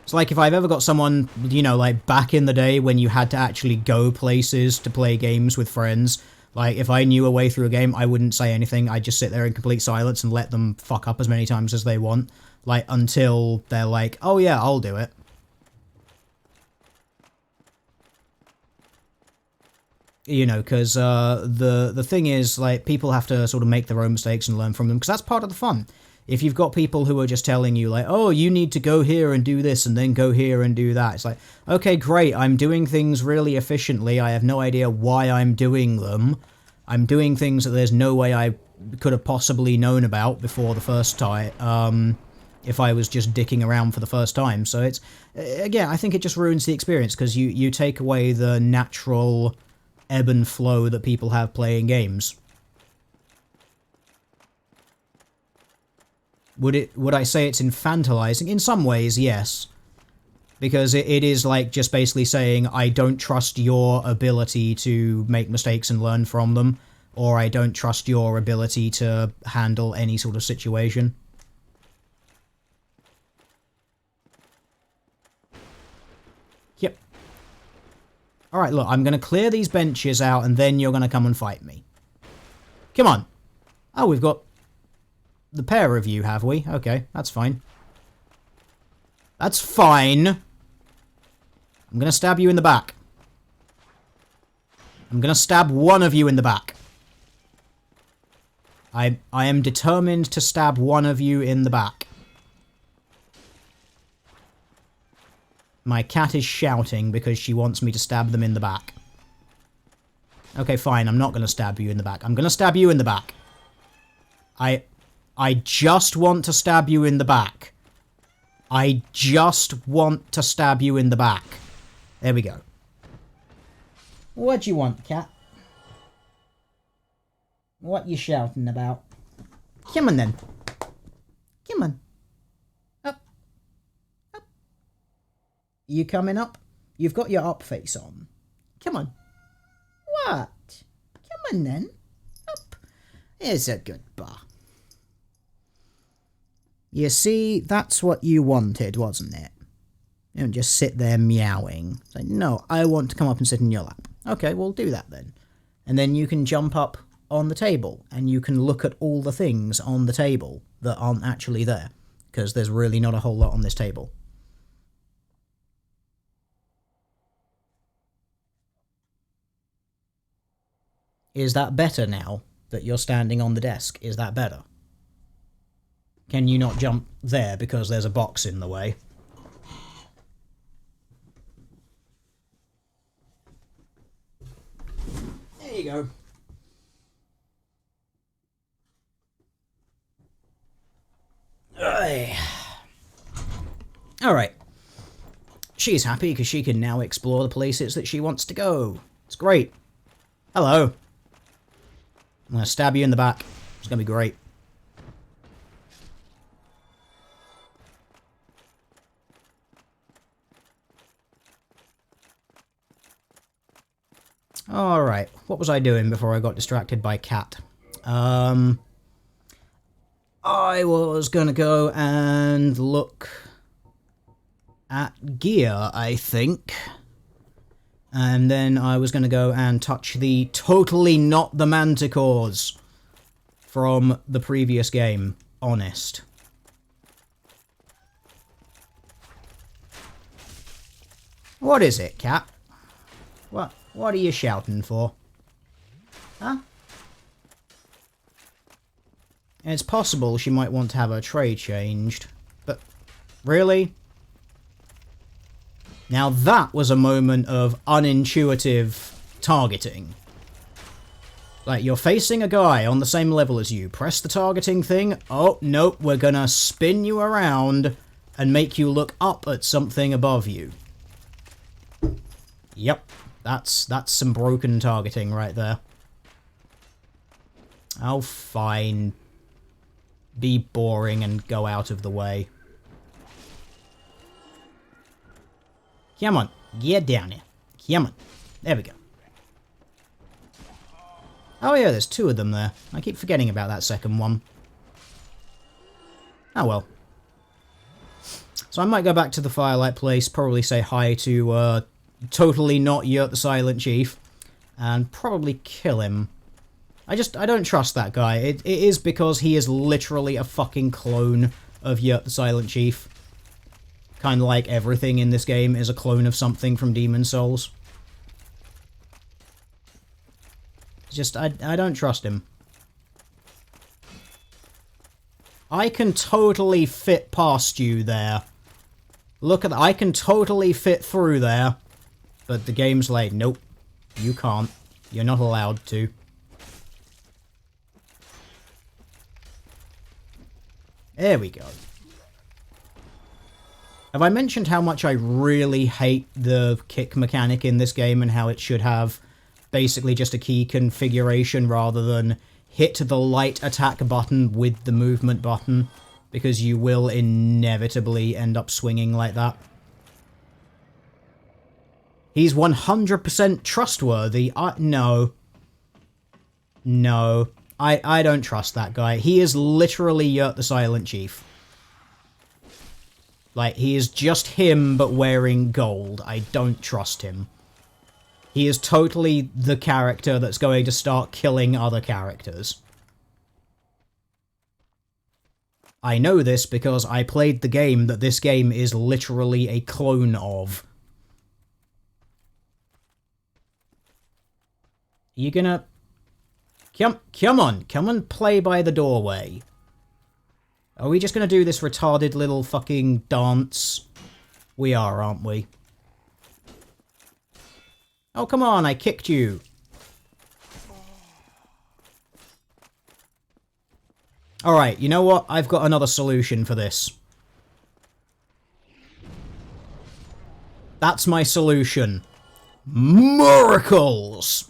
It's like if I've ever got someone, you know, like back in the day when you had to actually go places to play games with friends, like if I knew a way through a game, I wouldn't say anything. I'd just sit there in complete silence and let them fuck up as many times as they want, like until they're like, oh yeah, I'll do it. You know, because the thing is, like, people have to sort of make their own mistakes and learn from them, because that's part of the fun. If you've got people who are just telling you, like, oh, you need to go here and do this, and then go here and do that, it's like, okay, great, I'm doing things really efficiently, I have no idea why I'm doing them, I'm doing things that there's no way I could have possibly known about before the first time, if I was just dicking around for the first time. So it's, again, I think it just ruins the experience, because you take away the natural ebb and flow that people have playing games. Would I say it's infantilizing? In some ways, yes. Because it is like just basically saying, I don't trust your ability to make mistakes and learn from them, or I don't trust your ability to handle any sort of situation. Yep. Alright, look, I'm going to clear these benches out, and then you're going to come and fight me. Come on. Oh, we've got the pair of you, have we? Okay, that's fine. That's fine. I'm going to stab you in the back. I'm going to stab one of you in the back. I am determined to stab one of you in the back. My cat is shouting because she wants me to stab them in the back. Okay, fine, I'm not going to stab you in the back. I'm going to stab you in the back. I just want to stab you in the back. I just want to stab you in the back. There we go. What do you want, cat? What you shouting about? Come on, then. Come on. Up. Up. You coming up? You've got your up face on. Come on. What? Come on, then. Up. Here's a good bar. You see, that's what you wanted, wasn't it? You don't just sit there meowing. Say, no, I want to come up and sit in your lap. Okay, we'll do that then. And then you can jump up on the table, and you can look at all the things on the table that aren't actually there, because there's really not a whole lot on this table. Is that better now that you're standing on the desk? Is that better? Can you not jump there because there's a box in the way? There you go. Alright. She's happy because she can now explore the places that she wants to go. It's great. Hello. I'm going to stab you in the back. It's going to be great. Alright, what was I doing before I got distracted by cat? I was gonna go and look at gear, I think. And then I was gonna go and touch the totally not the manticores from the previous game. Honest. What is it, cat? What are you shouting for? Huh? It's possible she might want to have her tray changed. But, really? Now that was a moment of unintuitive targeting. Like, you're facing a guy on the same level as you. Press the targeting thing. Oh, nope, we're gonna spin you around and make you look up at something above you. Yep, that's some broken targeting right there. Oh, fine. Be boring and go out of the way. Come on, get down here. Come on. There we go. Oh yeah, there's two of them there. I keep forgetting about that second one. Oh well. So I might go back to the Firelight Place, probably say hi to, totally not Yurt the Silent Chief, and probably kill him. I don't trust that guy. It is because he is literally a fucking clone of Yurt the Silent Chief. Kind of like everything in this game is a clone of something from Demon Souls. Just, I don't trust him. I can totally fit past you there. Look at that. I can totally fit through there. But the game's like, nope. You can't. You're not allowed to. There we go. Have I mentioned how much I really hate the kick mechanic in this game and how it should have basically just a key configuration rather than hit the light attack button with the movement button, because you will inevitably end up swinging like that. He's 100% trustworthy. No. No. I don't trust that guy. He is literally Yurt the Silent Chief. Like, he is just him, but wearing gold. I don't trust him. He is totally the character that's going to start killing other characters. I know this because I played the game that this game is literally a clone of. You gonna... Come on, play by the doorway. Are we just gonna do this retarded little fucking dance? We are, aren't we? Oh, come on, I kicked you. Alright, you know what? I've got another solution for this. That's my solution. Miracles!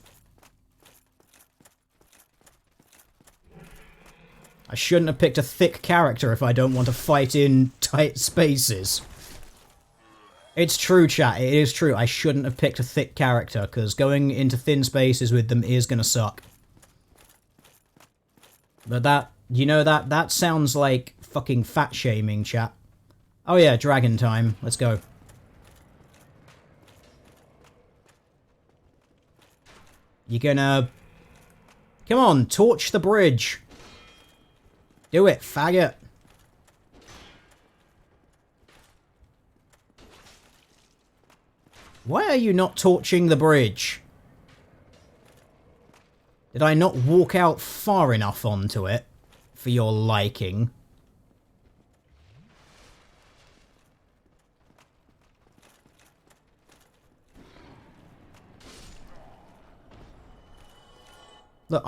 I shouldn't have picked a thick character if I don't want to fight in tight spaces. It's true, chat. It is true. I shouldn't have picked a thick character, because going into thin spaces with them is gonna suck. But that... You know, that sounds like fucking fat-shaming, chat. Oh yeah, dragon time. Let's go. You gonna... Come on, torch the bridge. Do it, faggot. Why are you not torching the bridge? Did I not walk out far enough onto it for your liking? Look,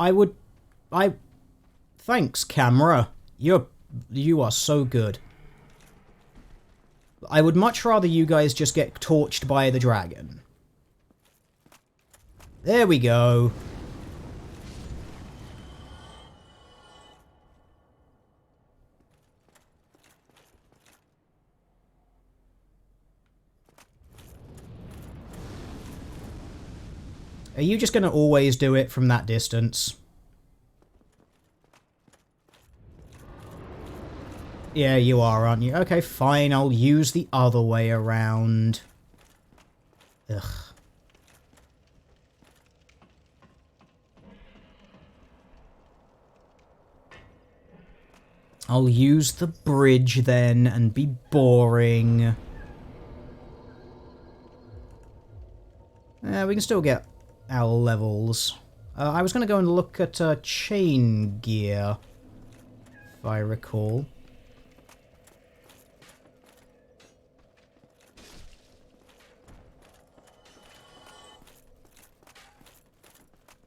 thanks, camera. You are so good. I would much rather you guys just get torched by the dragon. There we go. Are you just going to always do it from that distance? Yeah, you are, aren't you? Okay, fine, I'll use the other way around. Ugh. I'll use the bridge then and be boring. We can still get our levels. I was going to go and look at chain gear, if I recall.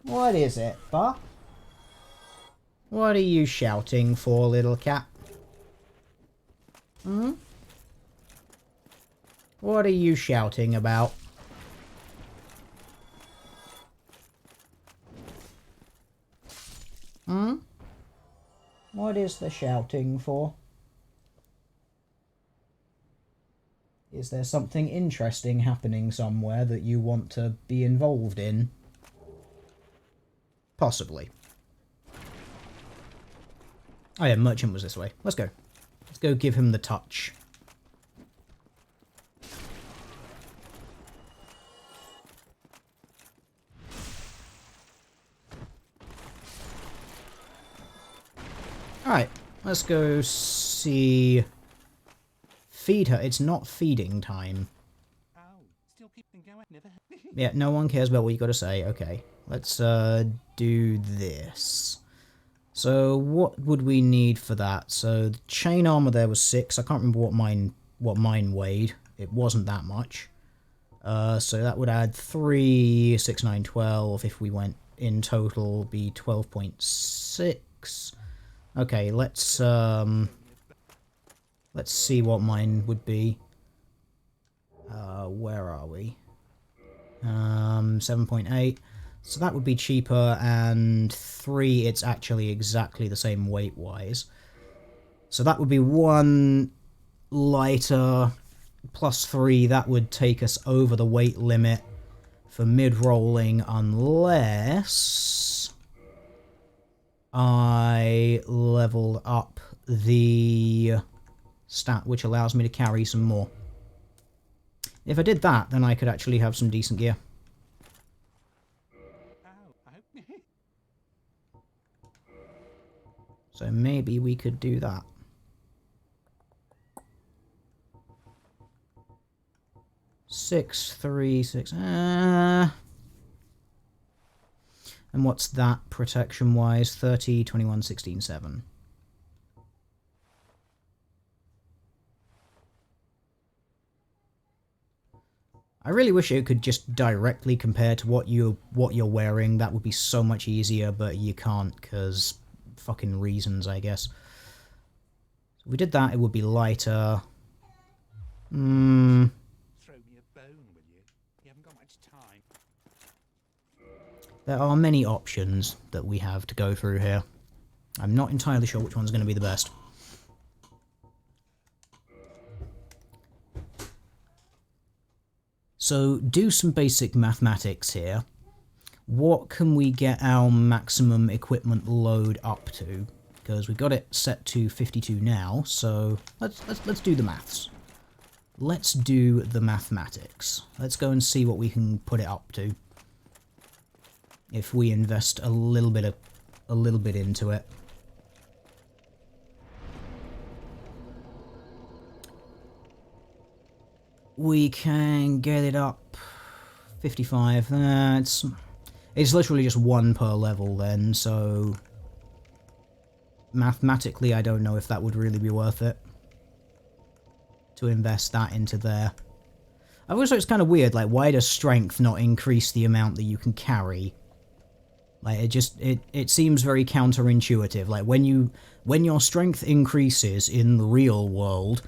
What is it, Buck? What are you shouting for, little cat? Hmm? What are you shouting about? Hmm? What is the shouting for? Is there something interesting happening somewhere that you want to be involved in? Possibly. Oh yeah, merchant was this way. Let's go. Let's go give him the touch. Alright, let's go see... Feed her. It's not feeding time. Oh, still keeping going. Never. Yeah, no one cares about what you got to say. Okay, let's do this. So what would we need for that? So the chain armor there was 6. I can't remember what mine weighed. It wasn't that much. So that would add 3, 6, 9, 12. If we went in total, be 12.6. Okay, let's see what mine would be. Where are we? 7.8. So that would be cheaper, and 3, it's actually exactly the same weight-wise. So that would be 1 lighter, plus 3, that would take us over the weight limit for mid-rolling, unless I leveled up the stat which allows me to carry some more. If I did that, then I could actually have some decent gear. So maybe we could do that. 6, 3, 6. And what's that protection-wise? 30, 21, 16, 7. I really wish it could just directly compare to what you're wearing. That would be so much easier, but you can't because fucking reasons, I guess. If we did that, it would be lighter. Throw me a bone, will you? You haven't got much time. There are many options that we have to go through here. I'm not entirely sure which one's going to be the best. So, do some basic mathematics here. What can we get our maximum equipment load up to? Because we've got it set to 52 now, so let's do the maths. Let's do the mathematics. Let's go and see what we can put it up to. If we invest a little bit into it. We can get it up 55. It's literally just 1 per level then, so mathematically I don't know if that would really be worth it to invest that into there. Also, it's kind of weird, like, why does strength not increase the amount that you can carry? Like, it seems very counterintuitive. Like, when your strength increases in the real world,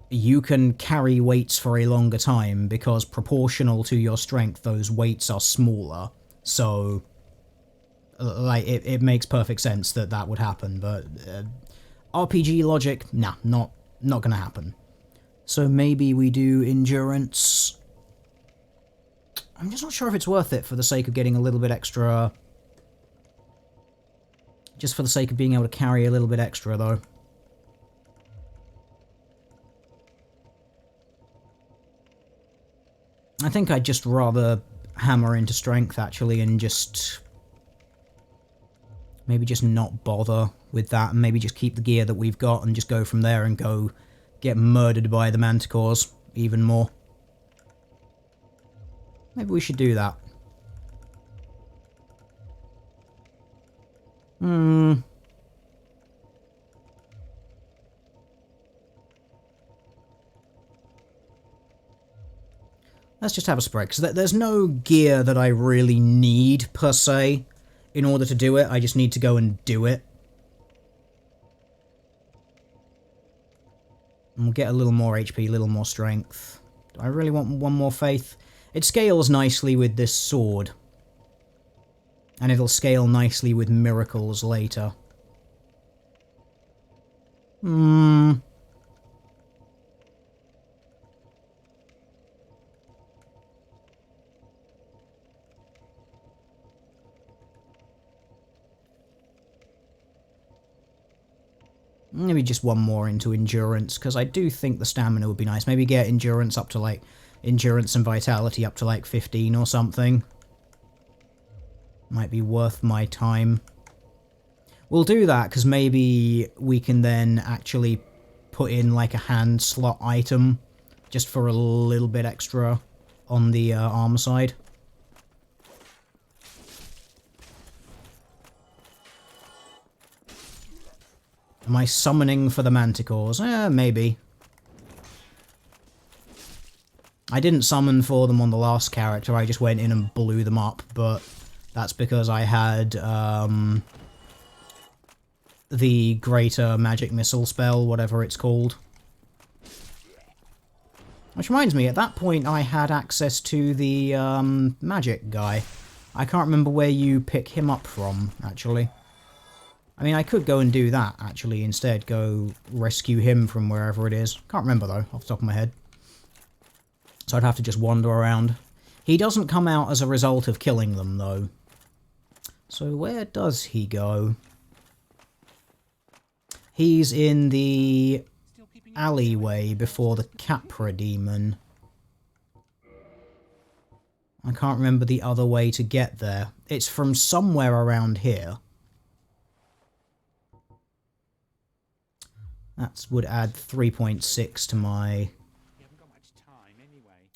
you can carry weights for a longer time because proportional to your strength, those weights are smaller. So, like, it makes perfect sense that that would happen, but RPG logic, nah, not gonna happen. So maybe we do endurance. I'm just not sure if it's worth it for the sake of getting a little bit extra. Just for the sake of being able to carry a little bit extra, though. I think I'd just rather hammer into strength, actually, and just... maybe just not bother with that, and maybe just keep the gear that we've got and just go from there and go get murdered by the manticores even more. Maybe we should do that. Let's just have a spray, because there's no gear that I really need, per se, in order to do it. I just need to go and do it. And we'll get a little more HP, a little more strength. Do I really want one more faith? It scales nicely with this sword. And it'll scale nicely with miracles later. Maybe just one more into endurance, because I do think the stamina would be nice. Maybe get endurance up to, like, endurance and vitality up to, like, 15 or something. Might be worth my time. We'll do that, because maybe we can then actually put in, like, a hand slot item, just for a little bit extra on the armor side. Am I summoning for the manticores? Maybe. I didn't summon for them on the last character, I just went in and blew them up, but that's because I had the greater magic missile spell, whatever it's called. Which reminds me, at that point I had access to the magic guy. I can't remember where you pick him up from, actually. I mean, I could go and do that, actually, instead. Go rescue him from wherever it is. Can't remember, though, off the top of my head. So I'd have to just wander around. He doesn't come out as a result of killing them, though. So where does he go? He's in the alleyway before the Capra demon. I can't remember the other way to get there. It's from somewhere around here. That would add 3.6 to my...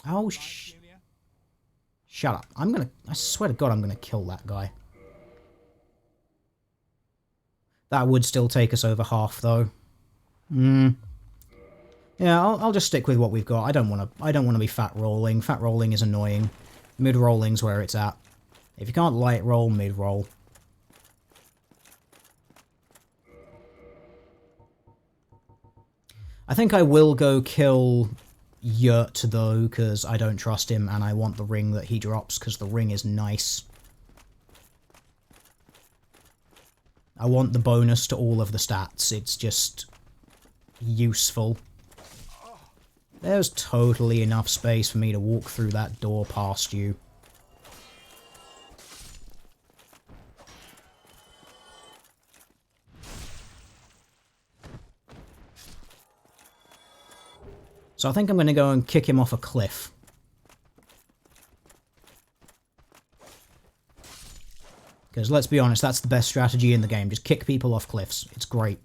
Oh, shut up. I swear to God I'm gonna kill that guy. That would still take us over half, though. Yeah, I'll just stick with what we've got. I don't wanna be fat rolling. Fat rolling is annoying. Mid rolling's where it's at. If you can't light roll, mid roll. I think I will go kill Yurt, though, because I don't trust him, and I want the ring that he drops, because the ring is nice. I want the bonus to all of the stats. It's just useful. There's totally enough space for me to walk through that door past you. So I think I'm going to go and kick him off a cliff. Because let's be honest, that's the best strategy in the game. Just kick people off cliffs. It's great.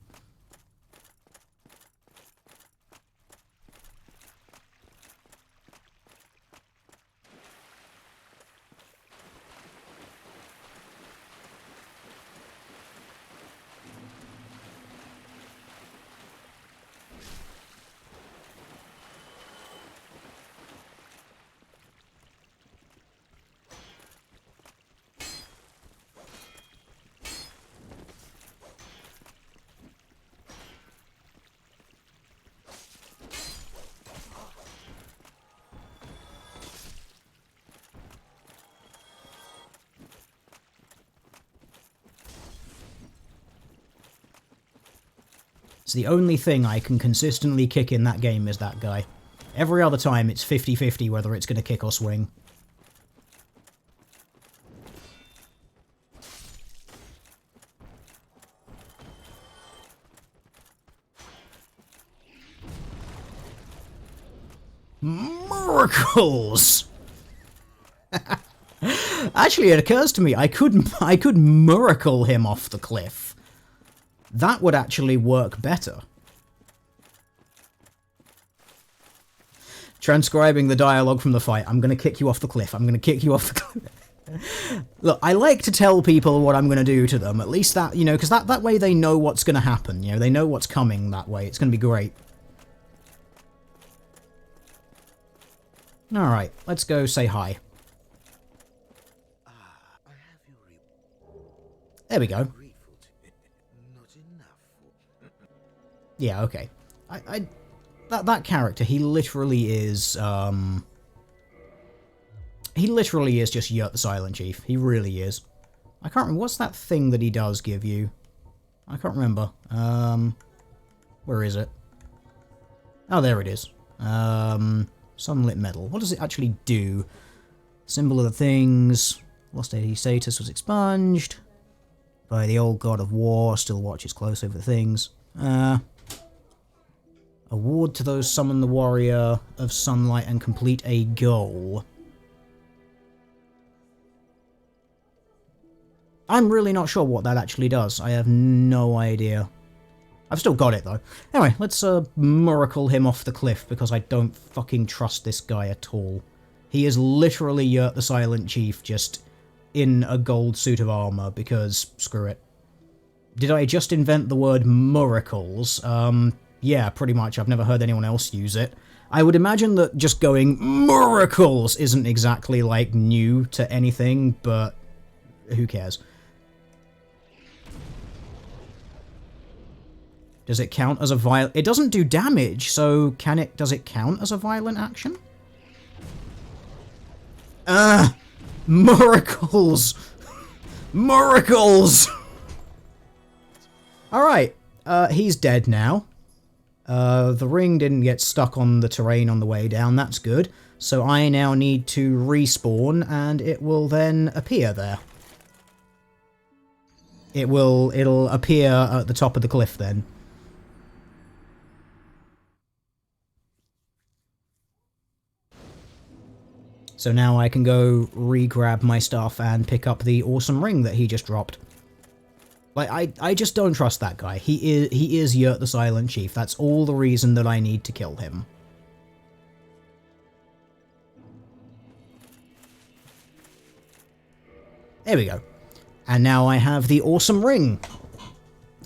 So the only thing I can consistently kick in that game is that guy. Every other time it's 50-50 whether it's going to kick or swing. Miracles! Actually, it occurs to me I could miracle him off the cliff. That would actually work better. Transcribing the dialogue from the fight. I'm going to kick you off the cliff. I'm going to kick you off the cliff. Look, I like to tell people what I'm going to do to them. At least that, you know, because that way they know what's going to happen. You know, they know what's coming that way. It's going to be great. Alright, let's go say hi. I have your There we go. grateful to me. Not enough for... Yeah, okay. That character, he literally is just Yurt the Silent Chief. He really is. I can't remember, what's that thing that he does give you? I can't remember. Where is it? Oh, there it is. Sunlit Medal. What does it actually do? Symbol of the things. Lost AD status was expunged. By the old god of war. Still watches close over the things. Award to those summon the warrior of sunlight and complete a goal. I'm really not sure what that actually does. I have no idea. I've still got it, though. Anyway, let's miracle him off the cliff, because I don't fucking trust this guy at all. He is literally Yurt the Silent Chief, just in a gold suit of armor, because screw it. Did I just invent the word miracles? Yeah, pretty much. I've never heard anyone else use it. I would imagine that just going miracles isn't exactly, like, new to anything, but who cares? Does it count as a violent... It doesn't do damage, so can it... Does it count as a violent action? Miracles! Miracles! Alright, he's dead now. The ring didn't get stuck on the terrain on the way down, that's good. So I now need to respawn, and it will then appear there. It'll appear at the top of the cliff then. So now I can go re-grab my stuff and pick up the awesome ring that he just dropped. Like, I just don't trust that guy. He is Yurt the Silent Chief. That's all the reason that I need to kill him. There we go. And now I have the awesome ring.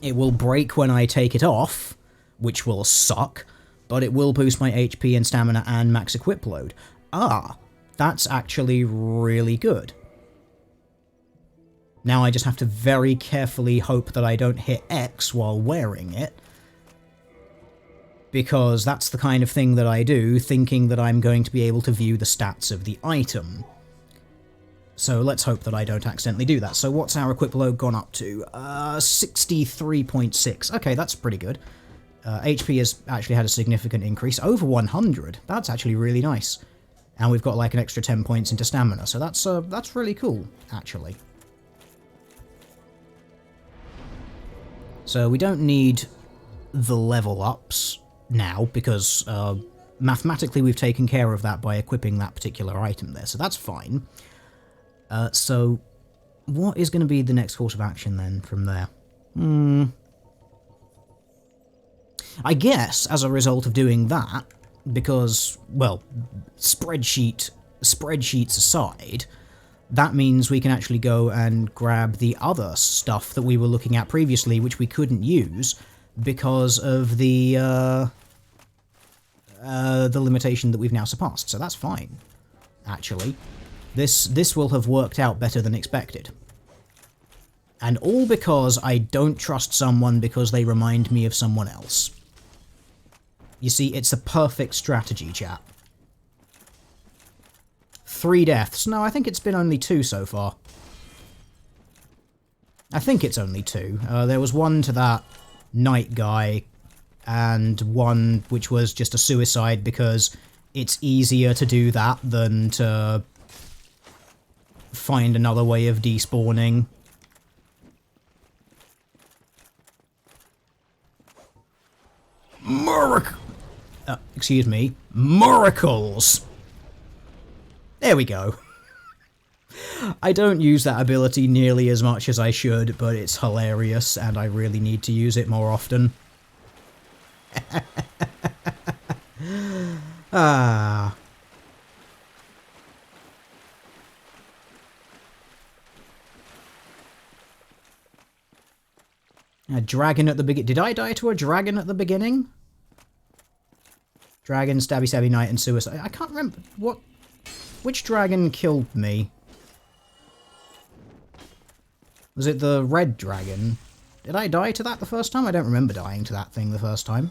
It will break when I take it off, which will suck, but it will boost my HP and stamina and max equip load. Ah, that's actually really good. Now I just have to very carefully hope that I don't hit X while wearing it, because that's the kind of thing that I do, thinking that I'm going to be able to view the stats of the item. So let's hope that I don't accidentally do that. So what's our equip load gone up to? 63.6. Okay, that's pretty good. HP has actually had a significant increase, over 100. That's actually really nice. And we've got like an extra 10 points into stamina, so that's really cool, actually. So we don't need the level ups now, because mathematically we've taken care of that by equipping that particular item there, so that's fine. So what is going to be the next course of action then from there? I guess as a result of doing that, because, well, spreadsheets aside, that means we can actually go and grab the other stuff that we were looking at previously, which we couldn't use because of the limitation that we've now surpassed. So that's fine, actually. This will have worked out better than expected. And all because I don't trust someone because they remind me of someone else. You see, it's a perfect strategy, chat. 3 deaths. No, I think it's been only 2 so far. I think it's only 2. There was one to that knight guy, and one which was just a suicide because it's easier to do that than to find another way of despawning. Excuse me. Miracles! There we go. I don't use that ability nearly as much as I should, but it's hilarious, and I really need to use it more often. Ah. A dragon at the beginning. Did I die to a dragon at the beginning? Dragon, stabby stabby knight, and suicide. I can't remember what... Which dragon killed me? Was it the red dragon? Did I die to that the first time? I don't remember dying to that thing the first time.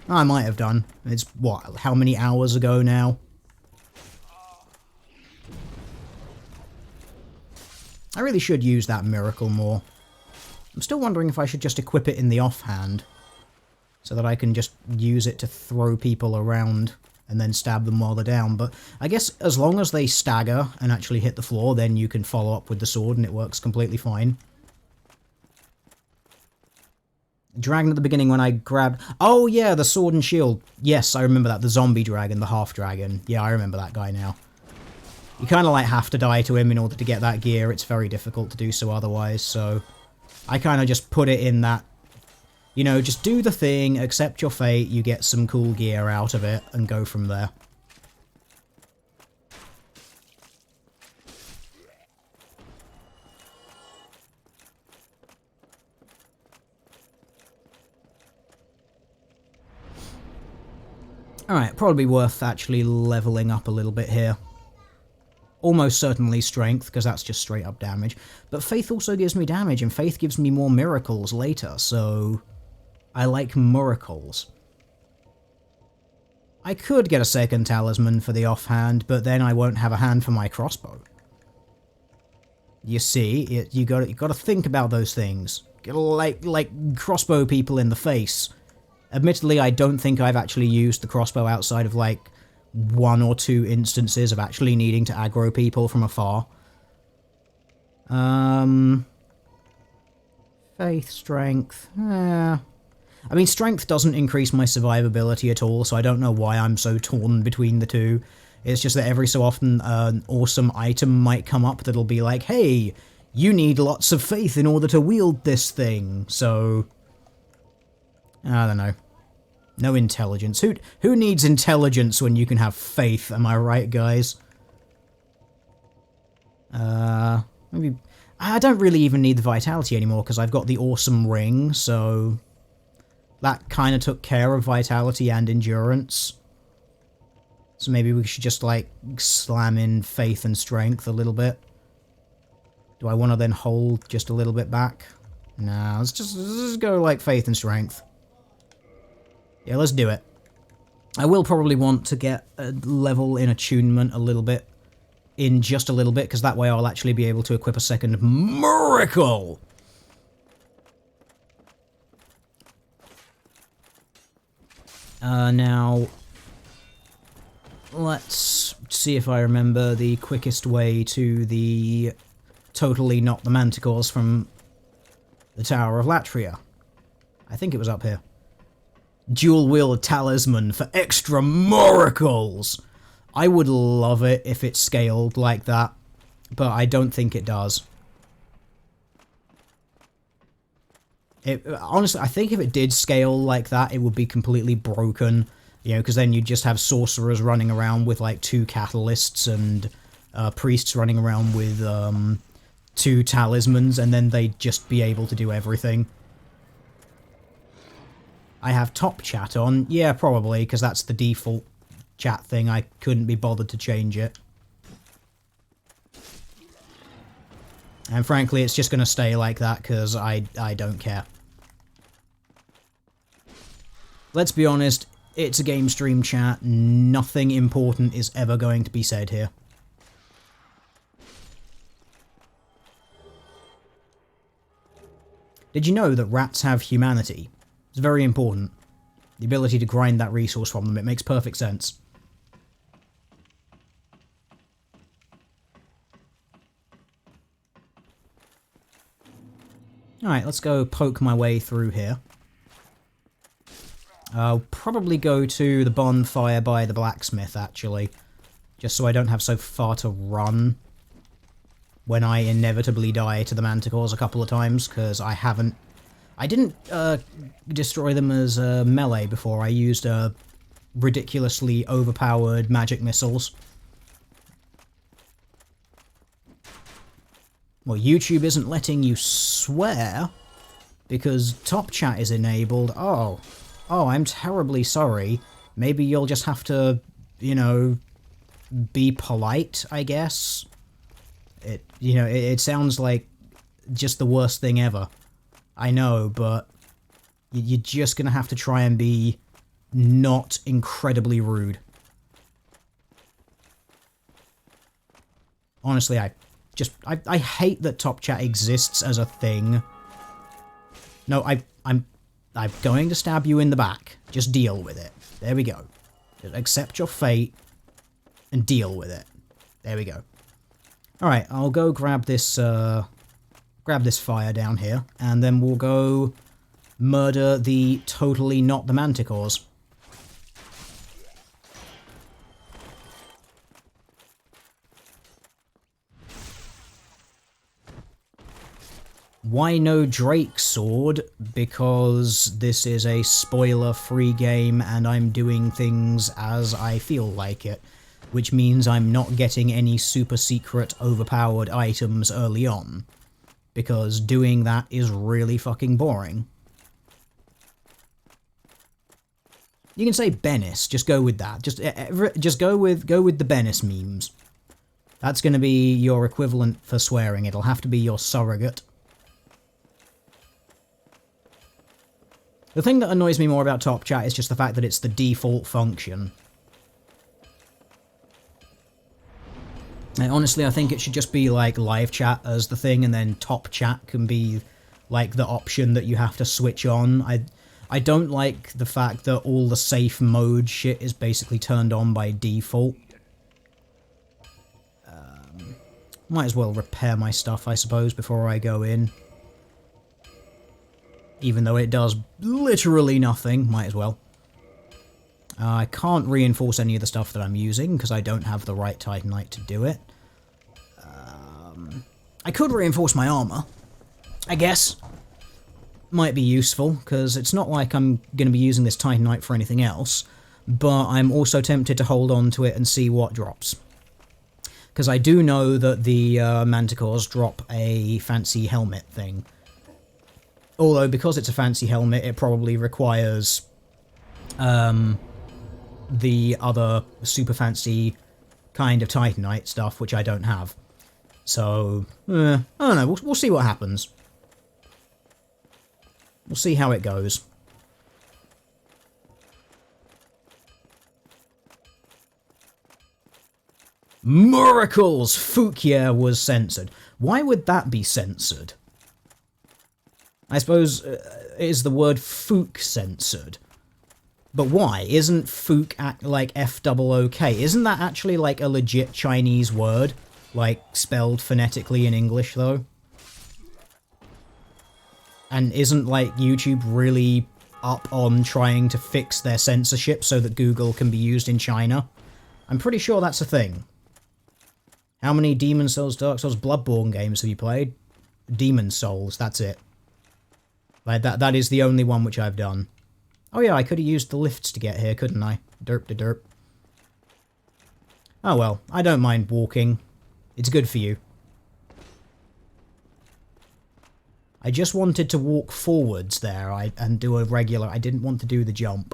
I might have done. It's, what, how many hours ago now? I really should use that miracle more. I'm still wondering if I should just equip it in the offhand, so that I can just use it to throw people around and then stab them while they're down. But I guess as long as they stagger and actually hit the floor, then you can follow up with the sword and it works completely fine. Dragon at the beginning when I grabbed... Oh yeah, the sword and shield. Yes, I remember that. The zombie dragon, the half dragon. Yeah, I remember that guy now. You kind of like have to die to him in order to get that gear. It's very difficult to do so otherwise, so... I kind of just put it in that, you know, just do the thing, accept your fate, you get some cool gear out of it, and go from there. Alright, probably worth actually leveling up a little bit here. Almost certainly strength, because that's just straight up damage. But faith also gives me damage, and faith gives me more miracles later, so... I like miracles. I could get a second talisman for the offhand, but then I won't have a hand for my crossbow. You see, you got to think about those things. Like crossbow people in the face. Admittedly, I don't think I've actually used the crossbow outside of like 1 or 2 instances of actually needing to aggro people from afar. Faith, strength. I mean, strength doesn't increase my survivability at all, so I don't know why I'm so torn between the two. It's just that every so often an awesome item might come up that'll be like, hey, you need lots of faith in order to wield this thing, so... I don't know. No intelligence. Who needs intelligence when you can have faith? Am I right, guys? Maybe... I don't really even need the vitality anymore, because I've got the awesome ring, so... That kind of took care of vitality and endurance. So maybe we should just, like, slam in faith and strength a little bit. Do I want to then hold just a little bit back? Nah, let's just go, like, faith and strength. Yeah, let's do it. I will probably want to get a level in attunement a little bit. In just a little bit, because that way I'll actually be able to equip a second miracle! Now... Let's see if I remember the quickest way to the... Totally not the manticores from the Tower of Latria. I think it was up here. Dual wield talisman for extra miracles! I would love it if it scaled like that, but I don't think it does. Honestly, I think if it did scale like that, it would be completely broken. You know, because then you'd just have sorcerers running around with like 2 catalysts and priests running around with 2 talismans, and then they'd just be able to do everything. I have top chat on. Yeah, probably, because that's the default chat thing. I couldn't be bothered to change it. And frankly, it's just going to stay like that, because I don't care. Let's be honest, it's a game stream chat. Nothing important is ever going to be said here. Did you know that rats have humanity? It's very important. The ability to grind that resource from them, it makes perfect sense. Alright, let's go poke my way through here. I'll probably go to the bonfire by the blacksmith, actually. just so I don't have so far to run when I inevitably die to the manticores a couple of times, because I didn't destroy them as melee before. I used ridiculously overpowered magic missiles. Well, YouTube isn't letting you swear because top chat is enabled. Oh, I'm terribly sorry. Maybe you'll just have to, you know, be polite, I guess. It sounds like just the worst thing ever. I know, but you're just gonna have to try and be not incredibly rude. Honestly, I hate that top chat exists as a thing. No, I'm going to stab you in the back. Just deal with it. There we go. Just accept your fate and deal with it. There we go. Alright, I'll go grab this fire down here, and then we'll go murder the totally not the manticores. Why no Drake sword? Because this is a spoiler-free game and I'm doing things as I feel like it, which means I'm not getting any super secret overpowered items early on, because doing that is really fucking boring. You can say Bennis, just go with that. Just go with the Bennis memes. That's going to be your equivalent for swearing. It'll have to be your surrogate. The thing that annoys me more about top chat is just the fact that it's the default function. And honestly, I think it should just be like live chat as the thing, and then top chat can be like the option that you have to switch on. I don't like the fact that all the safe mode shit is basically turned on by default. Might as well repair my stuff, I suppose, before I go in. Even though it does literally nothing, might as well. I can't reinforce any of the stuff that I'm using, because I don't have the right Titanite to do it. I could reinforce my armor, I guess. Might be useful, because it's not like I'm going to be using this Titanite for anything else, but I'm also tempted to hold on to it and see what drops. Because I do know that the manticores drop a fancy helmet thing. Although, because it's a fancy helmet, it probably requires the other super fancy kind of Titanite stuff, which I don't have. So, I don't know, we'll see what happens. We'll see how it goes. Miracles! Fukia was censored. Why would that be censored? I suppose, is the word Fook censored? But why? Isn't Fook like F-O-O-K? Isn't that actually like a legit Chinese word? Like, spelled phonetically in English, though? And isn't, like, YouTube really up on trying to fix their censorship so that Google can be used in China? I'm pretty sure that's a thing. How many Demon Souls, Dark Souls, Bloodborne games have you played? Demon Souls, that's it. Like, that is the only one which I've done. Oh yeah, I could have used the lifts to get here, couldn't I? Derp de derp. Oh well, I don't mind walking. It's good for you. I just wanted to walk forwards there and do a regular... I didn't want to do the jump.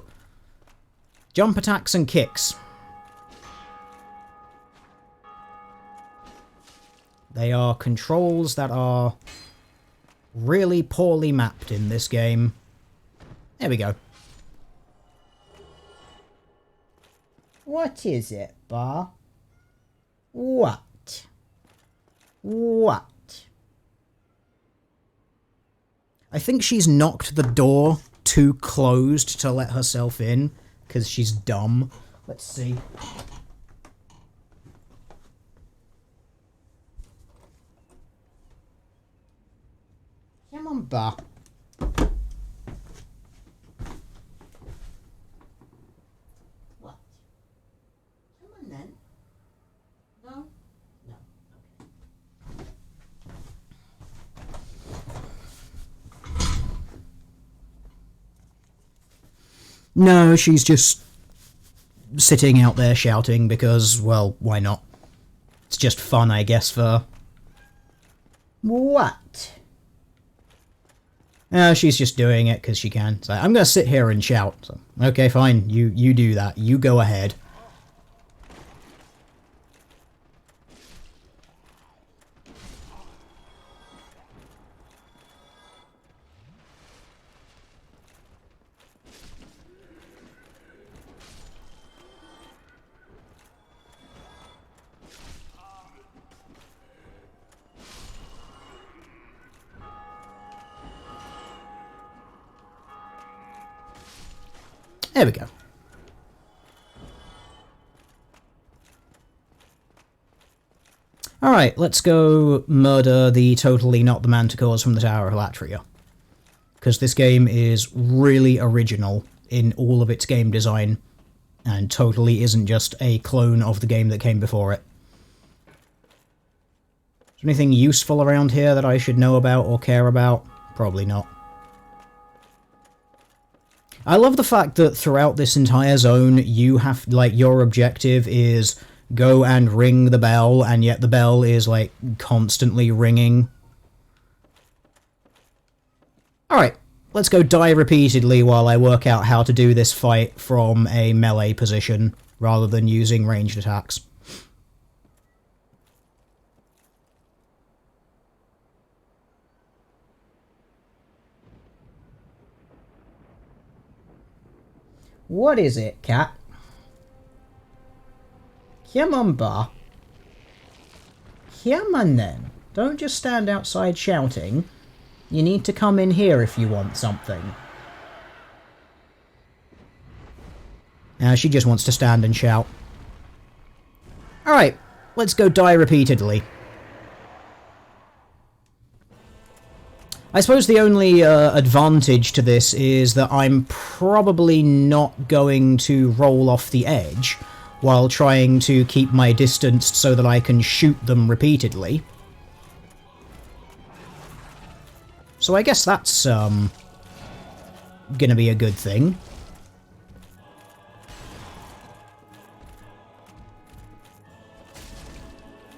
Jump attacks and kicks. They are controls that are really poorly mapped in this game. There we go. What is it, Bar? What? What? I think she's knocked the door too closed to let herself in, because she's dumb. Let's see. Come on, Bar. What? Come on then. No, she's just sitting out there shouting because, well, why not? It's just fun, I guess, for her. What? No, she's just doing it because she can. So I'm going to sit here and shout. So, okay, fine. You do that. You go ahead. There we go. Alright, let's go murder the totally not the manticores from the Tower of Latria. Because this game is really original in all of its game design, and totally isn't just a clone of the game that came before it. Is there anything useful around here that I should know about or care about? Probably not. I love the fact that throughout this entire zone, you have, like, your objective is go and ring the bell, and yet the bell is, like, constantly ringing. Alright, let's go die repeatedly while I work out how to do this fight from a melee position, rather than using ranged attacks. What is it, cat? Come on, bar. Come on, then. Don't just stand outside shouting. You need to come in here if you want something. Now she just wants to stand and shout. Alright, let's go die repeatedly. I suppose the only advantage to this is that I'm probably not going to roll off the edge while trying to keep my distance so that I can shoot them repeatedly. So I guess that's gonna be a good thing.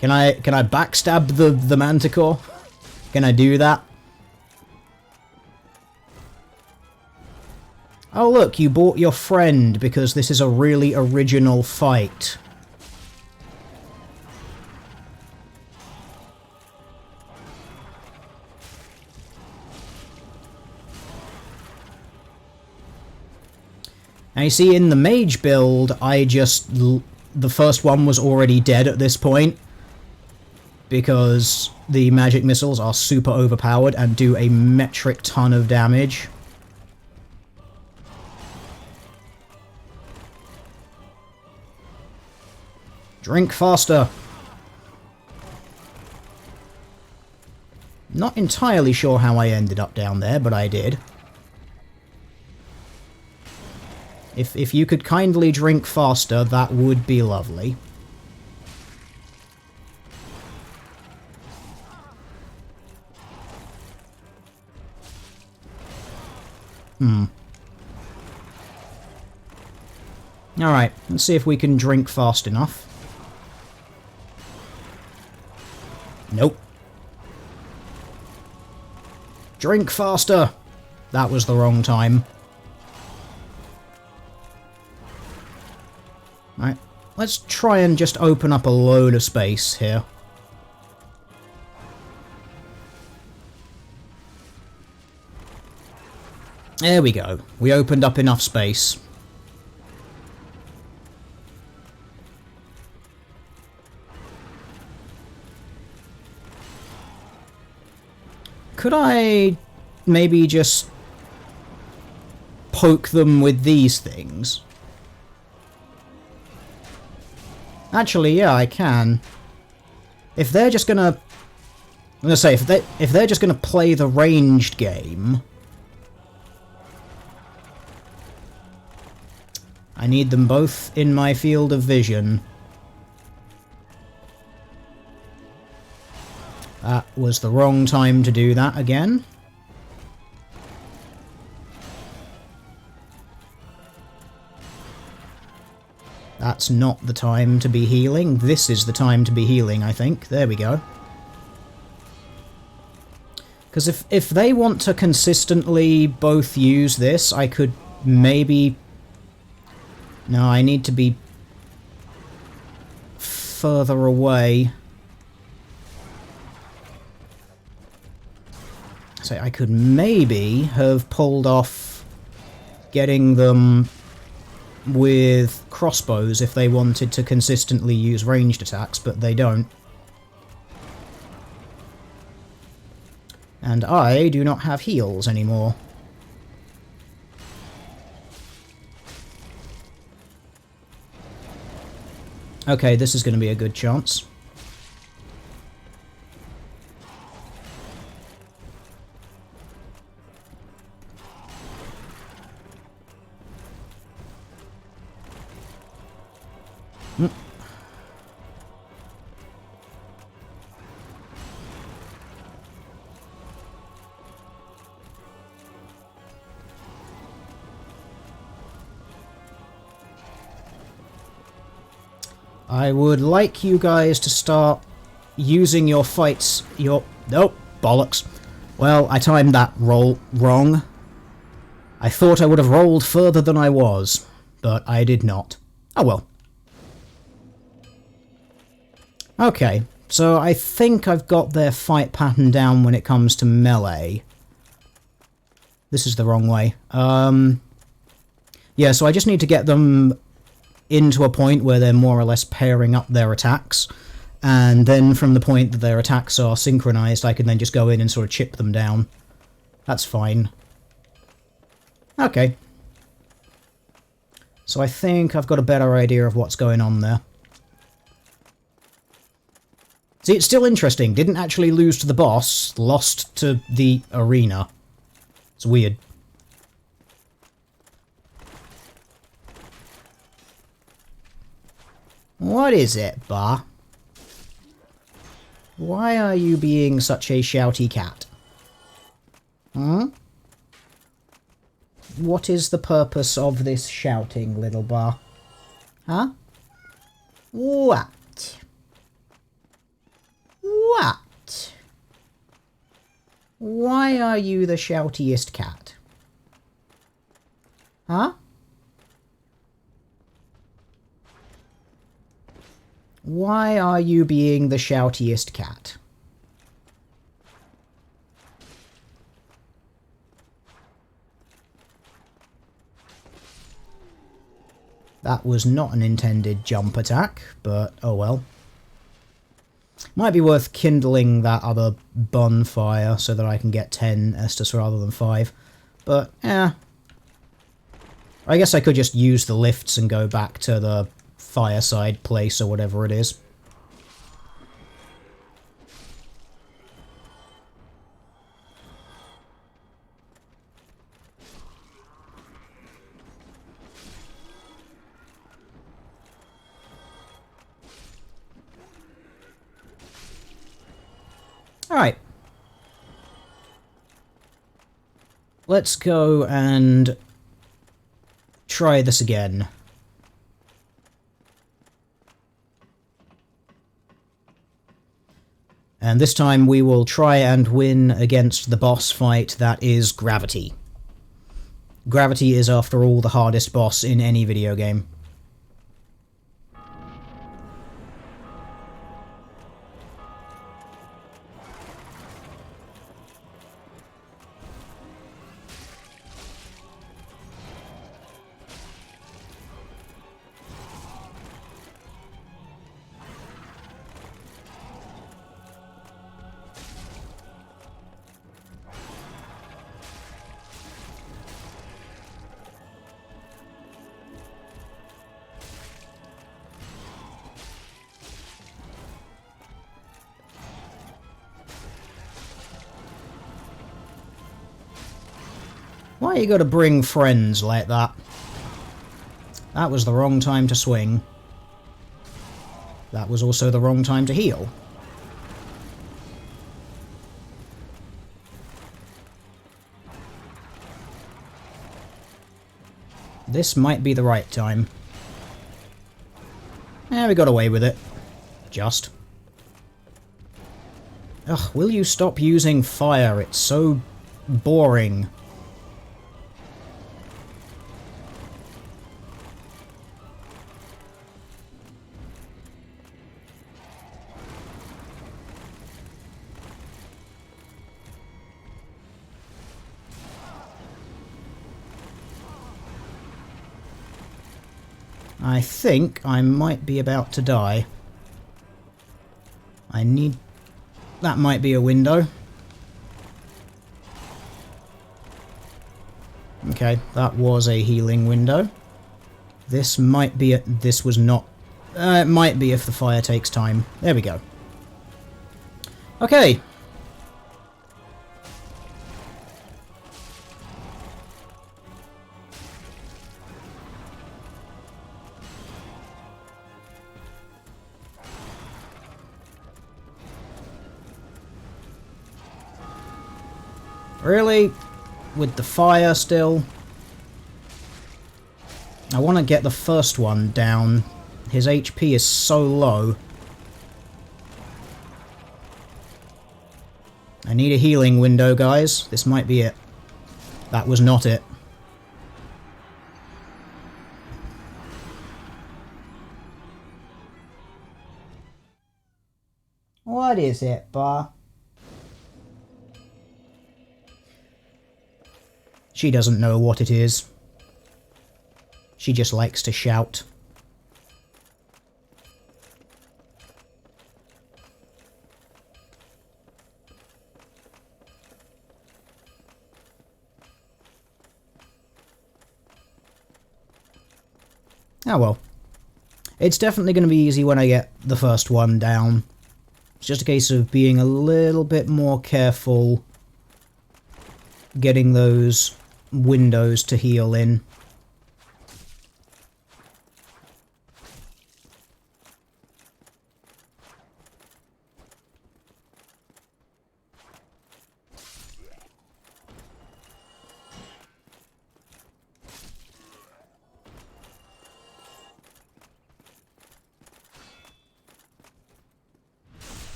Can I backstab the manticore? Can I do that? Oh look, you bought your friend because this is a really original fight. Now you see, in the mage build, the first one was already dead at this point, because the magic missiles are super overpowered and do a metric ton of damage. Drink faster! Not entirely sure how I ended up down there, but I did. If you could kindly drink faster, that would be lovely. Alright, let's see if we can drink fast enough. Nope. Drink faster! That was the wrong time. Right, let's try and just open up a load of space here. There we go. We opened up enough space. Could I maybe just poke them with these things? Actually, yeah, I can. If they're just gonna... I'm gonna say, if they're just gonna play the ranged game... I need them both in my field of vision. That was the wrong time to do that again. That's not the time to be healing. This is the time to be healing, I think. There we go. Because if they want to consistently both use this, I could maybe... No, I need to be further away. So I could maybe have pulled off getting them with crossbows if they wanted to consistently use ranged attacks, but they don't. And I do not have heals anymore. Okay, this is going to be a good chance. I would like you guys to start using your fights, Nope, bollocks. Well, I timed that roll wrong. I thought I would have rolled further than I was, but I did not. Oh well. Okay, so I think I've got their fight pattern down when it comes to melee. This is the wrong way. Yeah, so I just need to get them into a point where they're more or less pairing up their attacks, and then from the point that their attacks are synchronized, I can then just go in and sort of chip them down. That's fine. Okay. So I think I've got a better idea of what's going on there. See, it's still interesting. Didn't actually lose to the boss, lost to the arena. It's weird. What is it, Bar? Why are you being such a shouty cat? Hmm? What is the purpose of this shouting, little Bar? Huh? What? What? Why are you the shoutiest cat? Huh? Why are you being the shoutiest cat? That was not an intended jump attack, but oh well. Might be worth kindling that other bonfire so that I can get 10 Estus rather than 5. But, I guess I could just use the lifts and go back to the fireside place or whatever it is. Alright. Let's go and try this again. And this time we will try and win against the boss fight that is Gravity. Gravity is, after all, the hardest boss in any video game. Why you gotta bring friends like that? That was the wrong time to swing. That was also the wrong time to heal. This might be the right time. We got away with it. Just. Ugh, will you stop using fire? It's so boring. I think I might be about to die. I need... That might be a window. Okay, that was a healing window. This might be a... This was not... it might be if the fire takes time. There we go. Okay. Really? With the fire still? I want to get the first one down. His HP is so low. I need a healing window, guys. This might be it. That was not it. What is it, Bar? She doesn't know what it is. She just likes to shout. Oh well. It's definitely going to be easy when I get the first one down. It's just a case of being a little bit more careful getting those windows to heal in.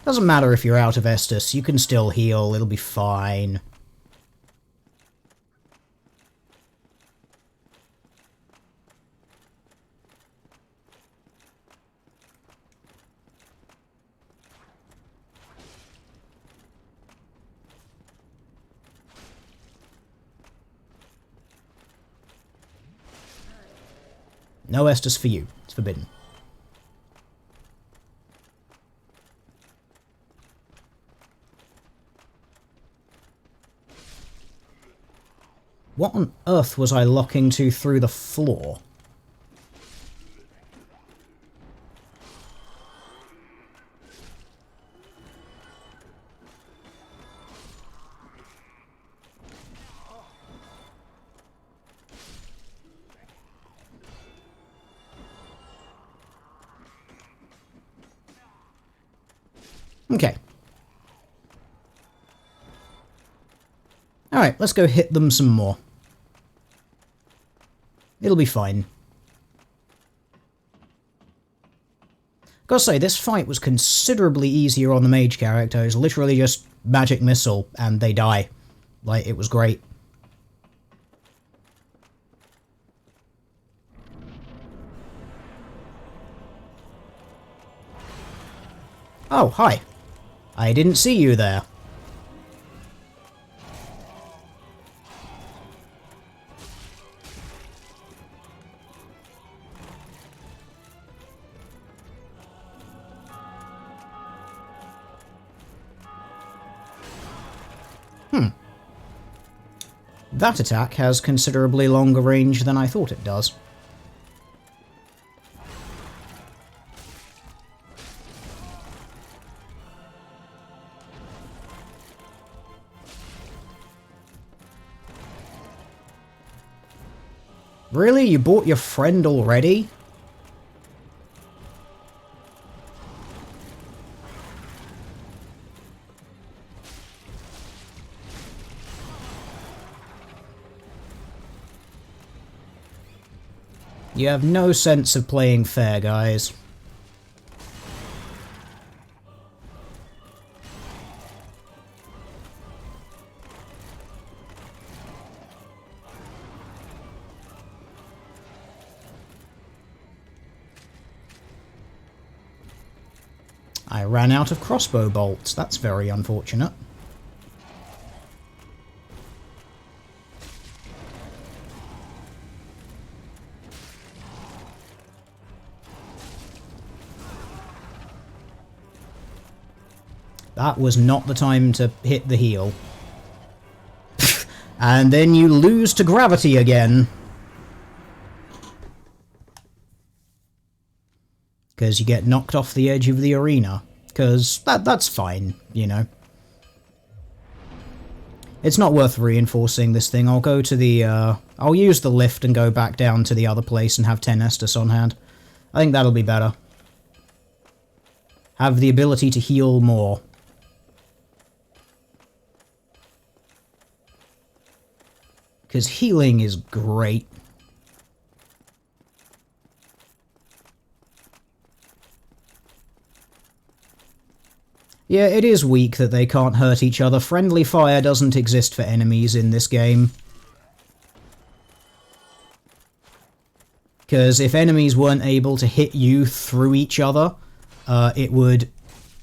Doesn't matter if you're out of Estus, you can still heal, it'll be fine. No Estus for you. It's forbidden. What on earth was I locking to through the floor? Okay. Alright, let's go hit them some more. It'll be fine. Gotta say, this fight was considerably easier on the mage character. It's literally just magic missile, and they die. Like, it was great. Oh, hi. I didn't see you there. That attack has considerably longer range than I thought it does. Really? You bought your friend already? You have no sense of playing fair, guys. I ran out of crossbow bolts. That's very unfortunate. That was not the time to hit the heal. And then you lose to gravity again. Because you get knocked off the edge of the arena. Because that's fine, you know. It's not worth reinforcing this thing. I'll go to the... I'll use the lift and go back down to the other place and have 10 Estus on hand. I think that'll be better. Have the ability to heal more. Because healing is great. Yeah, it is weak that they can't hurt each other. Friendly fire doesn't exist for enemies in this game. Because if enemies weren't able to hit you through each other, it would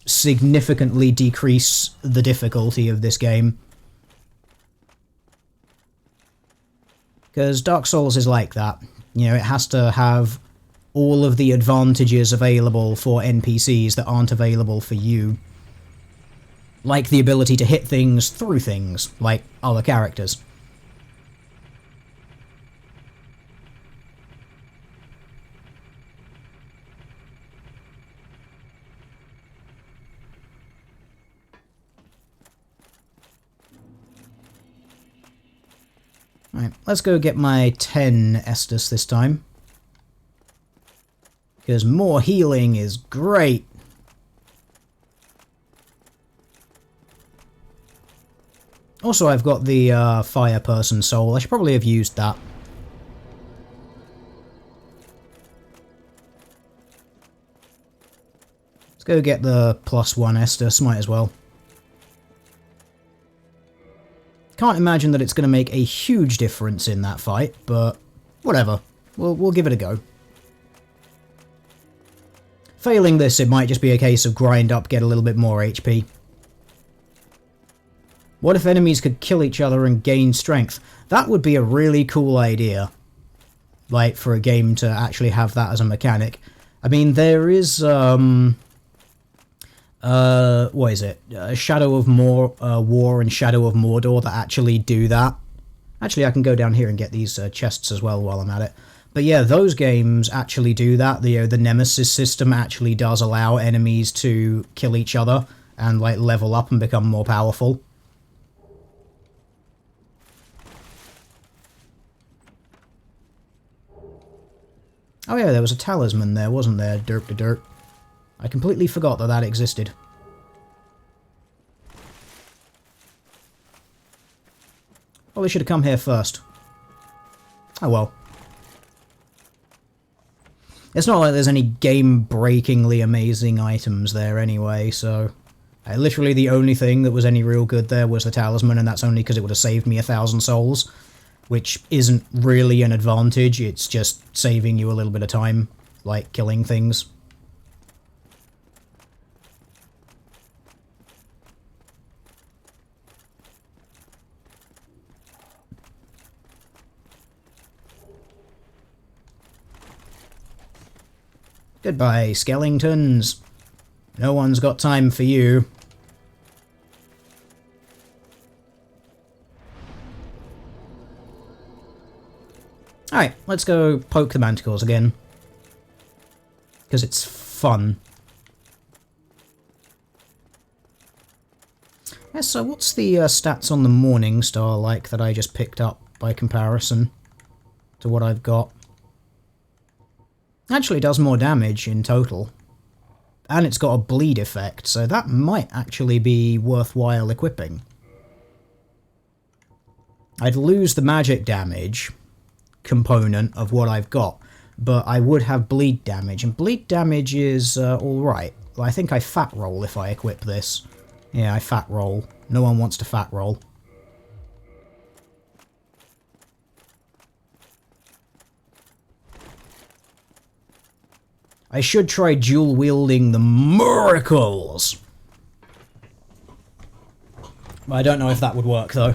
significantly decrease the difficulty of this game. Because Dark Souls is like that. You know, it has to have all of the advantages available for NPCs that aren't available for you. Like the ability to hit things through things, like other characters. Right, let's go get my 10 Estus this time. Because more healing is great. Also, I've got the Fire Person Soul. I should probably have used that. Let's go get the +1 Estus, might as well. Can't imagine that it's going to make a huge difference in that fight, but whatever. We'll give it a go. Failing this, it might just be a case of grind up, get a little bit more HP. What if enemies could kill each other and gain strength? That would be a really cool idea. Like, for a game to actually have that as a mechanic. I mean, there is, what is it? Shadow of War and Shadow of Mordor that actually do that. Actually, I can go down here and get these chests as well while I'm at it. But yeah, those games actually do that. The Nemesis system actually does allow enemies to kill each other and, like, level up and become more powerful. Oh yeah, there was a talisman there, wasn't there? Derp to dirt. I completely forgot that that existed. Probably should have come here first. Oh well. It's not like there's any game-breakingly amazing items there anyway, so... literally the only thing that was any real good there was the talisman, and that's only because it would have saved me 1,000 souls. Which isn't really an advantage, it's just saving you a little bit of time, like killing things. Goodbye, skeletons. No one's got time for you. Alright, let's go poke the manticores again. Because it's fun. Yeah, so what's the stats on the Morning Star like that I just picked up by comparison to what I've got? Actually does more damage in total. And it's got a bleed effect, so that might actually be worthwhile equipping. I'd lose the magic damage component of what I've got, but I would have bleed damage, and bleed damage is alright. I think I fat roll if I equip this. Yeah, I fat roll. No one wants to fat roll. I should try dual wielding the miracles. I don't know if that would work though.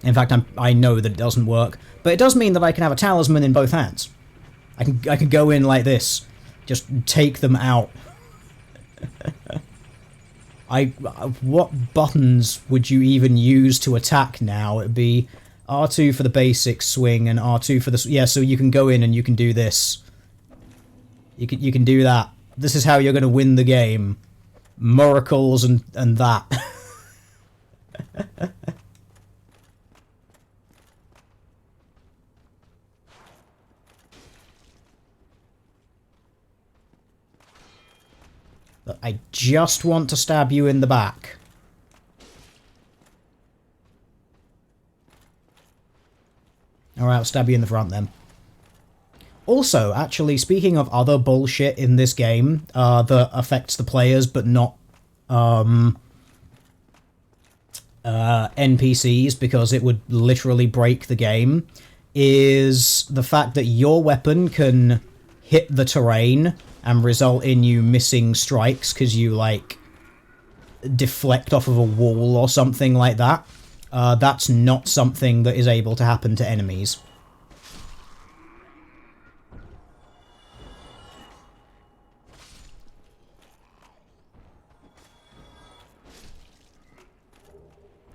In fact, I know that it doesn't work, but it does mean that I can have a talisman in both hands. I can go in like this, just take them out. What buttons would you even use to attack now? It'd be R2 for the basic swing and R2 for the... Yeah, so you can go in and you can do this. You can do that. This is how you're going to win the game. Miracles and that. I just want to stab you in the back. Alright, I'll stab you in the front then. Also, actually, speaking of other bullshit in this game that affects the players but not NPCs because it would literally break the game, is the fact that your weapon can hit the terrain and result in you missing strikes because you, like, deflect off of a wall or something like that. That's not something that is able to happen to enemies.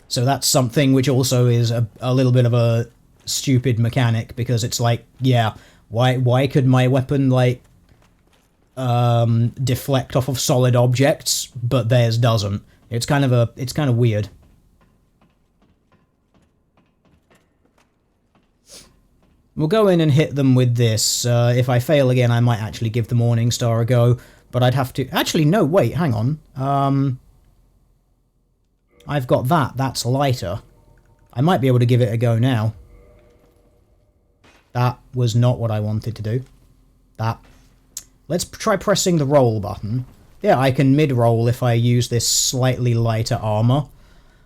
So that's something which also is a little bit of a stupid mechanic, because it's like, yeah, why could my weapon, like, deflect off of solid objects, but theirs doesn't? It's kind of weird. We'll go in and hit them with this. If I fail again, I might actually give the Morning Star a go, but I'd have to... Actually, no, wait, hang on. I've got that. That's lighter. I might be able to give it a go now. That was not what I wanted to do. That. Let's try pressing the roll button. Yeah, I can mid-roll if I use this slightly lighter armor.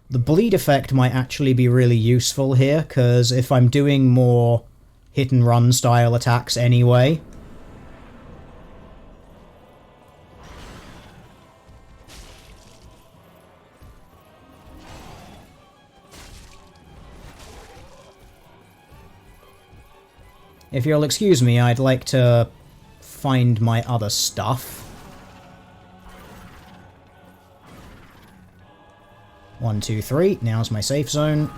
The bleed effect might actually be really useful here, because if I'm doing more hit-and-run style attacks anyway... If you'll excuse me, I'd like to find my other stuff. 1, 2, 3. Now's my safe zone.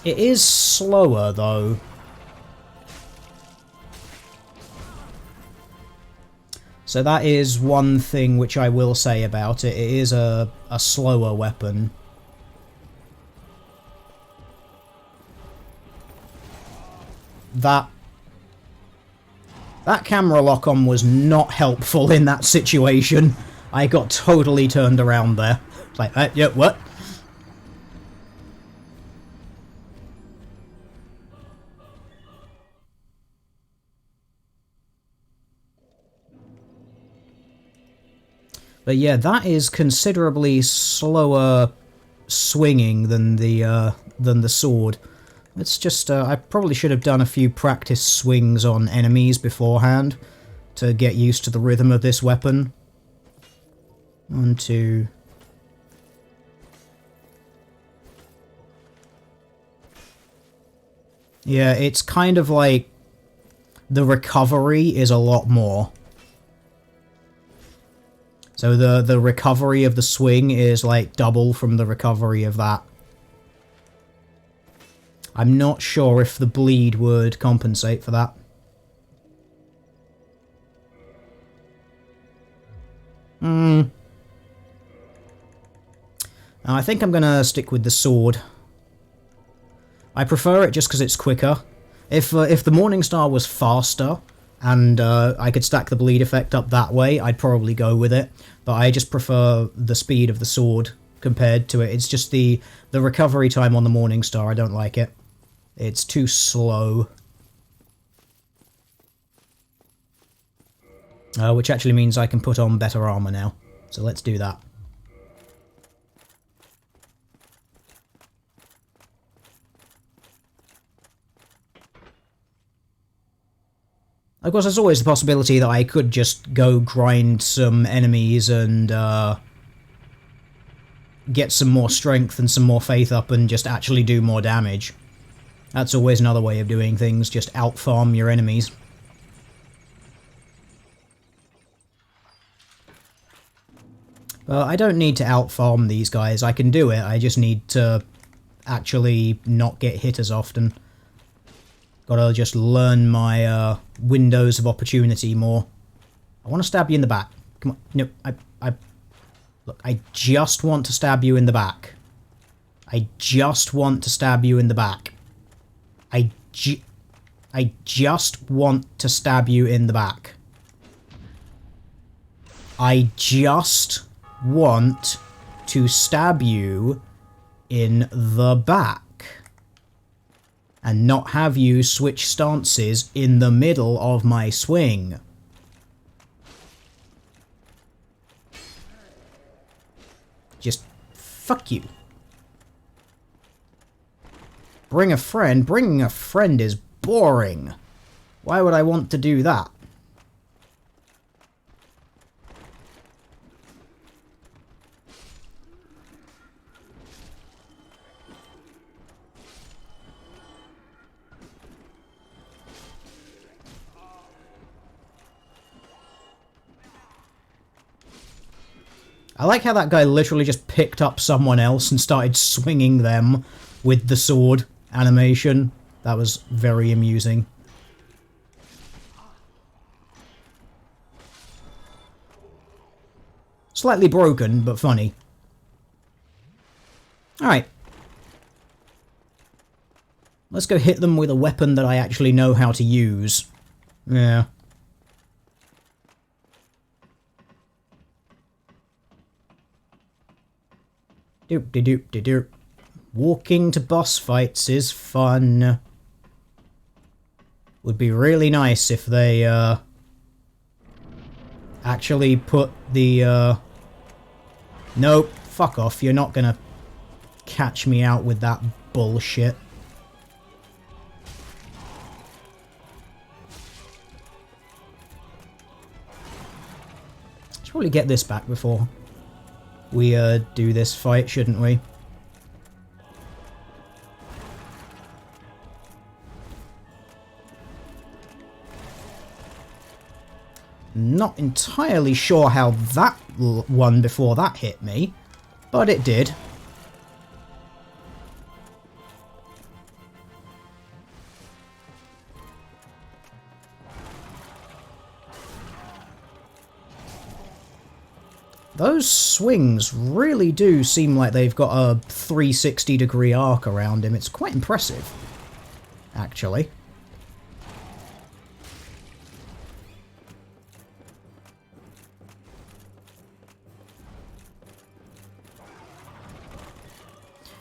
It is slower, though. So that is one thing which I will say about it. It is a slower weapon. That camera lock-on was not helpful in that situation. I got totally turned around there. It's like, yeah, what? But yeah, that is considerably slower swinging than the sword. Let's just, I probably should have done a few practice swings on enemies beforehand to get used to the rhythm of this weapon. 1, 2... Yeah, it's kind of like the recovery is a lot more. So the recovery of the swing is like double from the recovery of that. I'm not sure if the bleed would compensate for that. I think I'm gonna stick with the sword. I prefer it just because it's quicker. If the Morning Star was faster, and I could stack the bleed effect up that way, I'd probably go with it. But I just prefer the speed of the sword compared to it. It's just the recovery time on the Morning Star. I don't like it. It's too slow. Which actually means I can put on better armor now. So let's do that. Of course, there's always the possibility that I could just go grind some enemies and get some more strength and some more faith up and just actually do more damage. That's always another way of doing things, just out-farm your enemies. I don't need to out-farm these guys, I can do it, I just need to actually not get hit as often. Gotta just learn my windows of opportunity more. I want to stab you in the back. Come on, no, look, I just want to stab you in the back. I just want to stab you in the back. I just want to stab you in the back. I just want to stab you in the back. And not have you switch stances in the middle of my swing. Just fuck you. Bring a friend? Bringing a friend is boring. Why would I want to do that? I like how that guy literally just picked up someone else and started swinging them with the sword animation. That was very amusing. Slightly broken, but funny. Alright. Let's go hit them with a weapon that I actually know how to use. Yeah. Doop-de-doop-de-doop. Walking to boss fights is fun. Would be really nice if they, actually put the, Nope, fuck off, you're not gonna catch me out with that bullshit. Let's probably get this back before we do this fight, shouldn't we? Not entirely sure how that one before that hit me, but it did. Those swings really do seem like they've got a 360-degree arc around him. It's quite impressive, actually.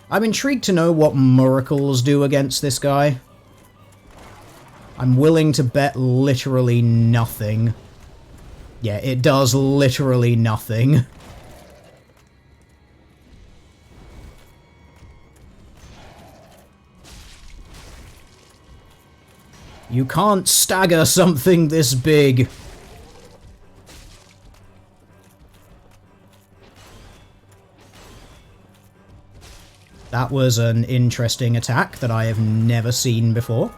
I'm intrigued to know what miracles do against this guy. I'm willing to bet literally nothing. Yeah, it does literally nothing. You can't stagger something this big. That was an interesting attack that I have never seen before.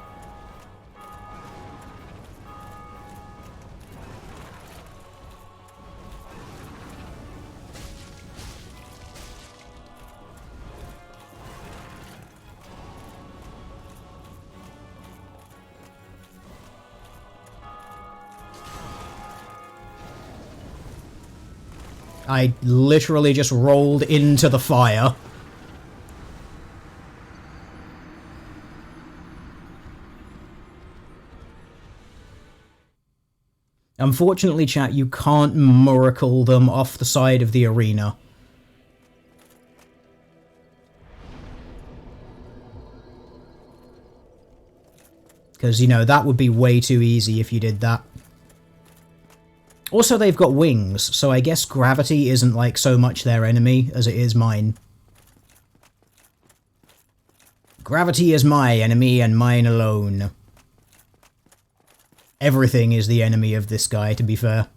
I literally just rolled into the fire. Unfortunately, chat, you can't miracle them off the side of the arena. Because, you know, that would be way too easy if you did that. Also, they've got wings, so I guess gravity isn't like so much their enemy as it is mine. Gravity is my enemy and mine alone. Everything is the enemy of this guy, to be fair.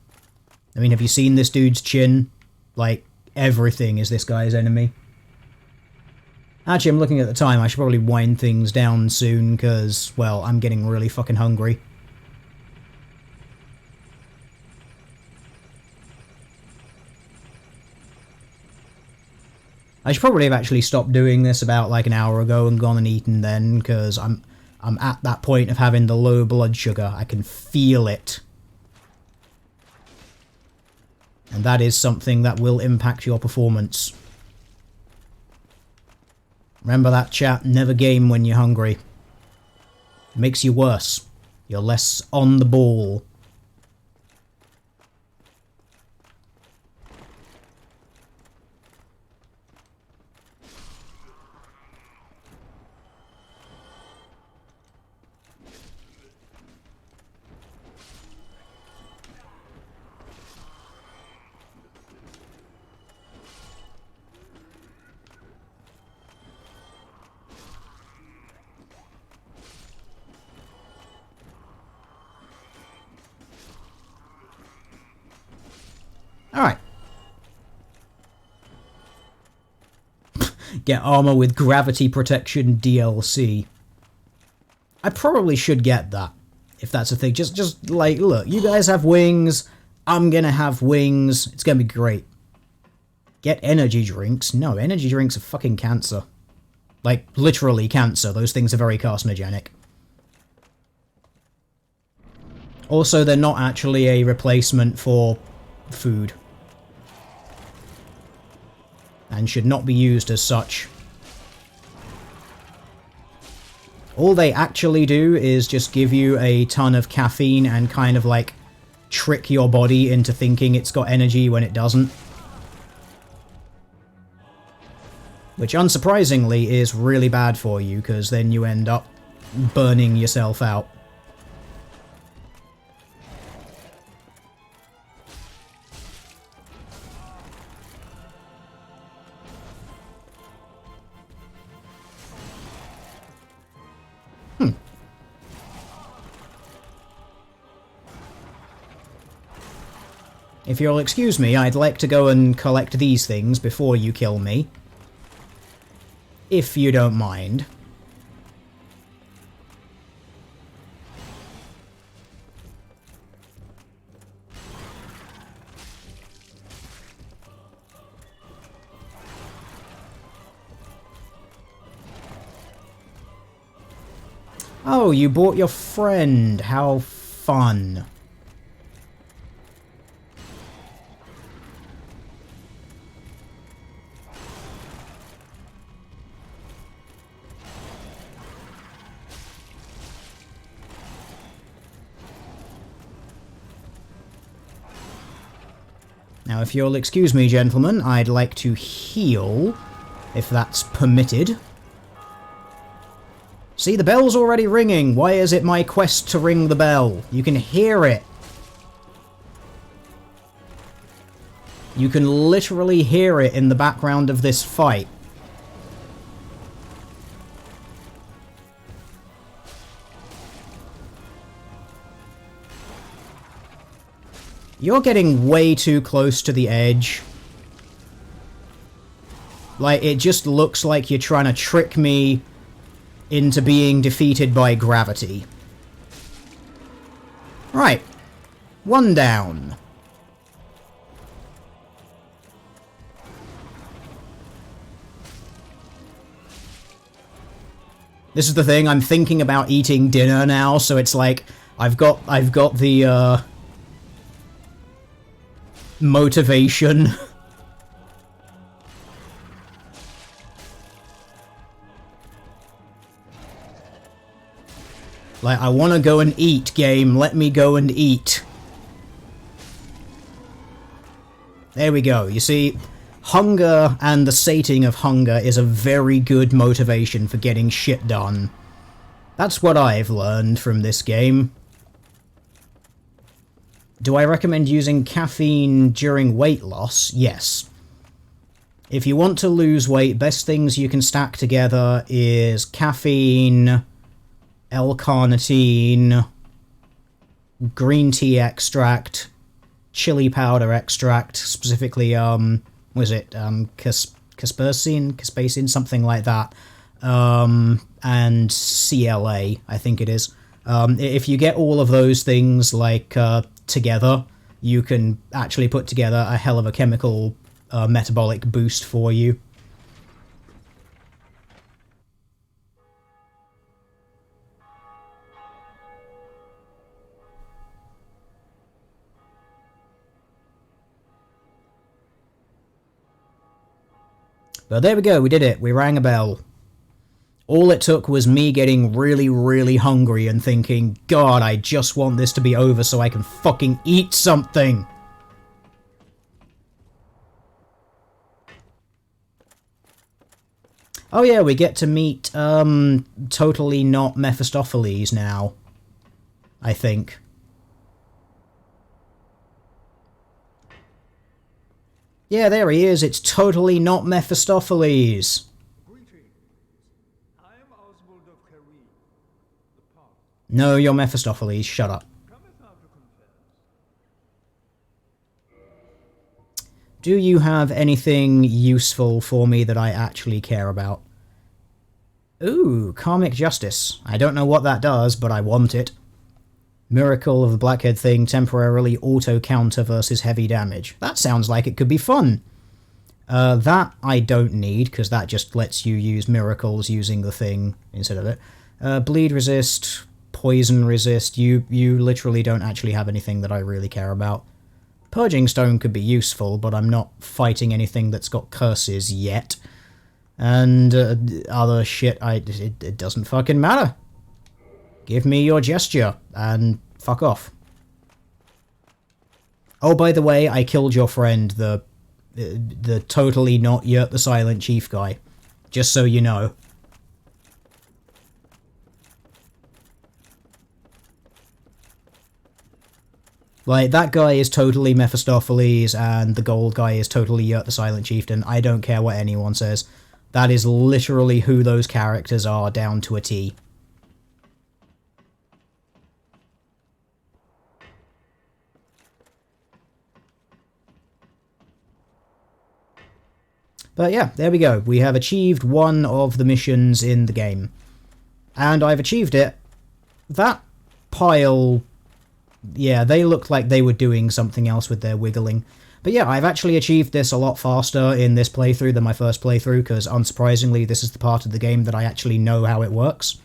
I mean, have you seen this dude's chin? Like, everything is this guy's enemy. Actually, I'm looking at the time. I should probably wind things down soon, because, well, I'm getting really fucking hungry. I should probably have actually stopped doing this about like an hour ago and gone and eaten then, because I'm at that point of having the low blood sugar. I can feel it. And that is something that will impact your performance. Remember that, chat, never game when you're hungry. It makes you worse. You're less on the ball. Alright. Get armor with gravity protection DLC. I probably should get that, if that's a thing. Just like, look, you guys have wings, I'm gonna have wings, it's gonna be great. Get energy drinks? No, energy drinks are fucking cancer. Like, literally cancer. Those things are very carcinogenic. Also, they're not actually a replacement for food. And should not be used as such. All they actually do is just give you a ton of caffeine and kind of like trick your body into thinking it's got energy when it doesn't. Which unsurprisingly is really bad for you, because then you end up burning yourself out. If you'll excuse me, I'd like to go and collect these things before you kill me. If you don't mind. Oh, you bought your friend. How fun. Now, if you'll excuse me, gentlemen, I'd like to heal, if that's permitted. See, the bell's already ringing. Why is it my quest to ring the bell? You can hear it. You can literally hear it in the background of this fight. You're getting way too close to the edge. Like, it just looks like you're trying to trick me into being defeated by gravity. Right. One down. This is the thing, I'm thinking about eating dinner now, so it's like, I've got the, motivation. Like, I want to go and eat, game. Let me go and eat. There we go. You see, hunger and the sating of hunger is a very good motivation for getting shit done. That's what I've learned from this game. Do I recommend using caffeine during weight loss? Yes. If you want to lose weight, best things you can stack together is caffeine, L-carnitine, green tea extract, chili powder extract, specifically, was it, Caspacine, something like that, and CLA, I think it is. If you get all of those things, like, together, you can actually put together a hell of a chemical metabolic boost for you. But there we go, we did it, we rang a bell. All it took was me getting really, really hungry and thinking, God, I just want this to be over so I can fucking eat something! Oh yeah, we get to meet, totally not Mephistopheles now. I think. Yeah, there he is, it's totally not Mephistopheles! No, you're Mephistopheles, shut up. Do you have anything useful for me that I actually care about? Ooh, Karmic Justice. I don't know what that does, but I want it. Miracle of the Blackhead Thing temporarily auto-counter versus heavy damage. That sounds like it could be fun. That I don't need, because that just lets you use miracles using the thing instead of it. Bleed resist, poison resist, you literally don't actually have anything that I really care about. Purging Stone could be useful, but I'm not fighting anything that's got curses yet. And other shit, it doesn't fucking matter. Give me your gesture, and fuck off. Oh, by the way, I killed your friend, the totally not Yurt the Silent Chief guy. Just so you know. Like, that guy is totally Mephistopheles, and the gold guy is totally Yurt the Silent Chieftain. I don't care what anyone says. That is literally who those characters are, down to a T. But yeah, there we go. We have achieved one of the missions in the game. And I've achieved it. That pile... yeah, they looked like they were doing something else with their wiggling. But yeah, I've actually achieved this a lot faster in this playthrough than my first playthrough, because unsurprisingly, this is the part of the game that I actually know how it works.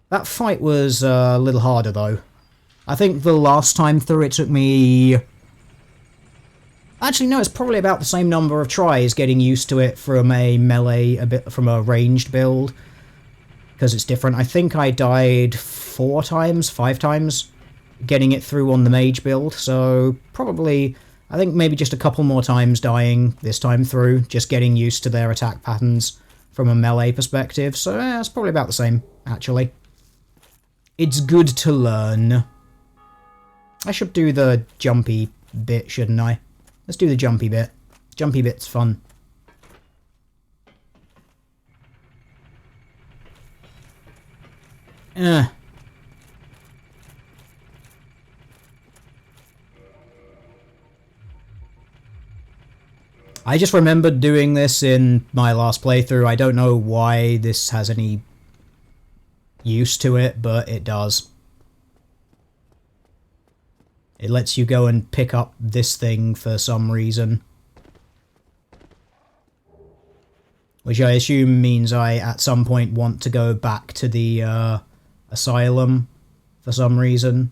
That fight was a little harder, though. I think the last time through it took me... actually, no, it's probably about the same number of tries getting used to it from a melee, from a ranged build. Because it's different. I think I died 4 times, 5 times, getting it through on the mage build, so probably, I think maybe just a couple more times dying this time through, just getting used to their attack patterns from a melee perspective, so yeah, it's probably about the same, actually. It's good to learn. I should do the jumpy bit, shouldn't I? Let's do the jumpy bit. Jumpy bit's fun. I just remembered doing this in my last playthrough. I don't know why this has any use to it, but it does. It lets you go and pick up this thing for some reason. Which I assume means I, at some point, want to go back to the asylum for some reason.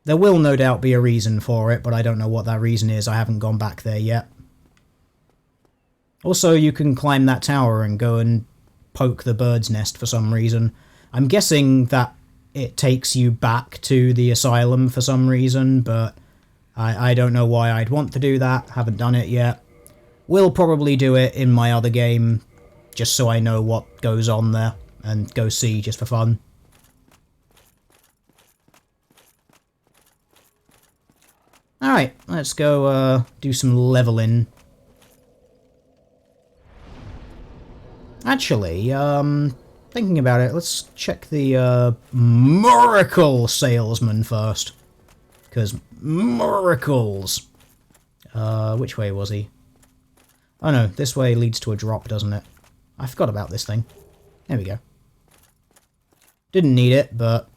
There will no doubt be a reason for it, but I don't know what that reason is. I haven't gone back there yet. Also, you can climb that tower and go and poke the bird's nest for some reason. I'm guessing that it takes you back to the asylum for some reason, but I don't know why I'd want to do that. Haven't done it yet. Will probably do it in my other game just so I know what goes on there and go see just for fun. Alright, let's go do some leveling. Actually, thinking about it, let's check the Miracle Salesman first. Because miracles! Which way was he? Oh no, this way leads to a drop, doesn't it? I forgot about this thing. There we go. Didn't need it, but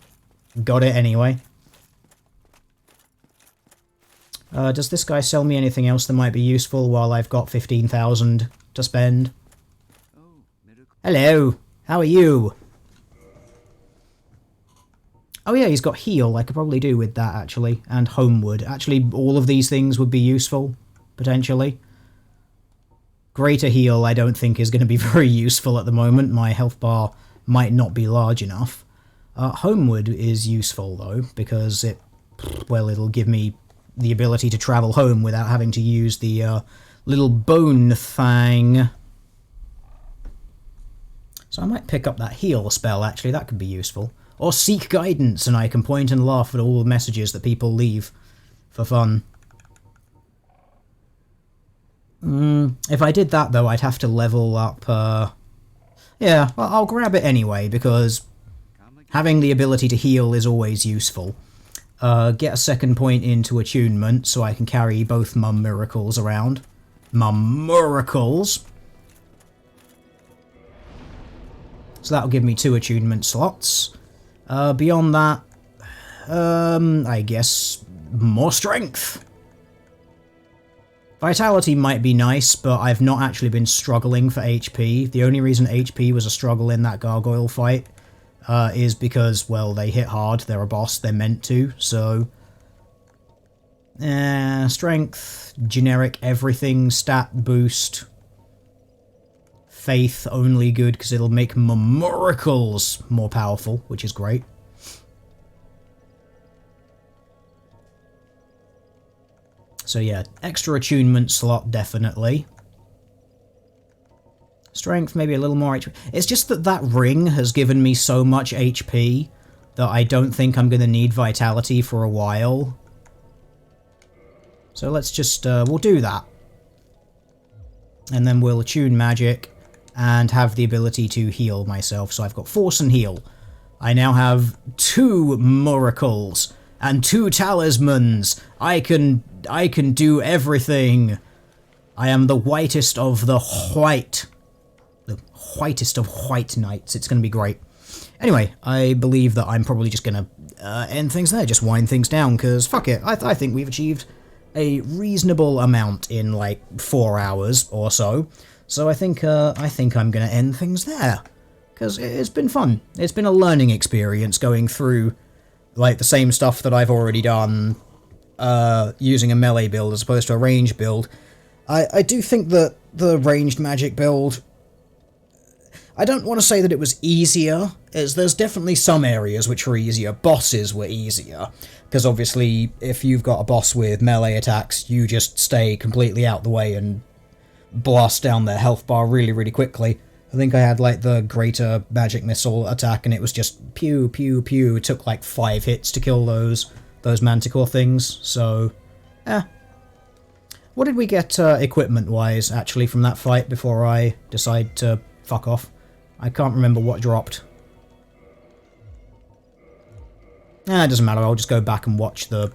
got it anyway. Does this guy sell me anything else that might be useful while I've got 15,000 to spend? Hello, how are you? Oh yeah, he's got heal. I could probably do with that, actually. And homeward. Actually, all of these things would be useful, potentially. Greater heal, I don't think, is going to be very useful at the moment. My health bar might not be large enough. Homeward is useful, though, because it... well, it'll give me the ability to travel home without having to use the little bone thing. So I might pick up that heal spell, actually. That could be useful. Or seek guidance, and I can point and laugh at all the messages that people leave for fun. If I did that, though, I'd have to level up, yeah, well, I'll grab it anyway, because having the ability to heal is always useful. Get a second point into attunement, so I can carry both Mum Miracles around. Mum Miracles! So that'll give me 2 attunement slots. Beyond that, I guess more strength. Vitality might be nice, but I've not actually been struggling for HP. The only reason HP was a struggle in that gargoyle fight is because, well, they hit hard. They're a boss. They're meant to, so... strength, generic everything, stat boost. Faith, only good because it'll make miracles more powerful, which is great. So yeah, extra attunement slot, definitely. Strength, maybe a little more HP. It's just that that ring has given me so much HP that I don't think I'm going to need vitality for a while. So let's just, we'll do that. And then we'll attune magic and have the ability to heal myself. So I've got force and heal. I now have 2 miracles and 2 talismans. I can do everything. I am the whitest of the white. The whitest of white knights. It's going to be great. Anyway, I believe that I'm probably just going to end things there. Just wind things down, because fuck it. I think we've achieved a reasonable amount in like 4 hours or so. So I think I'm going to end things there. Because it's been fun. It's been a learning experience going through like the same stuff that I've already done using a melee build as opposed to a ranged build. I do think that the ranged magic build, I don't want to say that it was easier, as there's definitely some areas which were easier. Bosses were easier, because obviously if you've got a boss with melee attacks, you just stay completely out the way and blast down their health bar really, really quickly. I think I had like the greater magic missile attack and it was just pew, pew, pew. It took like 5 hits to kill those manticore things, so What did we get equipment-wise, actually, from that fight before I decide to fuck off? I can't remember what dropped. It doesn't matter, I'll just go back and watch the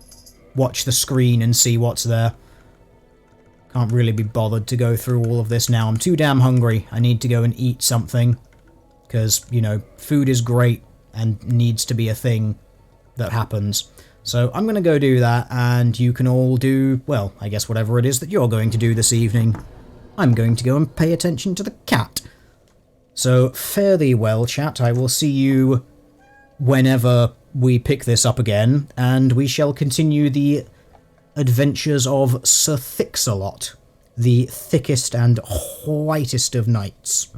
screen and see what's there. Can't really be bothered to go through all of this now. I'm too damn hungry. I need to go and eat something. Because, you know, food is great and needs to be a thing that happens. So I'm going to go do that, and you can all do, well, I guess whatever it is that you're going to do this evening. I'm going to go and pay attention to the cat. So fare thee well, chat. I will see you whenever we pick this up again, and we shall continue the adventures of Sir Thixalot, the thickest and whitest of knights.